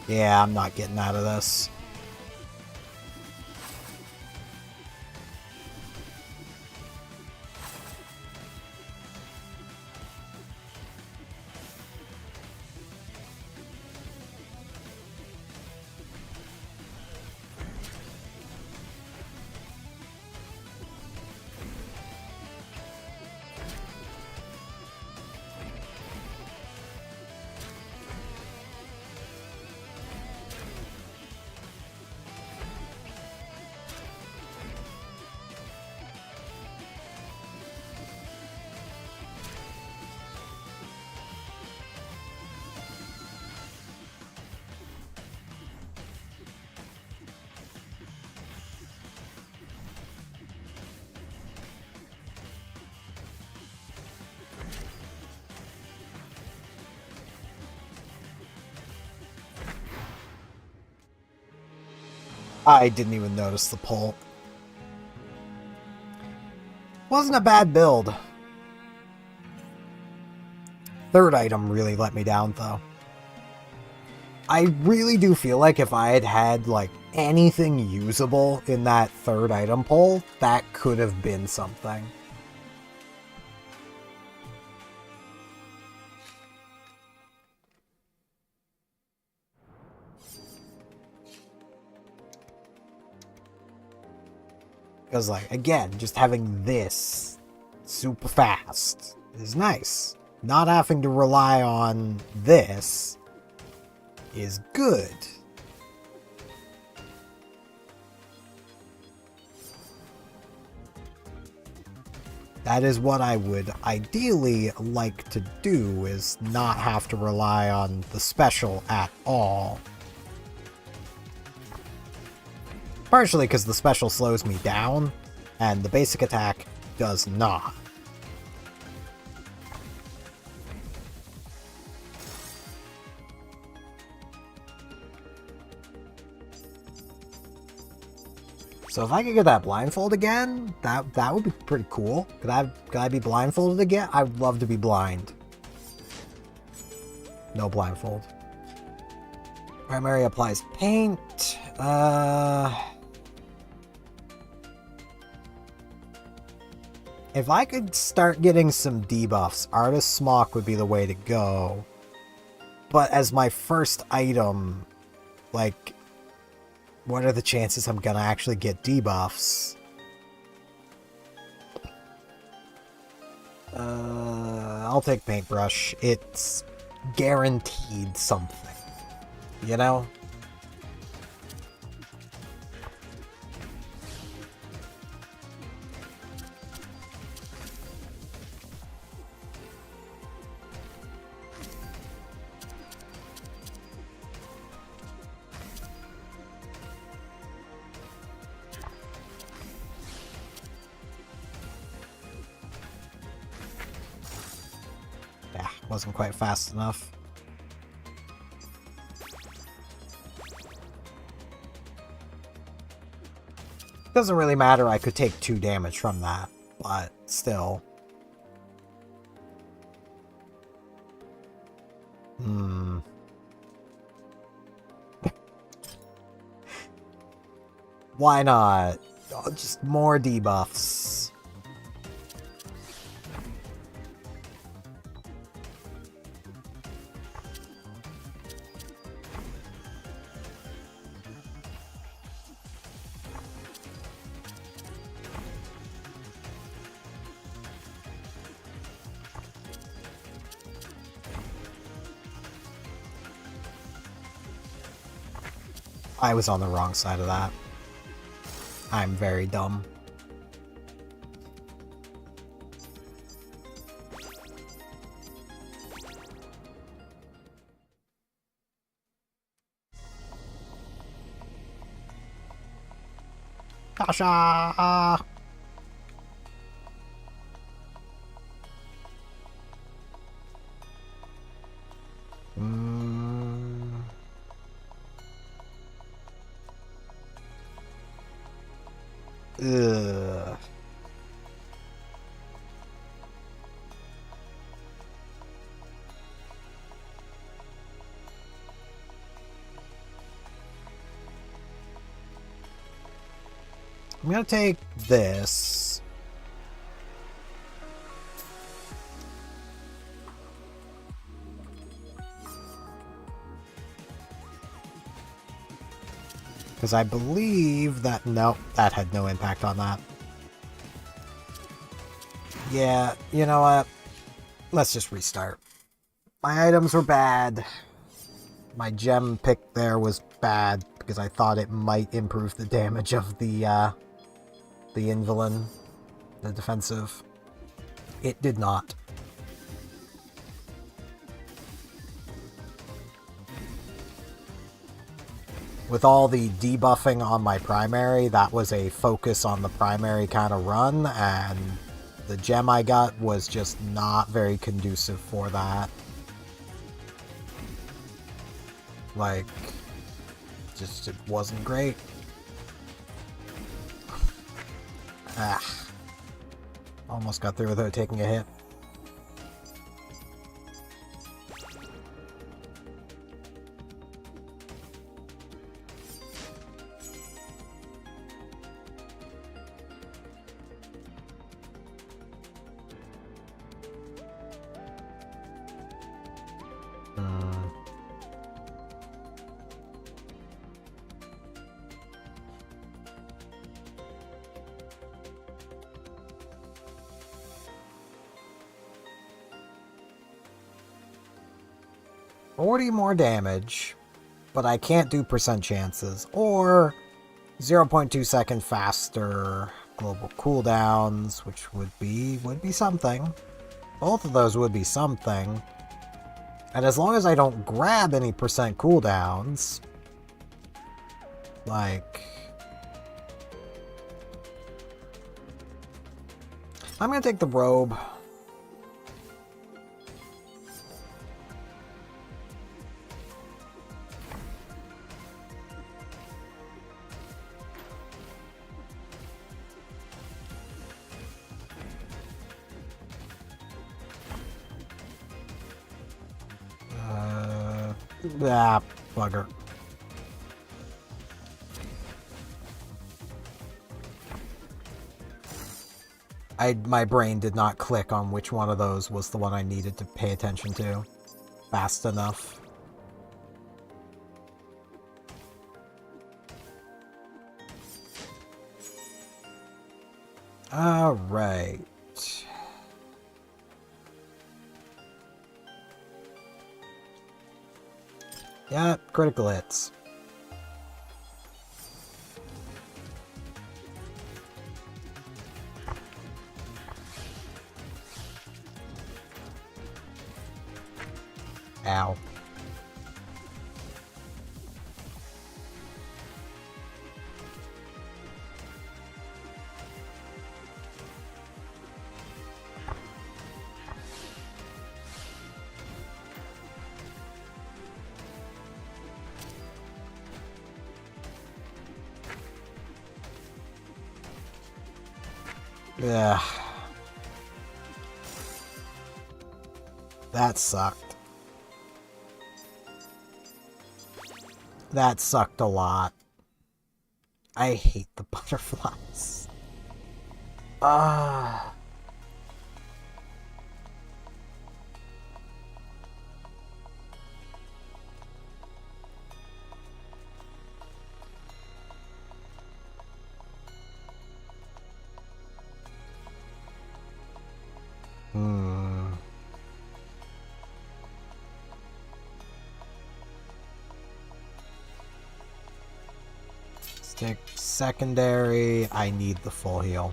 Yeah, I'm not getting out of this. I didn't even notice the pull. Wasn't a bad build. Third item really let me down, though. I really do feel like if I had had, like, anything usable in that third item pull, that could have been something. Because, like, again, just having this super fast is nice. Not having to rely on this is good. That is what I would ideally like to do, is not have to rely on the special at all. Partially because the special slows me down, and the basic attack does not. So if I could get that blindfold again, that would be pretty cool. Could I be blindfolded again? I'd love to be blind. No blindfold. Primary applies paint. If I could start getting some debuffs, Artist Smock would be the way to go. But as my first item, like, what are the chances I'm gonna actually get debuffs? I'll take Paintbrush. It's guaranteed something. You know? Yeah, wasn't quite fast enough. Doesn't really matter, I could take 2 damage from that, but still. Why not? Oh, just more debuffs. I was on the wrong side of that. I'm very dumb. Tasha! Ugh. I'm gonna take this. Because I believe that... Nope, that had no impact on that. Yeah, you know what? Let's just restart. My items were bad. My gem pick there was bad because I thought it might improve the damage of the Invalin, the defensive. It did not. With all the debuffing on my primary, that was a focus on the primary kind of run, and the gem I got was just not very conducive for that. Like, just it wasn't great. Ah. Almost got through without taking a hit. $40 more damage, but I can't do percent chances, or 0.2 second faster global cooldowns, which would be something. Both of those would be something. And as long as I don't grab any percent cooldowns, like... I'm gonna take the robe. Ah, bugger. My brain did not click on which one of those was the one I needed to pay attention to fast enough. Alright. Yeah, critical hits. Ow. Yeah. That sucked. That sucked a lot. I hate the butterflies. Ah. Stick secondary. I need the full heal.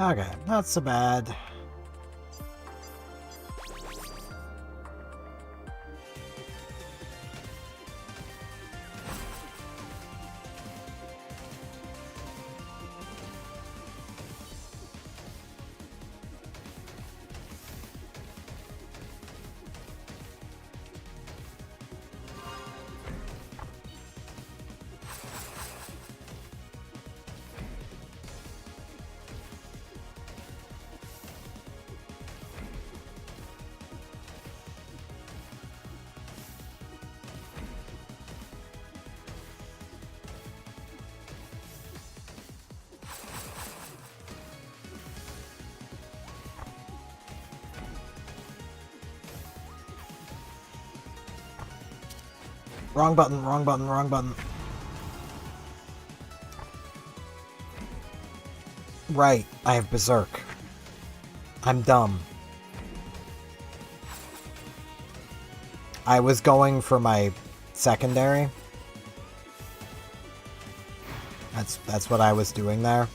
Okay, not so bad. Wrong button, wrong button, wrong button. Right, I have Berserk. I'm dumb. I was going for my secondary. That's what I was doing there.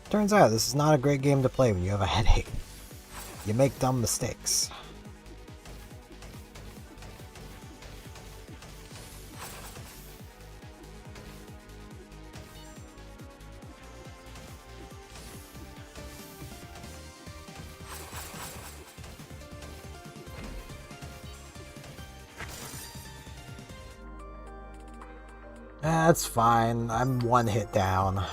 Turns out this is not a great game to play when you have a headache. You make dumb mistakes. That's fine. I'm one hit down.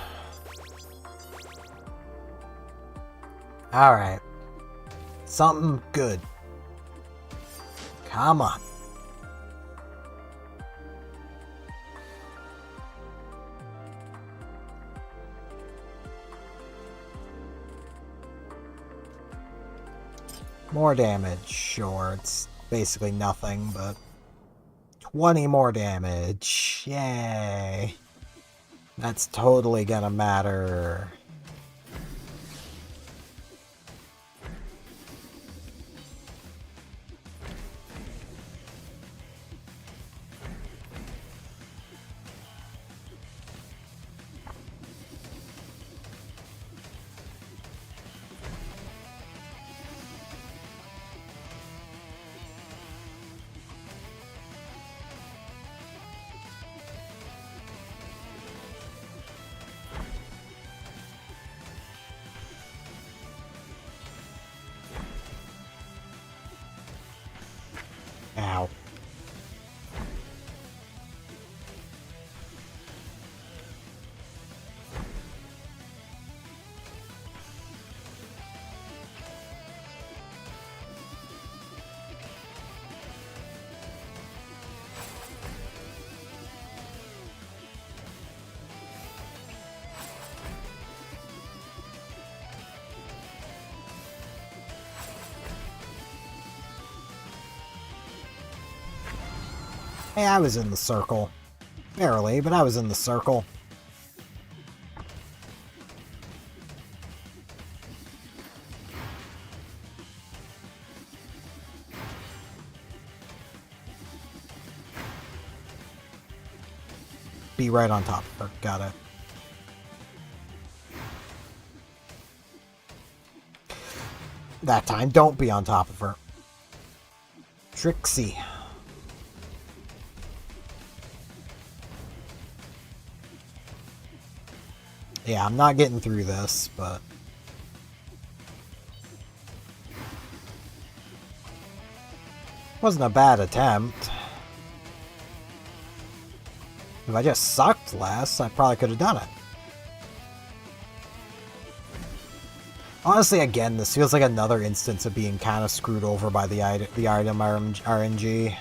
Alright. Something good. Come on. More damage, sure. It's basically nothing, but 20 more damage. Yay. That's totally gonna matter. Ow. Hey, I was in the circle. Barely, but I was in the circle. Be right on top of her. Got it. That time, don't be on top of her. Trixie. Yeah, I'm not getting through this, but... wasn't a bad attempt. If I just sucked less, I probably could have done it. Honestly, again, this feels like another instance of being kind of screwed over by the item RNG.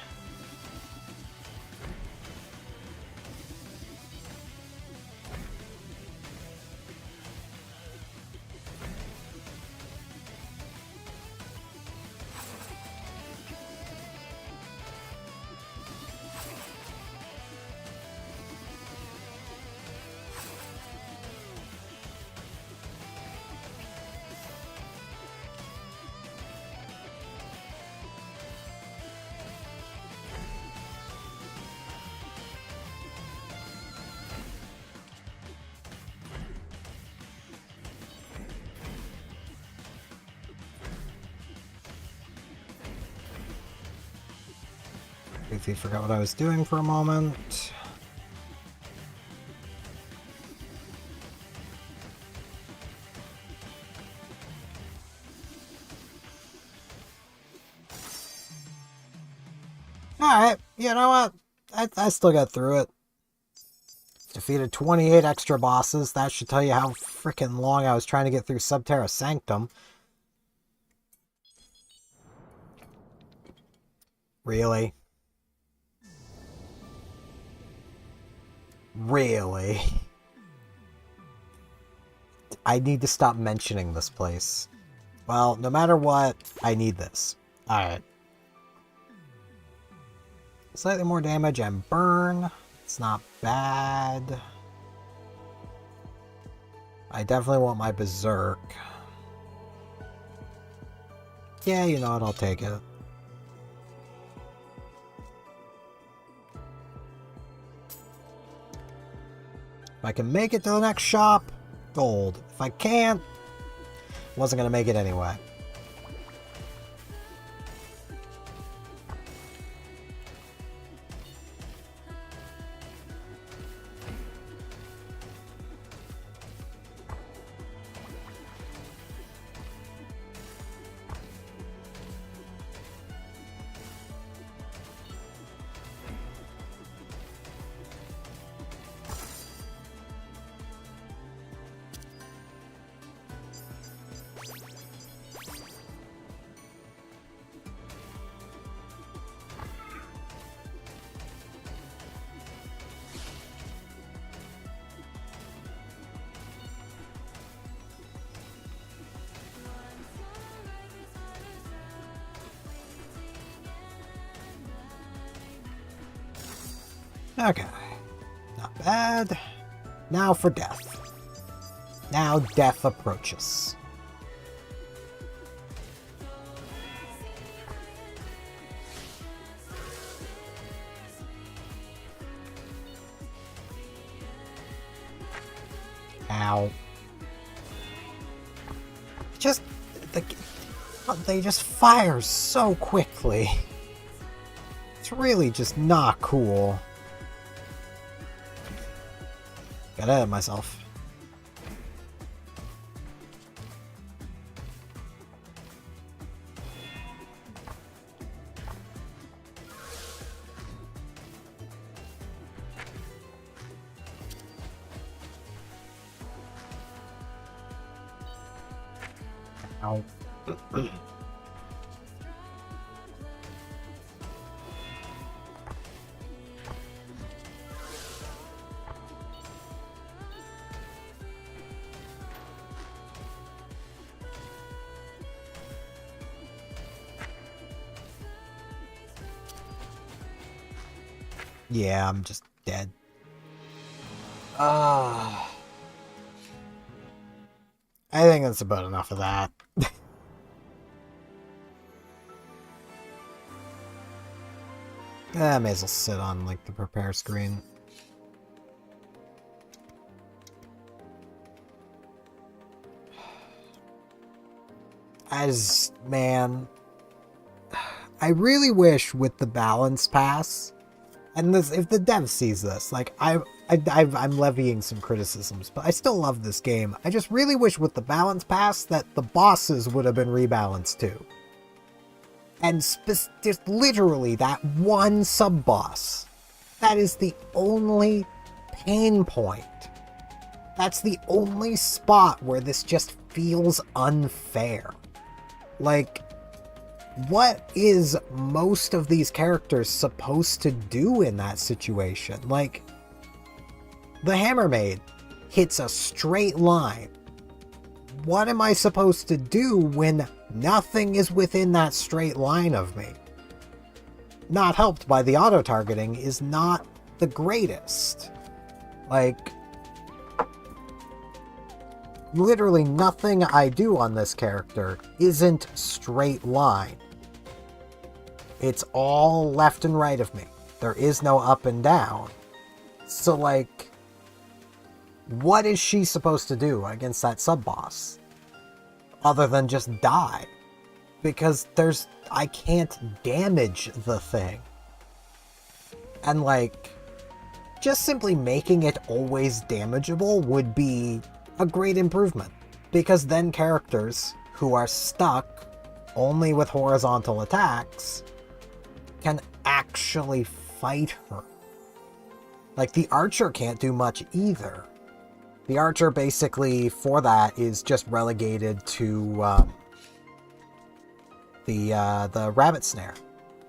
If you forgot what I was doing for a moment. Alright, you know what? I still got through it. Defeated 28 extra bosses. That should tell you how freaking long I was trying to get through Subterra Sanctum. Really? Really? I need to stop mentioning this place. Well, no matter what, I need this. Alright. Slightly more damage and burn. It's not bad. I definitely want my Berserk. Yeah, you know what, I'll take it. If I can make it to the next shop, gold. If I can't, wasn't gonna make it anyway. Okay. Not bad. Now for death. Now death approaches. Ow. Just... they just fire so quickly. It's really just not cool. Got ahead of myself. Ow. Yeah, I'm just dead. I think that's about enough of that. I may as well sit on, like, the prepare screen. Man, I really wish with the balance pass, and this, if the dev sees this, like, I'm levying some criticisms, but I still love this game. I just really wish with the balance pass that the bosses would have been rebalanced too. And just literally that one sub-boss. That is the only pain point. That's the only spot where this just feels unfair. Like, what is most of these characters supposed to do in that situation? Like, the Hammermaid hits a straight line. What am I supposed to do when nothing is within that straight line of me? Not helped by the auto-targeting is not the greatest. Like, literally nothing I do on this character isn't straight line. It's all left and right of me. There is no up and down. So, like, what is she supposed to do against that sub-boss? Other than just die. Because I can't damage the thing. And, like, just simply making it always damageable would be a great improvement. Because then characters who are stuck only with horizontal attacks can actually fight her. Like, the archer can't do much either. The archer basically, for that, is just relegated to the rabbit snare.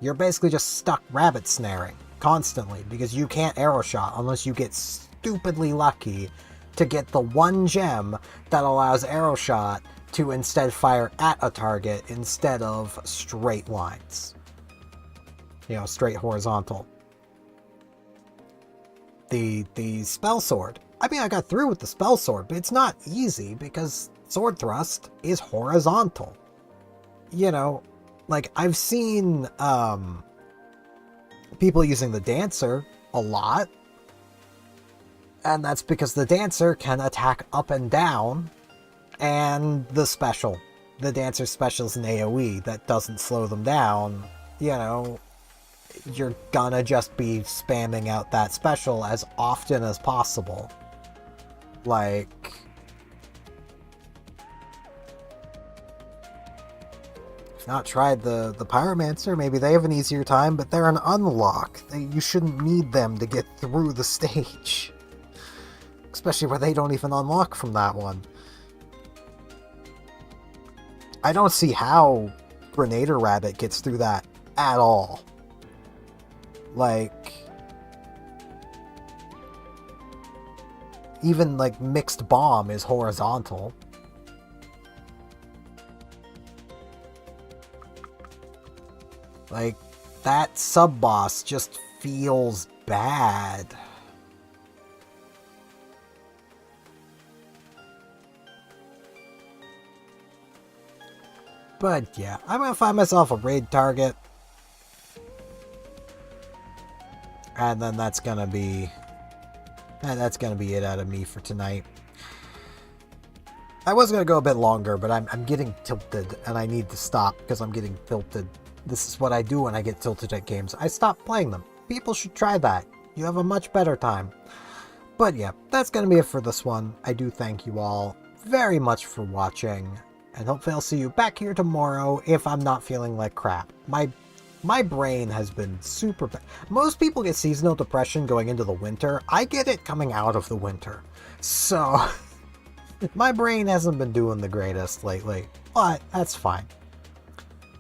You're basically just stuck rabbit snaring constantly because you can't arrow shot unless you get stupidly lucky to get the one gem that allows arrow shot to instead fire at a target instead of straight lines. You know, straight horizontal. The spell sword. I mean, I got through with the spell sword, but it's not easy because sword thrust is horizontal. You know, like, I've seen people using the dancer a lot, and that's because the dancer can attack up and down, and the special. The dancer's special is an AoE that doesn't slow them down. You know, you're gonna just be spamming out that special as often as possible. Like, if not tried the Pyromancer, maybe they have an easier time, but they're an unlock. You shouldn't need them to get through the stage. Especially where they don't even unlock from that one. I don't see how Grenader Rabbit gets through that at all. Like, even, like, Mixed Bomb is horizontal. Like, that sub-boss just feels bad. But yeah, I'm gonna find myself a raid target. And then that's gonna be it out of me for tonight. I was gonna go a bit longer, but I'm getting tilted and I need to stop because I'm getting tilted. This is what I do when I get tilted at games. I stop playing them. People should try that. You have a much better time. But yeah, that's gonna be it for this one. I do thank you all very much for watching, and hopefully I'll see you back here tomorrow if I'm not feeling like crap. My brain has been super bad. Most people get seasonal depression going into the winter. I get it coming out of the winter. So, my brain hasn't been doing the greatest lately, but that's fine.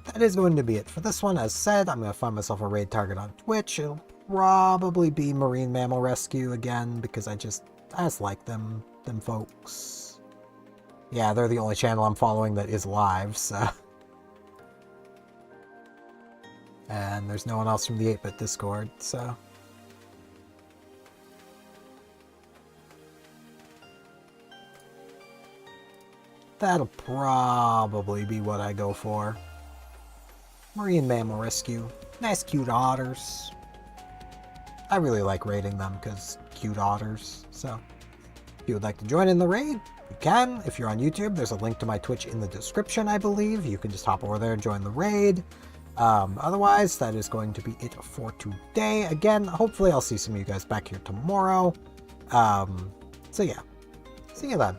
That is going to be it for this one. As said, I'm going to find myself a raid target on Twitch. It'll probably be Marine Mammal Rescue again, because I just like them folks. Yeah, they're the only channel I'm following that is live, so... And there's no one else from the 8-Bit Discord, so... That'll probably be what I go for. Marine Mammal Rescue. Nice cute otters. I really like raiding them because cute otters, so... If you would like to join in the raid, you can. If you're on YouTube, there's a link to my Twitch in the description, I believe. You can just hop over there and join the raid. Otherwise, that is going to be it for today. Again, hopefully I'll see some of you guys back here tomorrow. So yeah, see you then.